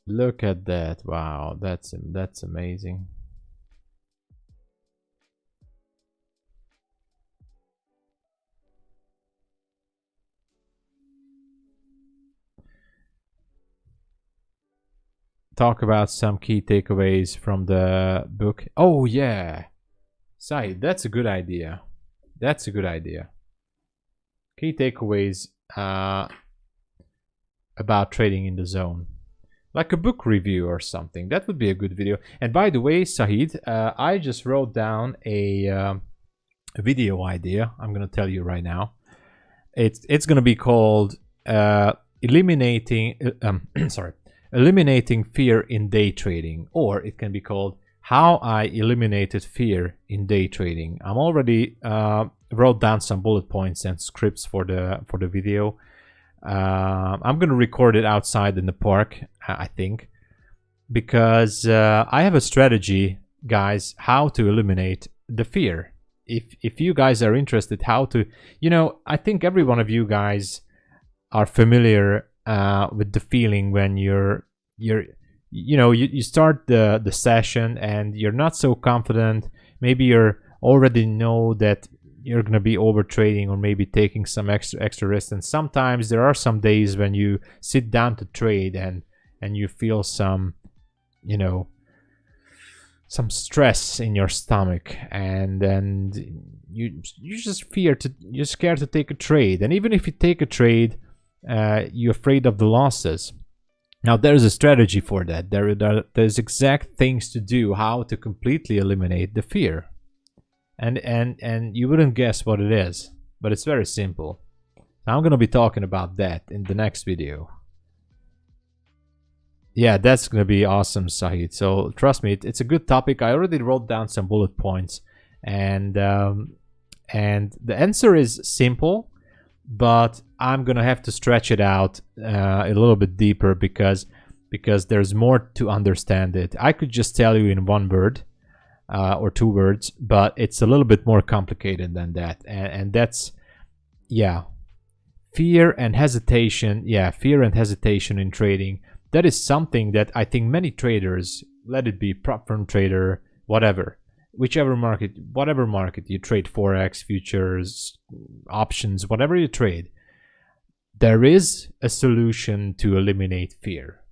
Look at that. Wow, that's amazing. Talk about some key takeaways from the book. Oh yeah, Sai, that's a good idea. That's a good idea. Key takeaways about trading in the zone, like a book review or something. That would be a good video. And by the way, Sahid, I just wrote down a video idea. I'm gonna tell you right now. It's gonna be called eliminating fear in day trading, or it can be called how I eliminated fear in day trading. I'm already wrote down some bullet points and scripts for the video. I'm gonna record it outside in the park, I think, because I have a strategy, guys, how to eliminate the fear. If you guys are interested how to, I think every one of you guys are familiar with the feeling when you start the session and you're not so confident. Maybe you already know that you're gonna be over trading or maybe taking some extra risk. And sometimes there are some days when you sit down to trade and you feel some stress in your stomach, and then you're scared to take a trade. And even if you take a trade, you're afraid of the losses. Now there's a strategy for that. There's exact things to do, how to completely eliminate the fear. And you wouldn't guess what it is, but it's very simple. I'm gonna be talking about that in the next video. Yeah, that's gonna be awesome, Sahid. So trust me, it's a good topic. I already wrote down some bullet points, and the answer is simple, but I'm gonna have to stretch it out a little bit deeper because there's more to understand it. I could just tell you in one word or two words, but it's a little bit more complicated than that, and that's, yeah, fear and hesitation. Yeah, fear and hesitation in trading. That is something that I think many traders, let it be prop firm trader, whatever market you trade, forex, futures, options, whatever you trade, there is a solution to eliminate fear.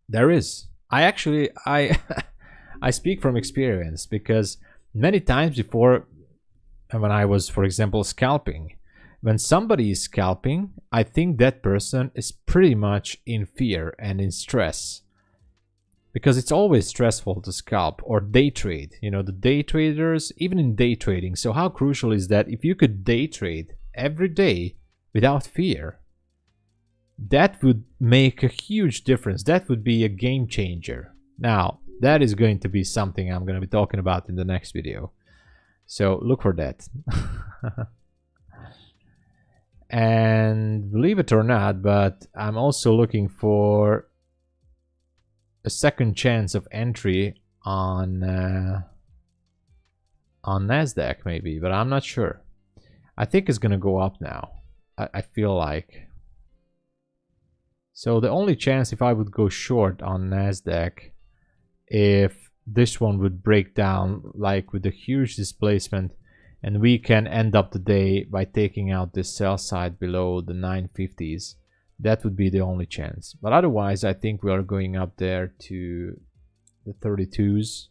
There is. I speak from experience, because many times before, when I was, for example, scalping, when somebody is scalping, I think that person is pretty much in fear and in stress. Because it's always stressful to scalp or day trade. You know, the day traders, even in day trading. So how crucial is that if you could day trade every day without fear, that would make a huge difference. That would be a game changer. Now, that is going to be something I'm going to be talking about in the next video. So look for that. And believe it or not, but I'm also looking for a second chance of entry on Nasdaq maybe, but I'm not sure. I think it's gonna go up now. I feel like. So the only chance if I would go short on Nasdaq, if this one would break down like with a huge displacement, and we can end up the day by taking out this sell side below the 950s. That would be the only chance. But otherwise, I think we are going up there to the 32s.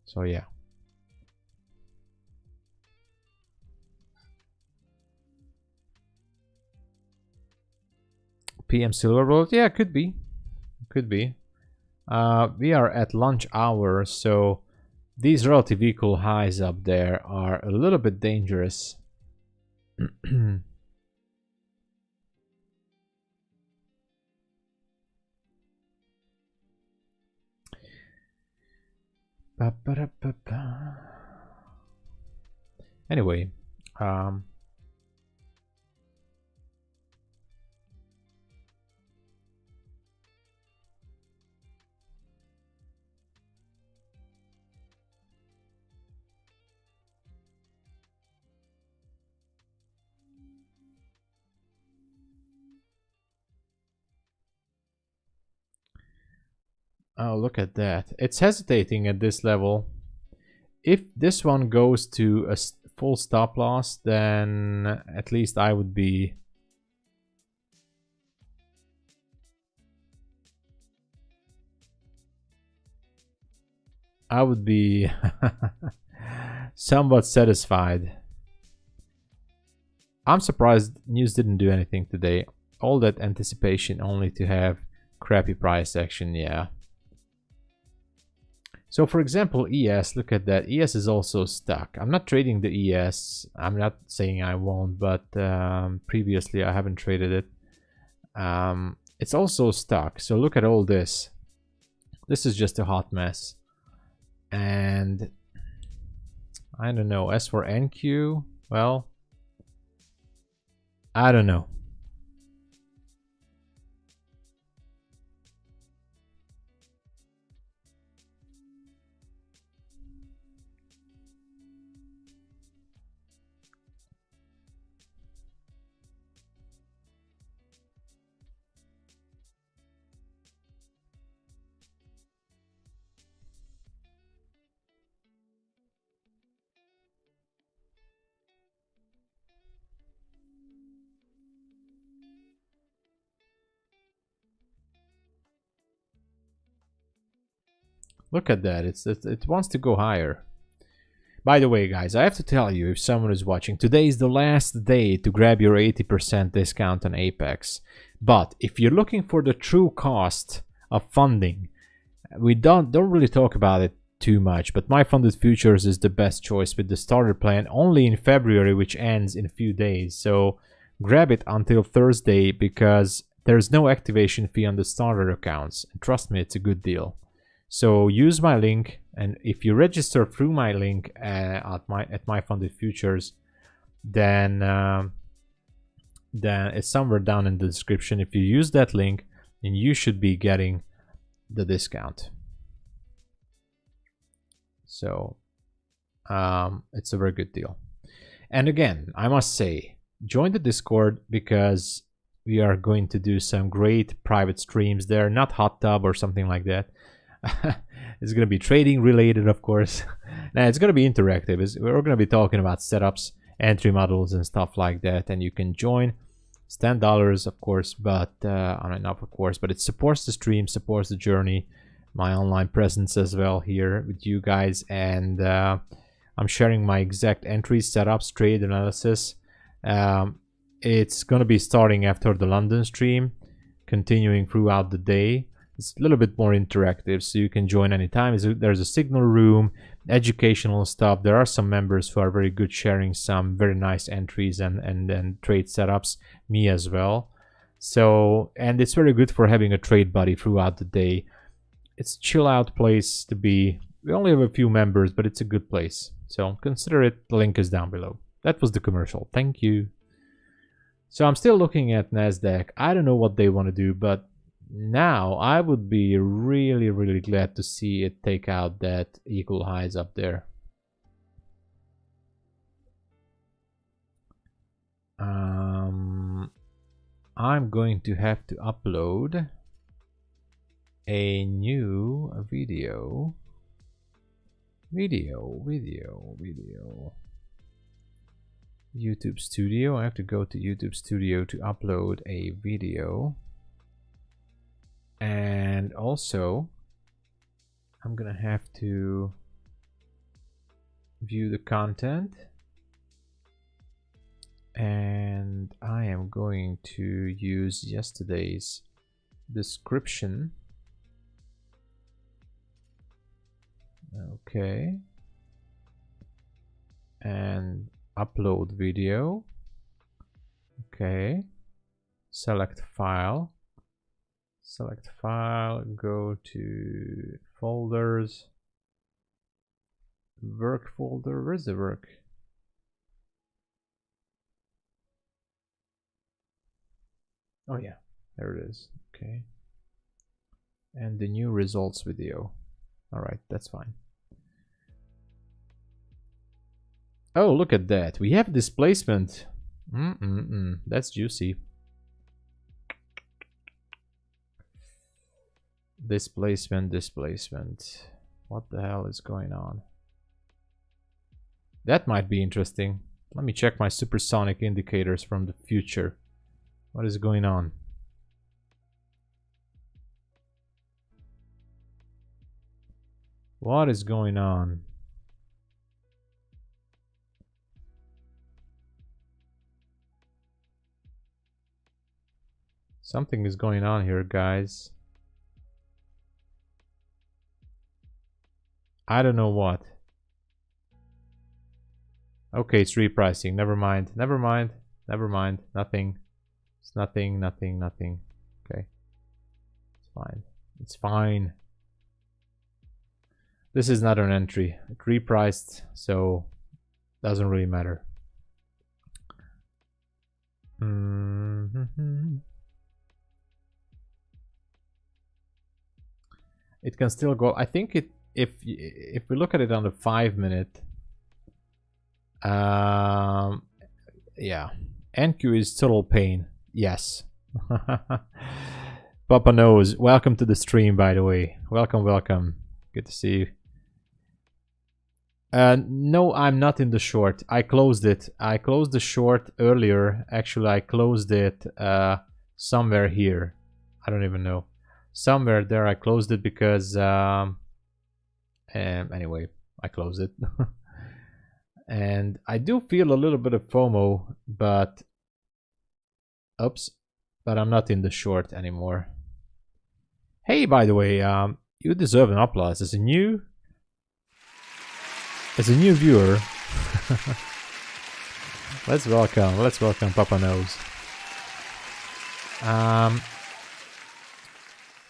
So yeah. PM silver bullet, yeah, could be. Could be. We are at lunch hour, so these relative equal highs up there are a little bit dangerous. Anyway, oh, look at that. It's hesitating at this level. If this one goes to a full stop loss, then at least I would be somewhat satisfied. I'm surprised news didn't do anything today. All that anticipation only to have crappy price action, yeah. So for example, ES, look at that. ES is also stuck. I'm not trading the ES. I'm not saying I won't, but previously I haven't traded it. It's also stuck. So look at all this. This is just a hot mess. And I don't know. As for NQ, well, I don't know. Look at that. It wants to go higher. By the way, guys, I have to tell you, if someone is watching, today is the last day to grab your 80% discount on Apex. But if you're looking for the true cost of funding, we don't really talk about it too much, but My Funded Futures is the best choice with the starter plan only in February, which ends in a few days. So grab it until Thursday because there's no activation fee on the starter accounts. And trust me, it's a good deal. So use my link, and if you register through my link at My Funded Futures, then it's somewhere down in the description. If you use that link, then you should be getting the discount. So it's a very good deal. And again, I must say, join the Discord because we are going to do some great private streams there, not hot tub or something like that. It's going to be trading related, of course. Now it's going to be interactive. We're going to be talking about setups, entry models, and stuff like that. And you can join. It's $10, of course, but I mean, not of course, but it supports the stream, supports the journey, my online presence as well here with you guys, and I'm sharing my exact entries, setups, trade analysis. It's going to be starting after the London stream, continuing throughout the day. It's a little bit more interactive, so you can join anytime. There's a signal room, educational stuff. There are some members who are very good sharing some very nice entries and trade setups, me as well. So, and it's very good for having a trade buddy throughout the day. It's a chill out place to be. We only have a few members, but it's a good place. So consider it. The link is down below. That was the commercial. Thank you. So I'm still looking at Nasdaq. I don't know what they want to do, but now I would be really, really glad to see it take out that equal highs up there. I'm going to have to upload a new video. YouTube Studio. I have to go to YouTube Studio to upload a video. And also, I'm gonna have to view the content. And I am going to use yesterday's description. Okay. And upload video. Okay. Select file. Select file. Go to folders. Work folder. Where's the work? Oh yeah, there it is. Okay. And the new results video. All right, that's fine. Oh, look at that. We have displacement. That's juicy. Displacement. What the hell is going on? That might be interesting. Let me check my supersonic indicators from the future. What is going on? What is going on? Something is going on here, guys. I don't know what. Okay, it's repricing. Never mind. Nothing. It's nothing. Okay. It's fine. It's fine. This is not an entry. It repriced, so doesn't really matter. It can still go. I think it. If we look at it on the 5-minute, yeah, NQ is total pain. Yes. Papa knows. Welcome to the stream, by the way. Welcome. Good to see you. No, I'm not in the short. I closed it. I closed the short earlier. Actually, I closed it somewhere here. I don't even know. Somewhere there I closed it because anyway, I closed it. And I do feel a little bit of FOMO, but oops, but I'm not in the short anymore. Hey, by the way, you deserve an applause as a new viewer. Let's welcome Papa Knows.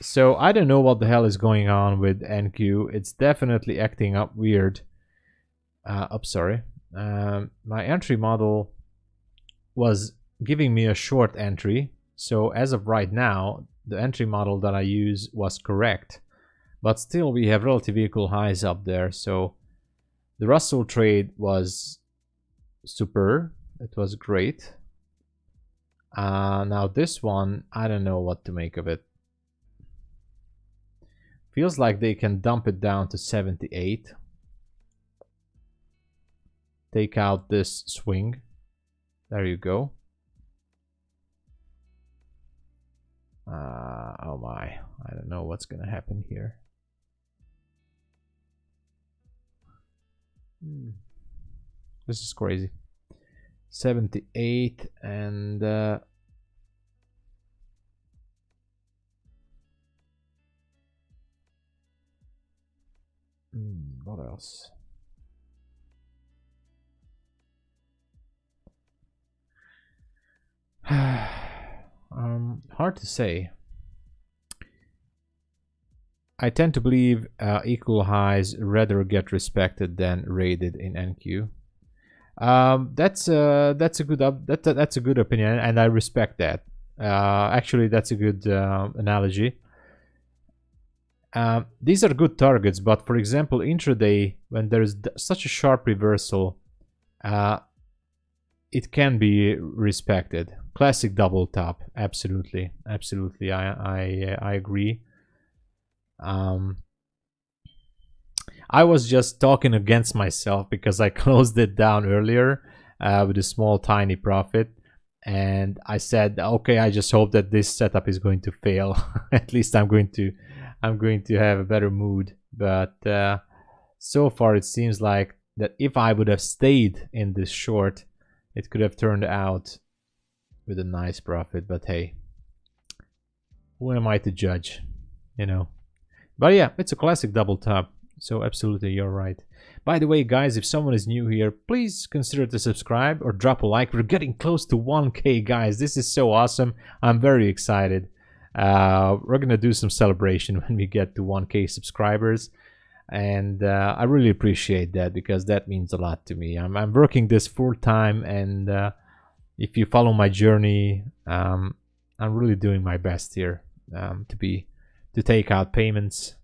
So I don't know what the hell is going on with NQ. It's definitely acting up weird. Sorry. My entry model was giving me a short entry. So as of right now, the entry model that I use was correct. But still we have relative equal highs up there. So the Russell trade was super. It was great. Now this one, I don't know what to make of it. Feels like they can dump it down to 78. Take out this swing. There you go. Oh my, I don't know what's gonna happen here. This is crazy. 78 and what else? Hard to say. I tend to believe equal highs rather get respected than rated in NQ. That's a good opinion, and I respect that. Actually, that's a good analogy. These are good targets, but for example, intraday, when there is such a sharp reversal, it can be respected. Classic double top, absolutely. I agree. I was just talking against myself because I closed it down earlier with a small tiny profit, and I said, okay, I just hope that this setup is going to fail. At least I'm going to have a better mood. But so far it seems like that if I would have stayed in this short, it could have turned out with a nice profit. But hey, who am I to judge, you know? But yeah, it's a classic double top. So absolutely, you're right. By the way, guys, if someone is new here, please consider to subscribe or drop a like. We're getting close to 1K, guys. This is so awesome. I'm very excited. We're gonna do some celebration when we get to 1K subscribers, and I really appreciate that because that means a lot to me. I'm working this full time, and if you follow my journey, I'm really doing my best here to take out payments,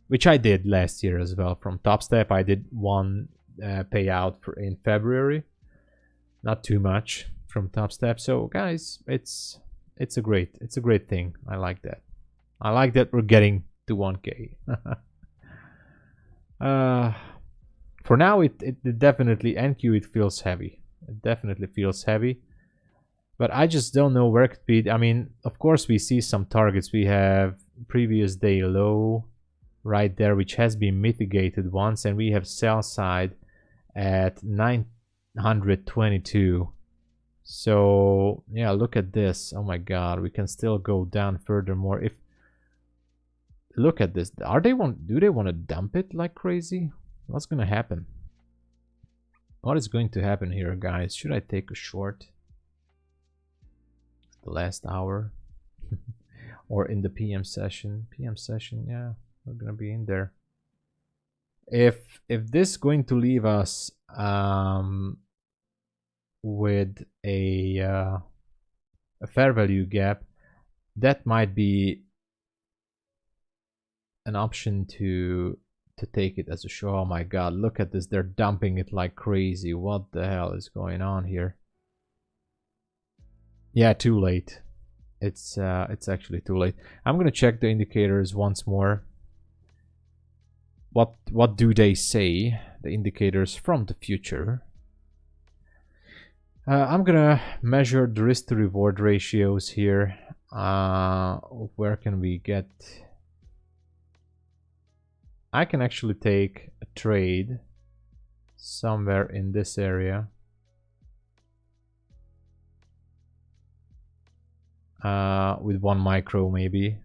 which I did last year as well from TOPSTEP. I did one payout in February, not too much from TOPSTEP. So guys, it's a great thing. I like that. I like that we're getting to 1K. For now, it definitely NQ. It feels heavy. It definitely feels heavy. But I just don't know where it could be. I mean, of course, we see some targets. We have previous day low right there, which has been mitigated once, and we have sell side at 922. So yeah, look at this. Oh my god, we can still go down furthermore. If look at this, do they want to dump it like crazy? What's gonna happen? What is going to happen here, guys? Should I take a short the last hour or in the PM session? Yeah, we're gonna be in there. If this is going to leave us with a fair value gap, that might be an option to take it as a show. Oh my god, look at this, they're dumping it like crazy. What the hell is going on here? Yeah, too late. It's actually too late. I'm gonna check the indicators once more. What do they say, the indicators from the future? I'm gonna measure the risk to reward ratios here. Where can we get? I can actually take a trade somewhere in this area. With 1 micro maybe.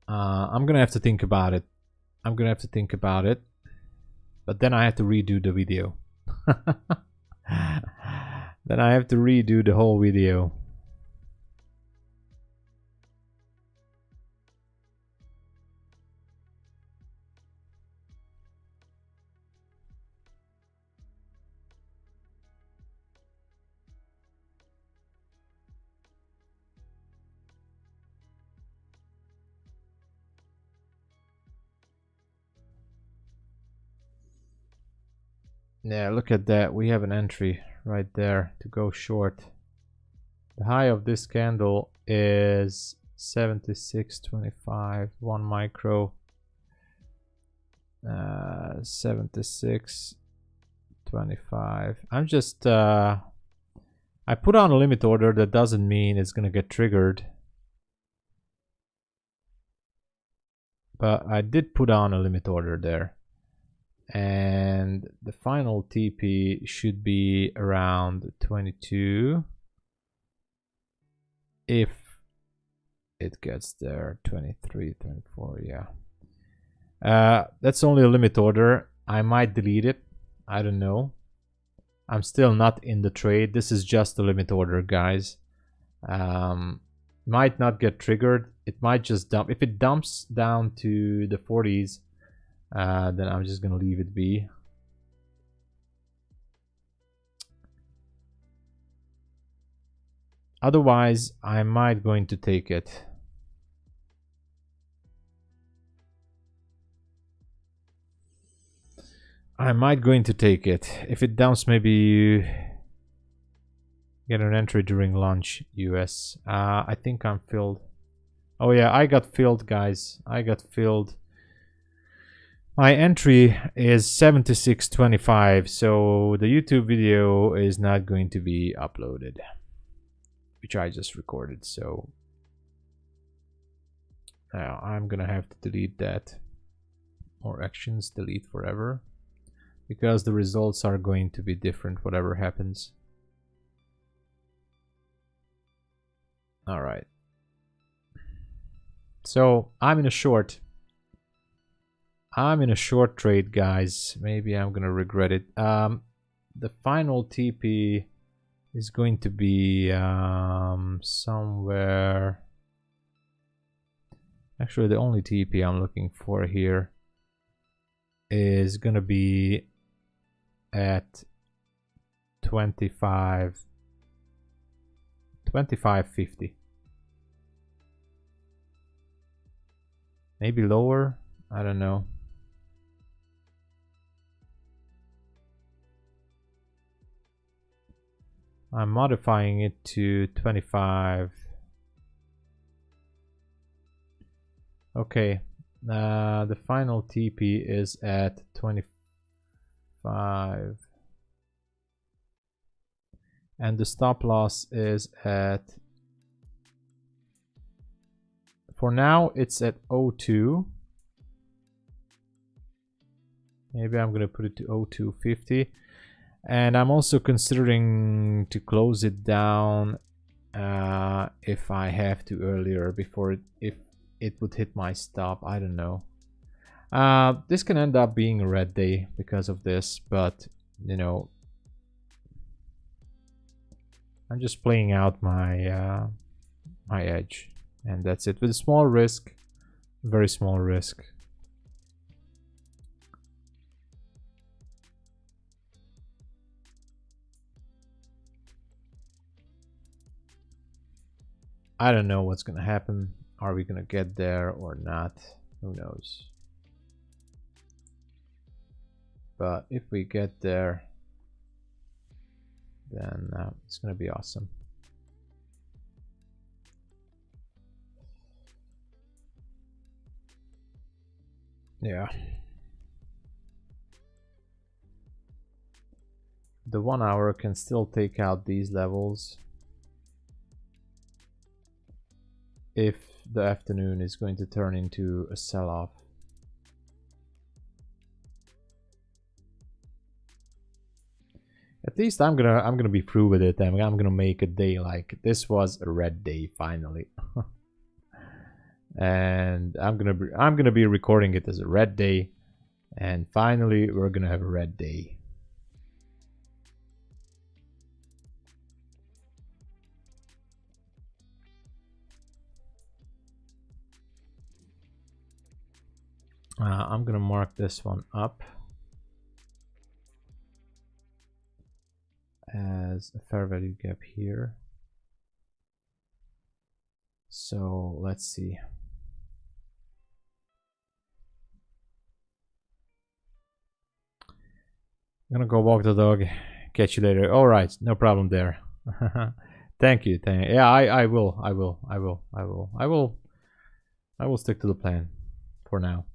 I'm gonna have to think about it. But then I have to redo the video. Then I have to redo the whole video. Yeah, look at that. We have an entry right there to go short. The high of this candle is 76.25, 1 micro. 76.25. I'm just I put on a limit order. That doesn't mean it's gonna get triggered, but I did put on a limit order there. And the final TP should be around 22 if it gets there. 23, 24, yeah. That's only a limit order. I might delete it, I don't know. I'm still not in the trade. This is just a limit order, guys. Might not get triggered. It might just dump. If it dumps down to the 40s, then I'm just gonna leave it be. Otherwise, I might going to take it. I might going to take it. If it dumps, maybe get an entry during lunch, US. I think I'm filled. Oh yeah, I got filled, guys. I got filled. My entry is 76.25, so the YouTube video is not going to be uploaded, which I just recorded. So now I'm gonna have to delete that. More actions, delete forever. Because the results are going to be different, whatever happens. All right. So I'm in a short. I'm in a short trade, guys. Maybe I'm gonna regret it. The final TP is going to be somewhere. Actually, the only TP I'm looking for here is gonna be at 25.50. Maybe lower, I don't know. I'm modifying it to 25. Okay, the final TP is at 25. And the stop loss is at, for now it's at 02. Maybe I'm gonna put it to 02.50. And I'm also considering to close it down if I have to earlier, before if it would hit my stop. I don't know. This can end up being a red day because of this, but you know, I'm just playing out my my edge, and that's it. With a small risk, very small risk. I don't know what's gonna happen. Are we gonna get there or not? Who knows? But if we get there, then it's gonna be awesome. Yeah. The 1 hour can still take out these levels if the afternoon is going to turn into a sell-off. At least I'm gonna be through with it. I'm gonna make a day like this was a red day finally. And I'm gonna be recording it as a red day, and finally we're gonna have a red day. I'm gonna mark this one up as a fair value gap here. So let's see. I'm gonna go walk the dog. Catch you later. All right, no problem there. Thank you. Yeah, I will stick to the plan for now.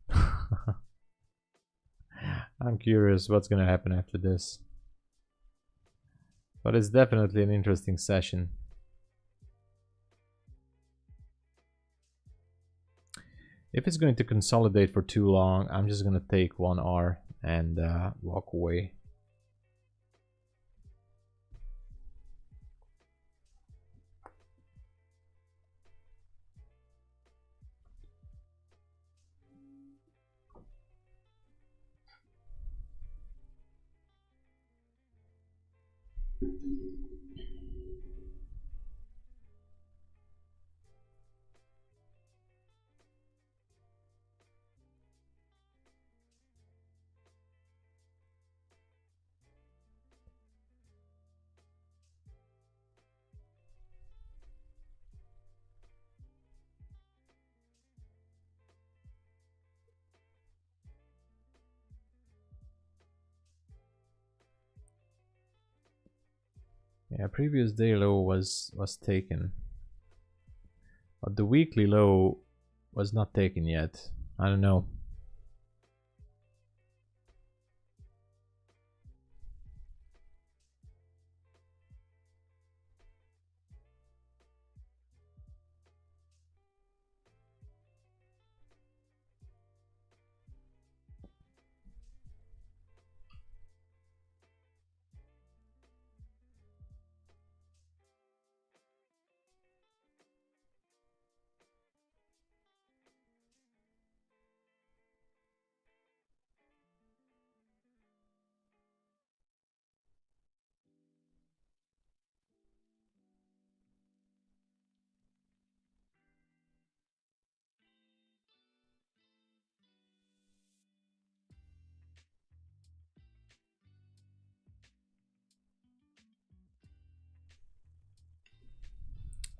I'm curious what's gonna happen after this, but it's definitely an interesting session. If it's going to consolidate for too long, I'm just gonna take 1 R and walk away. Yeah, previous day low was taken, but the weekly low was not taken yet. I don't know.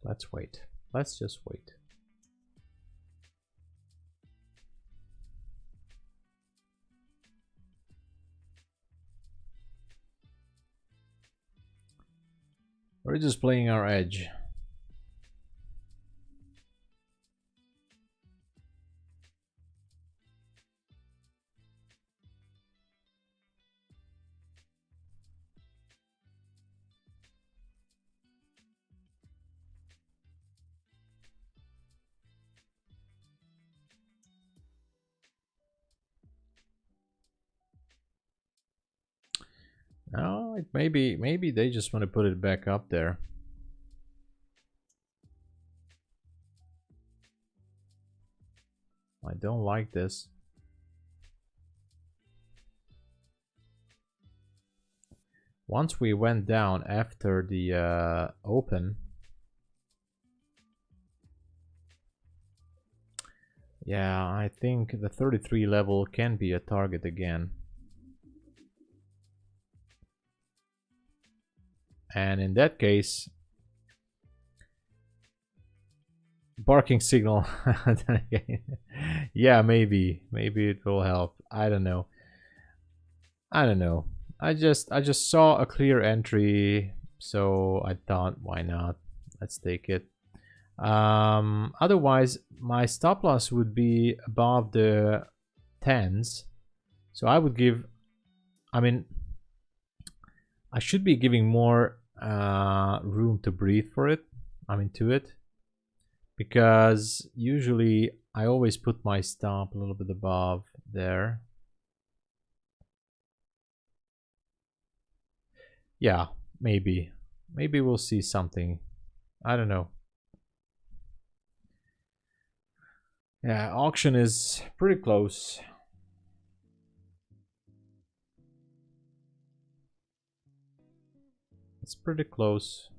Let's wait. Let's just wait. We're just playing our edge. No, maybe they just want to put it back up there. I don't like this. Once we went down after the open, yeah, I think the 33 level can be a target again. And in that case, barking signal. Yeah, maybe it will help. I don't know. I just saw a clear entry, so I thought, why not? Let's take it. Otherwise, my stop loss would be above the 10s, so I would give. I mean, I should be giving more room to breathe for it. I mean, to it, because usually I always put my stop a little bit above there. Yeah, maybe we'll see something. I don't know. Yeah, auction is pretty close. It's pretty close.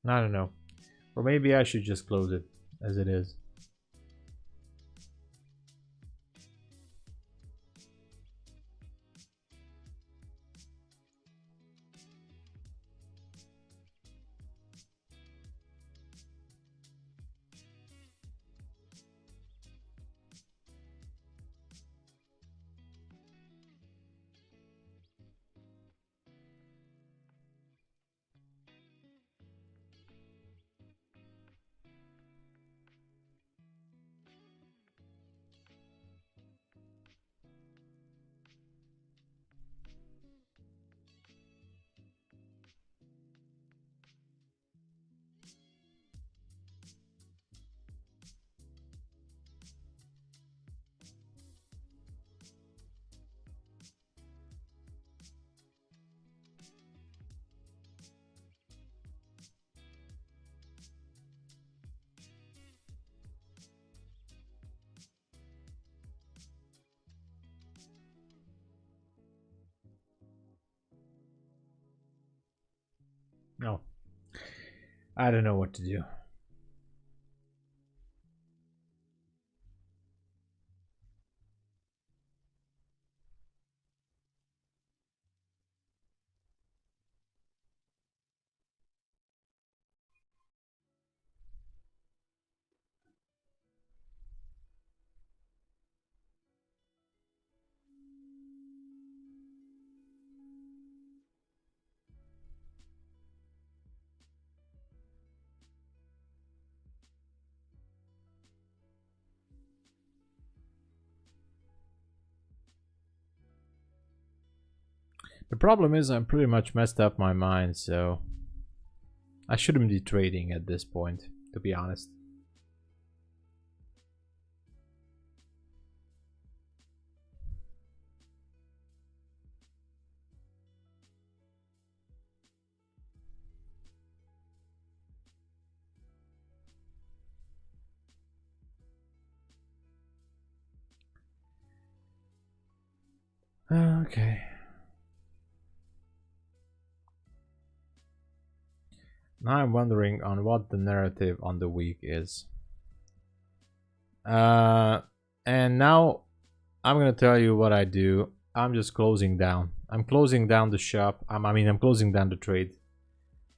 I don't know. Or maybe I should just close it as it is. I don't know what to do. The problem is I'm pretty much messed up my mind, so I shouldn't be trading at this point, to be honest. Okay. Now I'm wondering on what the narrative on the week is. And now I'm gonna tell you what I do. I'm just closing down. I'm closing down the shop. I'm closing down the trade.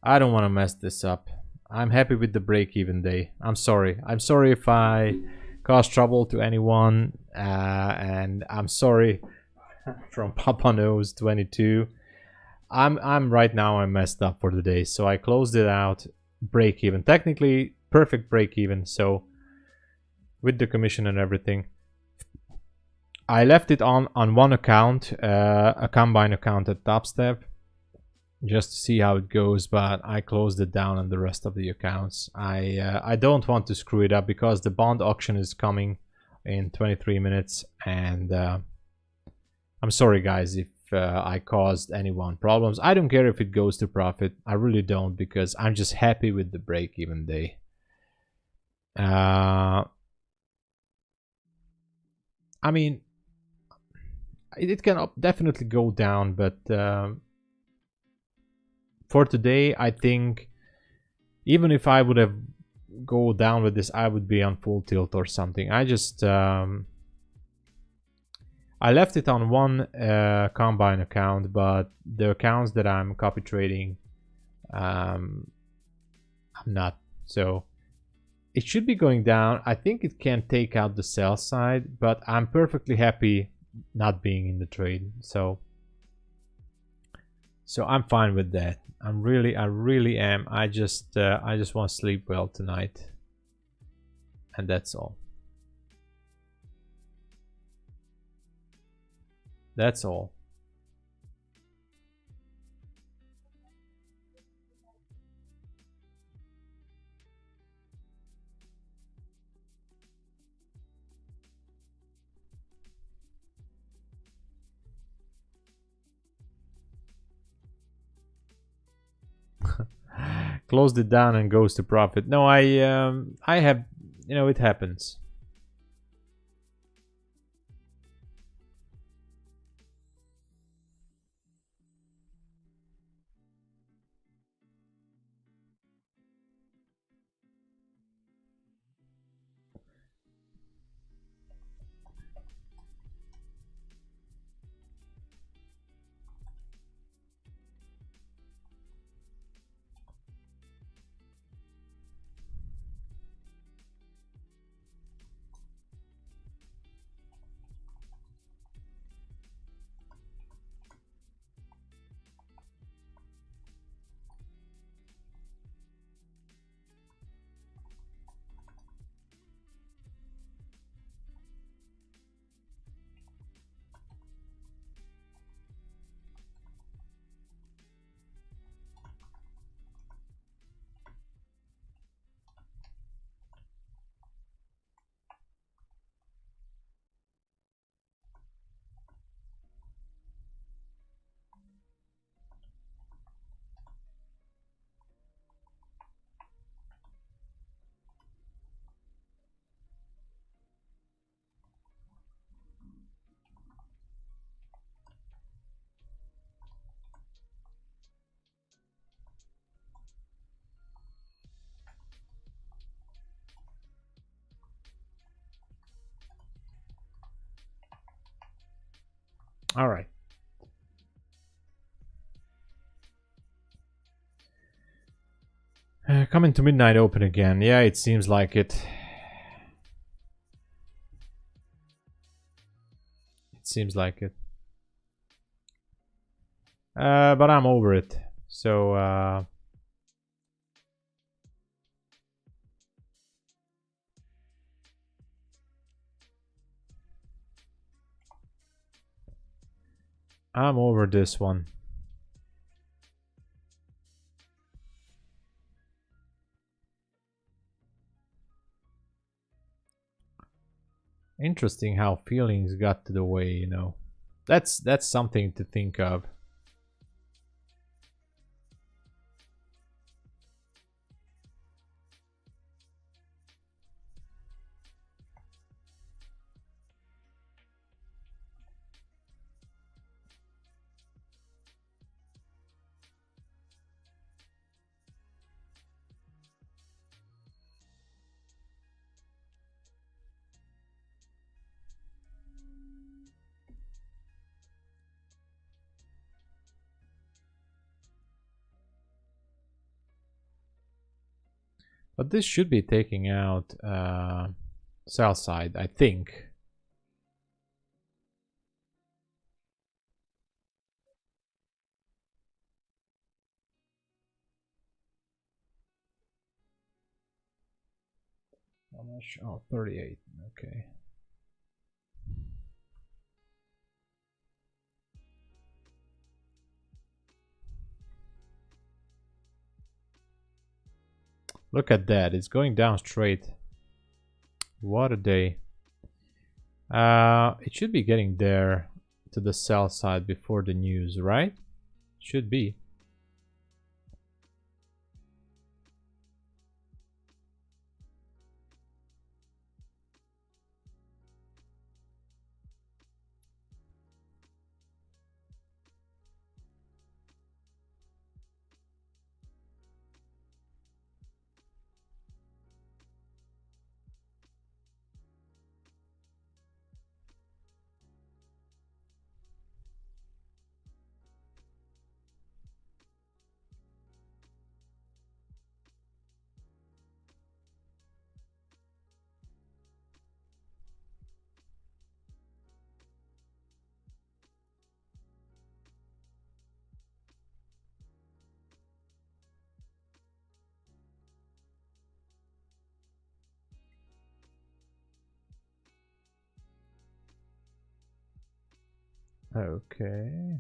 I don't want to mess this up. I'm happy with the break-even day. I'm sorry. I'm sorry if I caused trouble to anyone, and I'm sorry from Papa Knows 22. I'm right now I'm messed up for the day, so I closed it out. Break even, technically perfect break even. So with the commission and everything, I left it on one account, a combine account at TOPSTEP, just to see how it goes. But I closed it down on the rest of the accounts. I don't want to screw it up because the bond auction is coming in 23 minutes, and I'm sorry guys if I caused anyone problems. I don't care if it goes to profit. I really don't, because I'm just happy with the break-even day. I mean, it can definitely go down, but for today, I think even if I would have go down with this, I would be on full tilt or something. I just I left it on one combine account, but the accounts that I'm copy trading, I'm not. So it should be going down. I think it can take out the sell side, but I'm perfectly happy not being in the trade. So I'm fine with that. I really am. I just want to sleep well tonight, and that's all. That's all. Closed it down and goes to profit. No, I have, it happens. All right. Coming to midnight open again. Yeah, it seems like it. It seems like it. But I'm over it. So I'm over this one. Interesting how feelings got to the way, you know. That's something to think of. But this should be taking out sell side, I think. How much? Oh, 38. Okay. Look at that. It's going down straight. What a day. It should be getting there to the sell side before the news, right? Should be. Okay.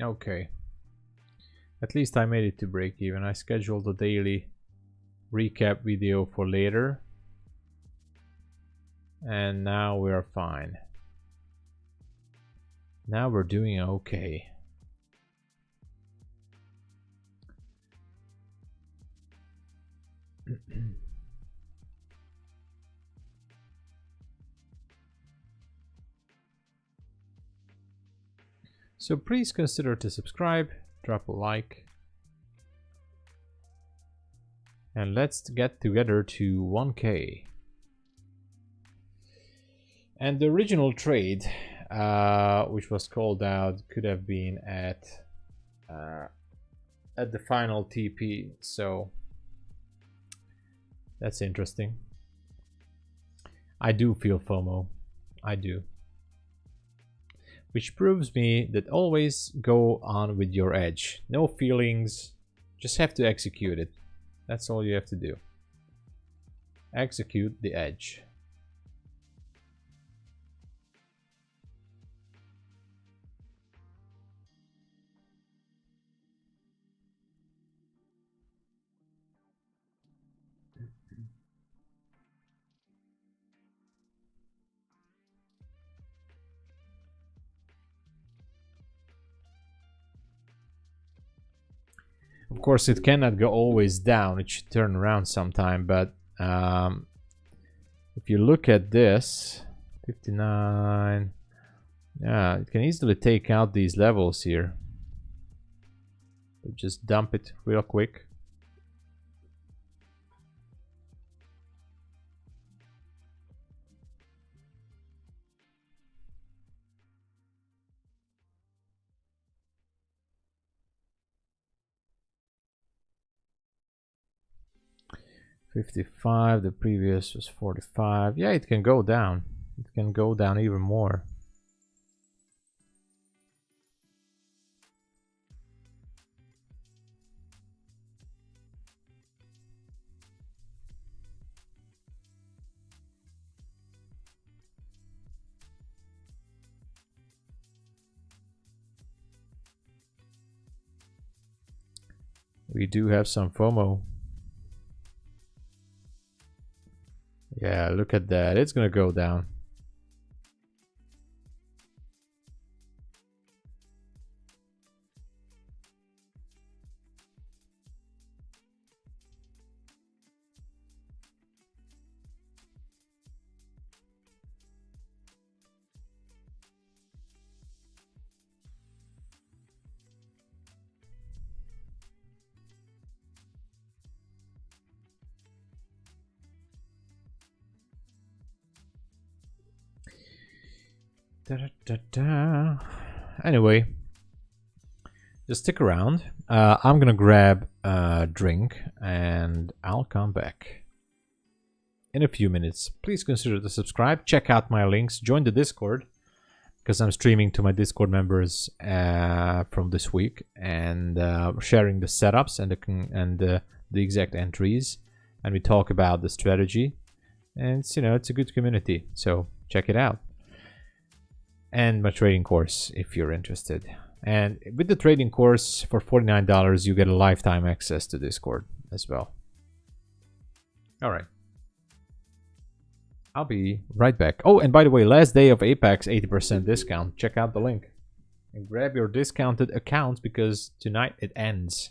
Okay. At least I made it to break even. I scheduled a daily recap video for later. And now we are fine. Now we're doing okay. So please consider to subscribe, drop a like, and let's get together to 1K. And the original trade, which was called out, could have been at the final TP. So that's interesting. I do feel FOMO. I do. Which proves me that always go on with your edge. No feelings, just have to execute it. That's all you have to do. Execute the edge. Of course, it cannot go always down. It should turn around sometime. But if you look at this, 59, yeah, it can easily take out these levels here. Just dump it real quick. $55, the previous was $45. Yeah, it can go down. It can go down even more. We do have some FOMO. Yeah, look at that. It's gonna go down. Da, da, da. Anyway, just stick around. I'm gonna grab a drink and I'll come back in a few minutes. Please consider to subscribe, check out my links, join the Discord because I'm streaming to my Discord members from this week and sharing the setups and the exact entries, and we talk about the strategy, and it's, you know, it's a good community, so check it out. And my trading course if you're interested. And with the trading course for $49, you get a lifetime access to Discord as well. All right. I'll be right back. Oh, and by the way, last day of Apex, 80% discount. Check out the link. And grab your discounted accounts because tonight it ends.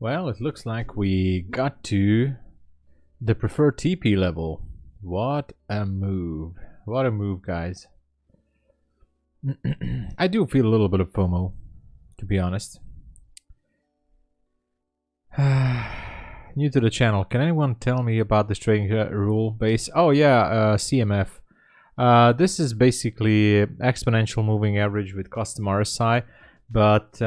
Well, it looks like we got to the preferred TP level. What a move. What a move, guys. I do feel a little bit of FOMO, to be honest. New to the channel. Can anyone tell me about this trading rule base? Oh yeah, CMF. This is basically exponential moving average with custom RSI, but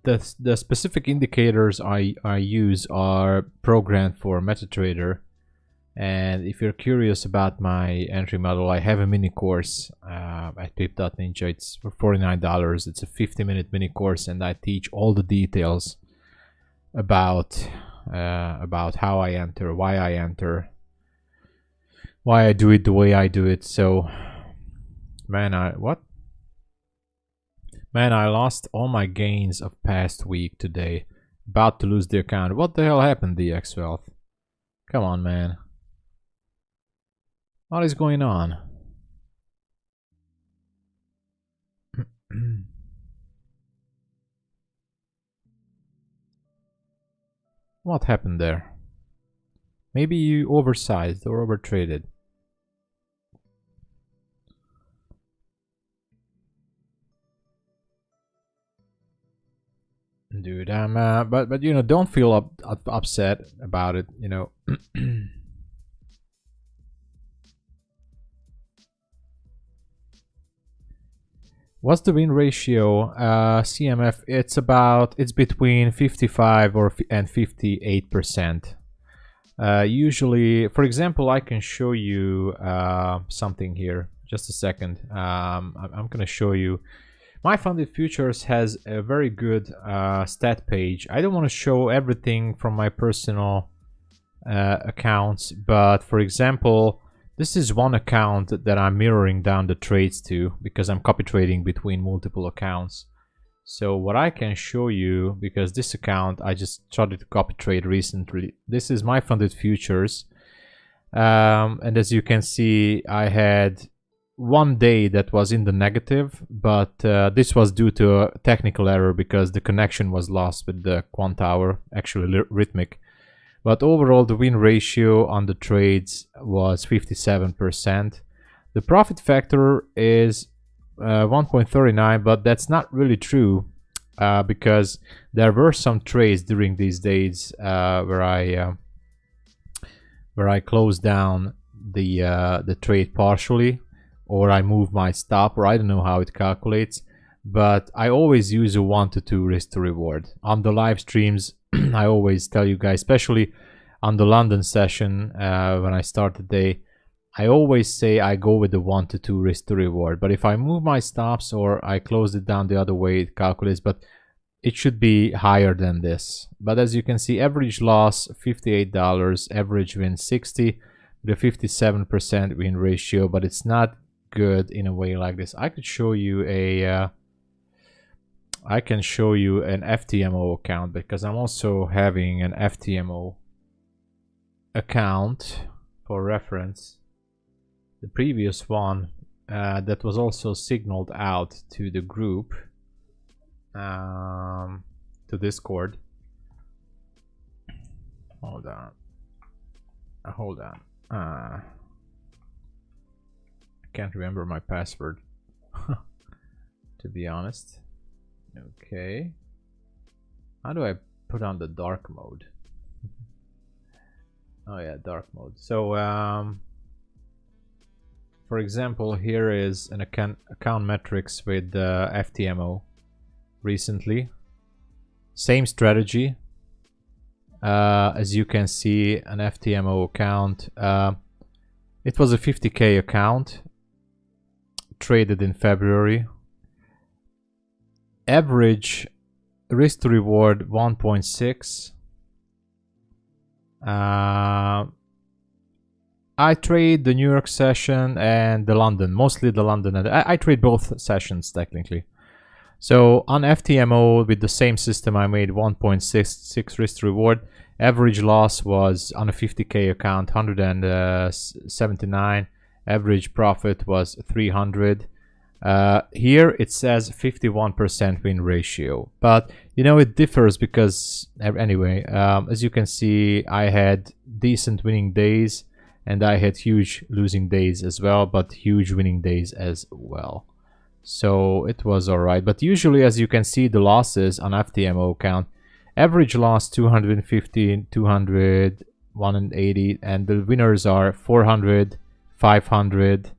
the specific indicators I use are programmed for MetaTrader. And if you're curious about my entry model, I have a mini course at pip.ninja. It's for $49. It's a 50-minute mini course, and I teach all the details about how I enter, why I enter, why I do it the way I do it. So, man, I lost all my gains of past week today. About to lose the account. What the hell happened, DX Wealth? Come on, man. What is going on? What happened there? Maybe you oversized or overtraded. Dude, but you know, don't feel upset about it, you know. What's the win ratio? CMF, it's between 55 and 58%. Usually, for example, I can show you something here. Just a second. I'm going to show you. My Funded Futures has a very good stat page. I don't want to show everything from my personal accounts, but for example, this is one account that I'm mirroring down the trades to because I'm copy trading between multiple accounts. So what I can show you, because this account I just started to copy trade recently. This is My Funded Futures, and as you can see, I had one day that was in the negative, but this was due to a technical error because the connection was lost with the quant hour, actually Rhythmic. But overall, the win ratio on the trades was 57%. The profit factor is 1.39, but that's not really true because there were some trades during these days where I closed down the trade partially, or I move my stop, or I don't know how it calculates. But I always use a 1 to 2 risk to reward on the live streams. I always tell you guys, especially on the London session when I start the day, I always say I go with the 1 to 2 risk to reward. But if I move my stops or I close it down the other way, it calculates, but it should be higher than this. But as you can see, average loss $58, average win 60, with a 57% win ratio, but it's not good in a way like this. I could show you a I can show you an FTMO account because I'm also having an FTMO account for reference. The previous one that was also signaled out to the group, to Discord. Hold on. I can't remember my password, to be honest. Okay. How do I put on the dark mode? Oh yeah, dark mode. So for example, here is an account metrics with FTMO recently. Same strategy. As you can see, an FTMO account. It was a 50k account, traded in February. Average risk to reward 1.6. I trade the New York session and the London, mostly the London. And I trade both sessions technically. So on FTMO with the same system, I made 1.66 risk to reward. Average loss was on a 50k account 179. Average profit was 300. Here it says 51% win ratio, but you know it differs because anyway, as you can see, I had decent winning days and I had huge losing days as well, but huge winning days as well. So it was alright, but usually, as you can see, the losses on FTMO count, average loss 250, 200, 180, and the winners are 400, 500,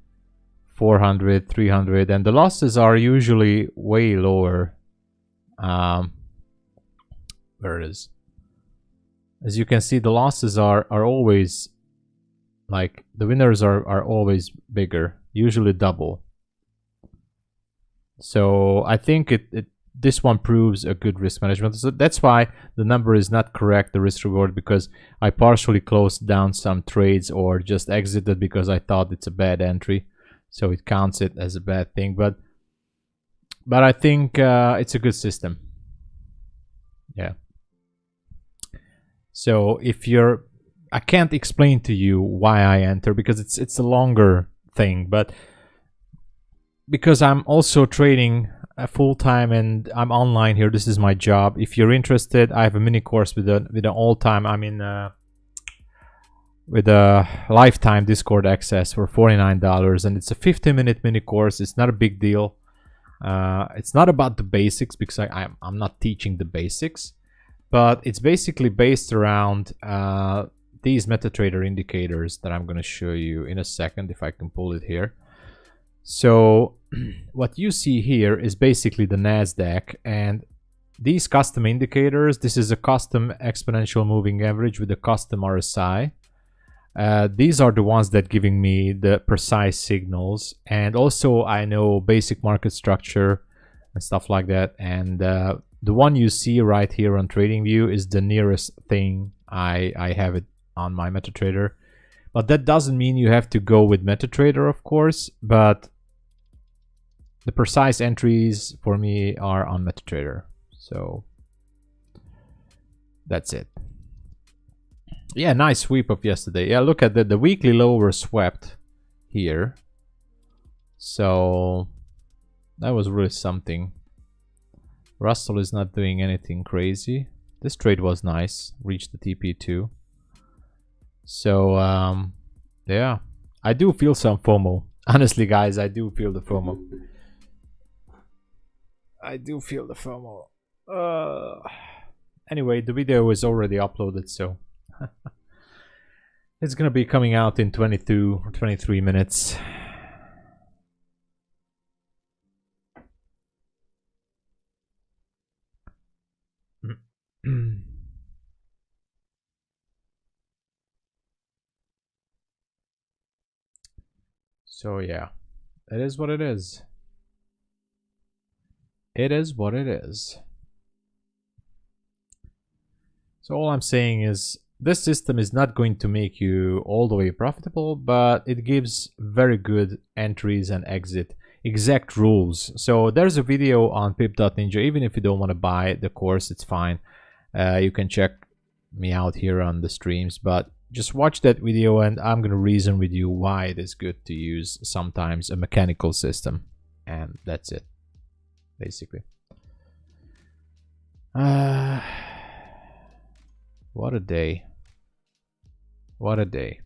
400, 300, and the losses are usually way lower. Where it is? As you can see, the losses are always, like, the winners are always bigger, usually double. So I think this one proves a good risk management. So that's why the number is not correct, the risk reward, because I partially closed down some trades or just exited because I thought it's a bad entry. So it counts it as a bad thing, but I think it's a good system. Yeah. So if you're, I can't explain to you why I enter because it's a longer thing, but because I'm also trading full time and I'm online here, this is my job. If you're interested, I have a mini course with an all time. I mean. With a lifetime Discord access for $49, and it's a 50-minute mini course. It's not a big deal. It's not about the basics because I'm not teaching the basics, but it's basically based around these MetaTrader indicators that I'm going to show you in a second if I can pull it here. So what you see here is basically the Nasdaq, and these custom indicators, this is a custom exponential moving average with a custom RSI. These are the ones that giving me the precise signals, and also I know basic market structure and stuff like that. And the one you see right here on TradingView is the nearest thing I have it on my MetaTrader, but that doesn't mean you have to go with MetaTrader, of course, but the precise entries for me are on MetaTrader. So that's it. Yeah, nice sweep of yesterday. Yeah, look at the weekly low were swept here. So that was really something. Russell is not doing anything crazy. This trade was nice. Reached the TP2. So yeah, I do feel some FOMO. Honestly, guys, I do feel the FOMO. I do feel the FOMO. Anyway, the video is already uploaded, so it's gonna be coming out in 22 or 23 minutes. So yeah, it is what it is. It is what it is. So all I'm saying is this system is not going to make you all the way profitable, but it gives very good entries and exit exact rules. So there's a video on pip.ninja. Even if you don't want to buy the course, it's fine. You can check me out here on the streams, but just watch that video and I'm going to reason with you why it is good to use sometimes a mechanical system. And that's it, basically. What a day. What a day.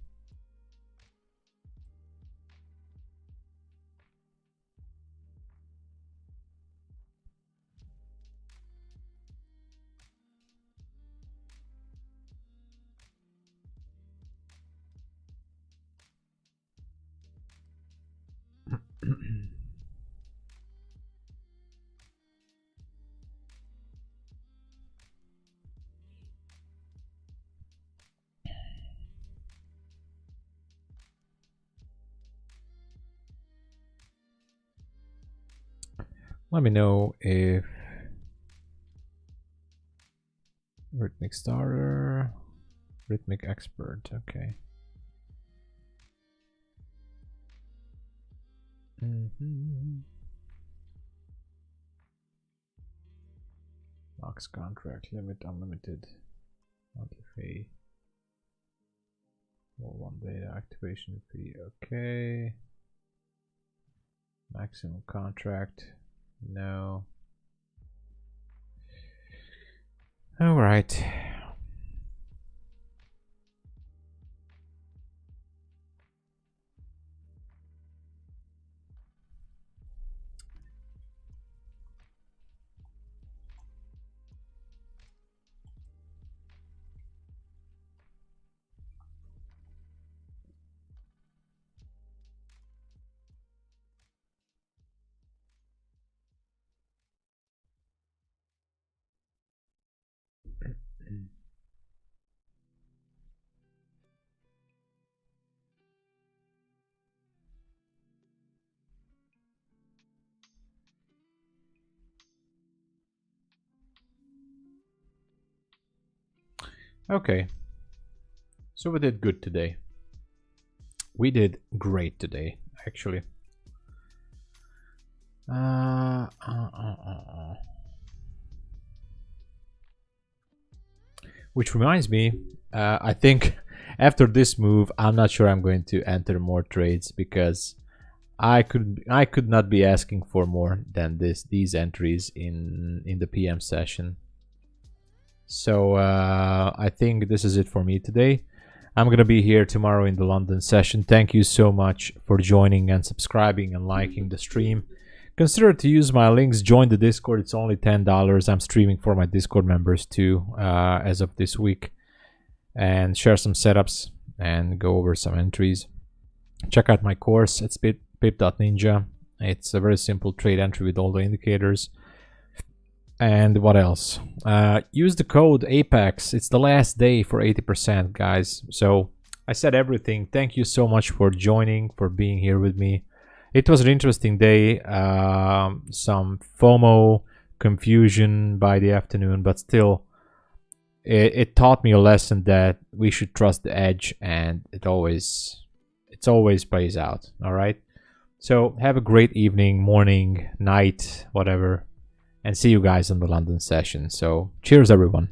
Let me know if Rhythmic Starter, Rhythmic Expert, okay. Box contract, limit, unlimited, monthly fee, or 1 day activation fee, okay. Maximum contract. No. All right. Okay. So we did good today. We did great today, actually. Which reminds me, I think after this move, I'm not sure I'm going to enter more trades because I could not be asking for more than these entries in the PM session. So I think this is it for me today. I'm gonna be here tomorrow in the London session. Thank you so much for joining and subscribing and liking the stream. Consider to use my links. Join the Discord. It's only $10. I'm streaming for my Discord members too as of this week. And share some setups and go over some entries. Check out my course. It's pip.ninja. It's a very simple trade entry with all the indicators. And what else? Use the code APEX. It's the last day for 80%, guys. So I said everything. Thank you so much for joining, for being here with me. It was an interesting day. Some FOMO, confusion by the afternoon, but still, it taught me a lesson that we should trust the edge, and it always plays out. All right. So have a great evening, morning, night, whatever. And see you guys in the London session. So cheers, everyone.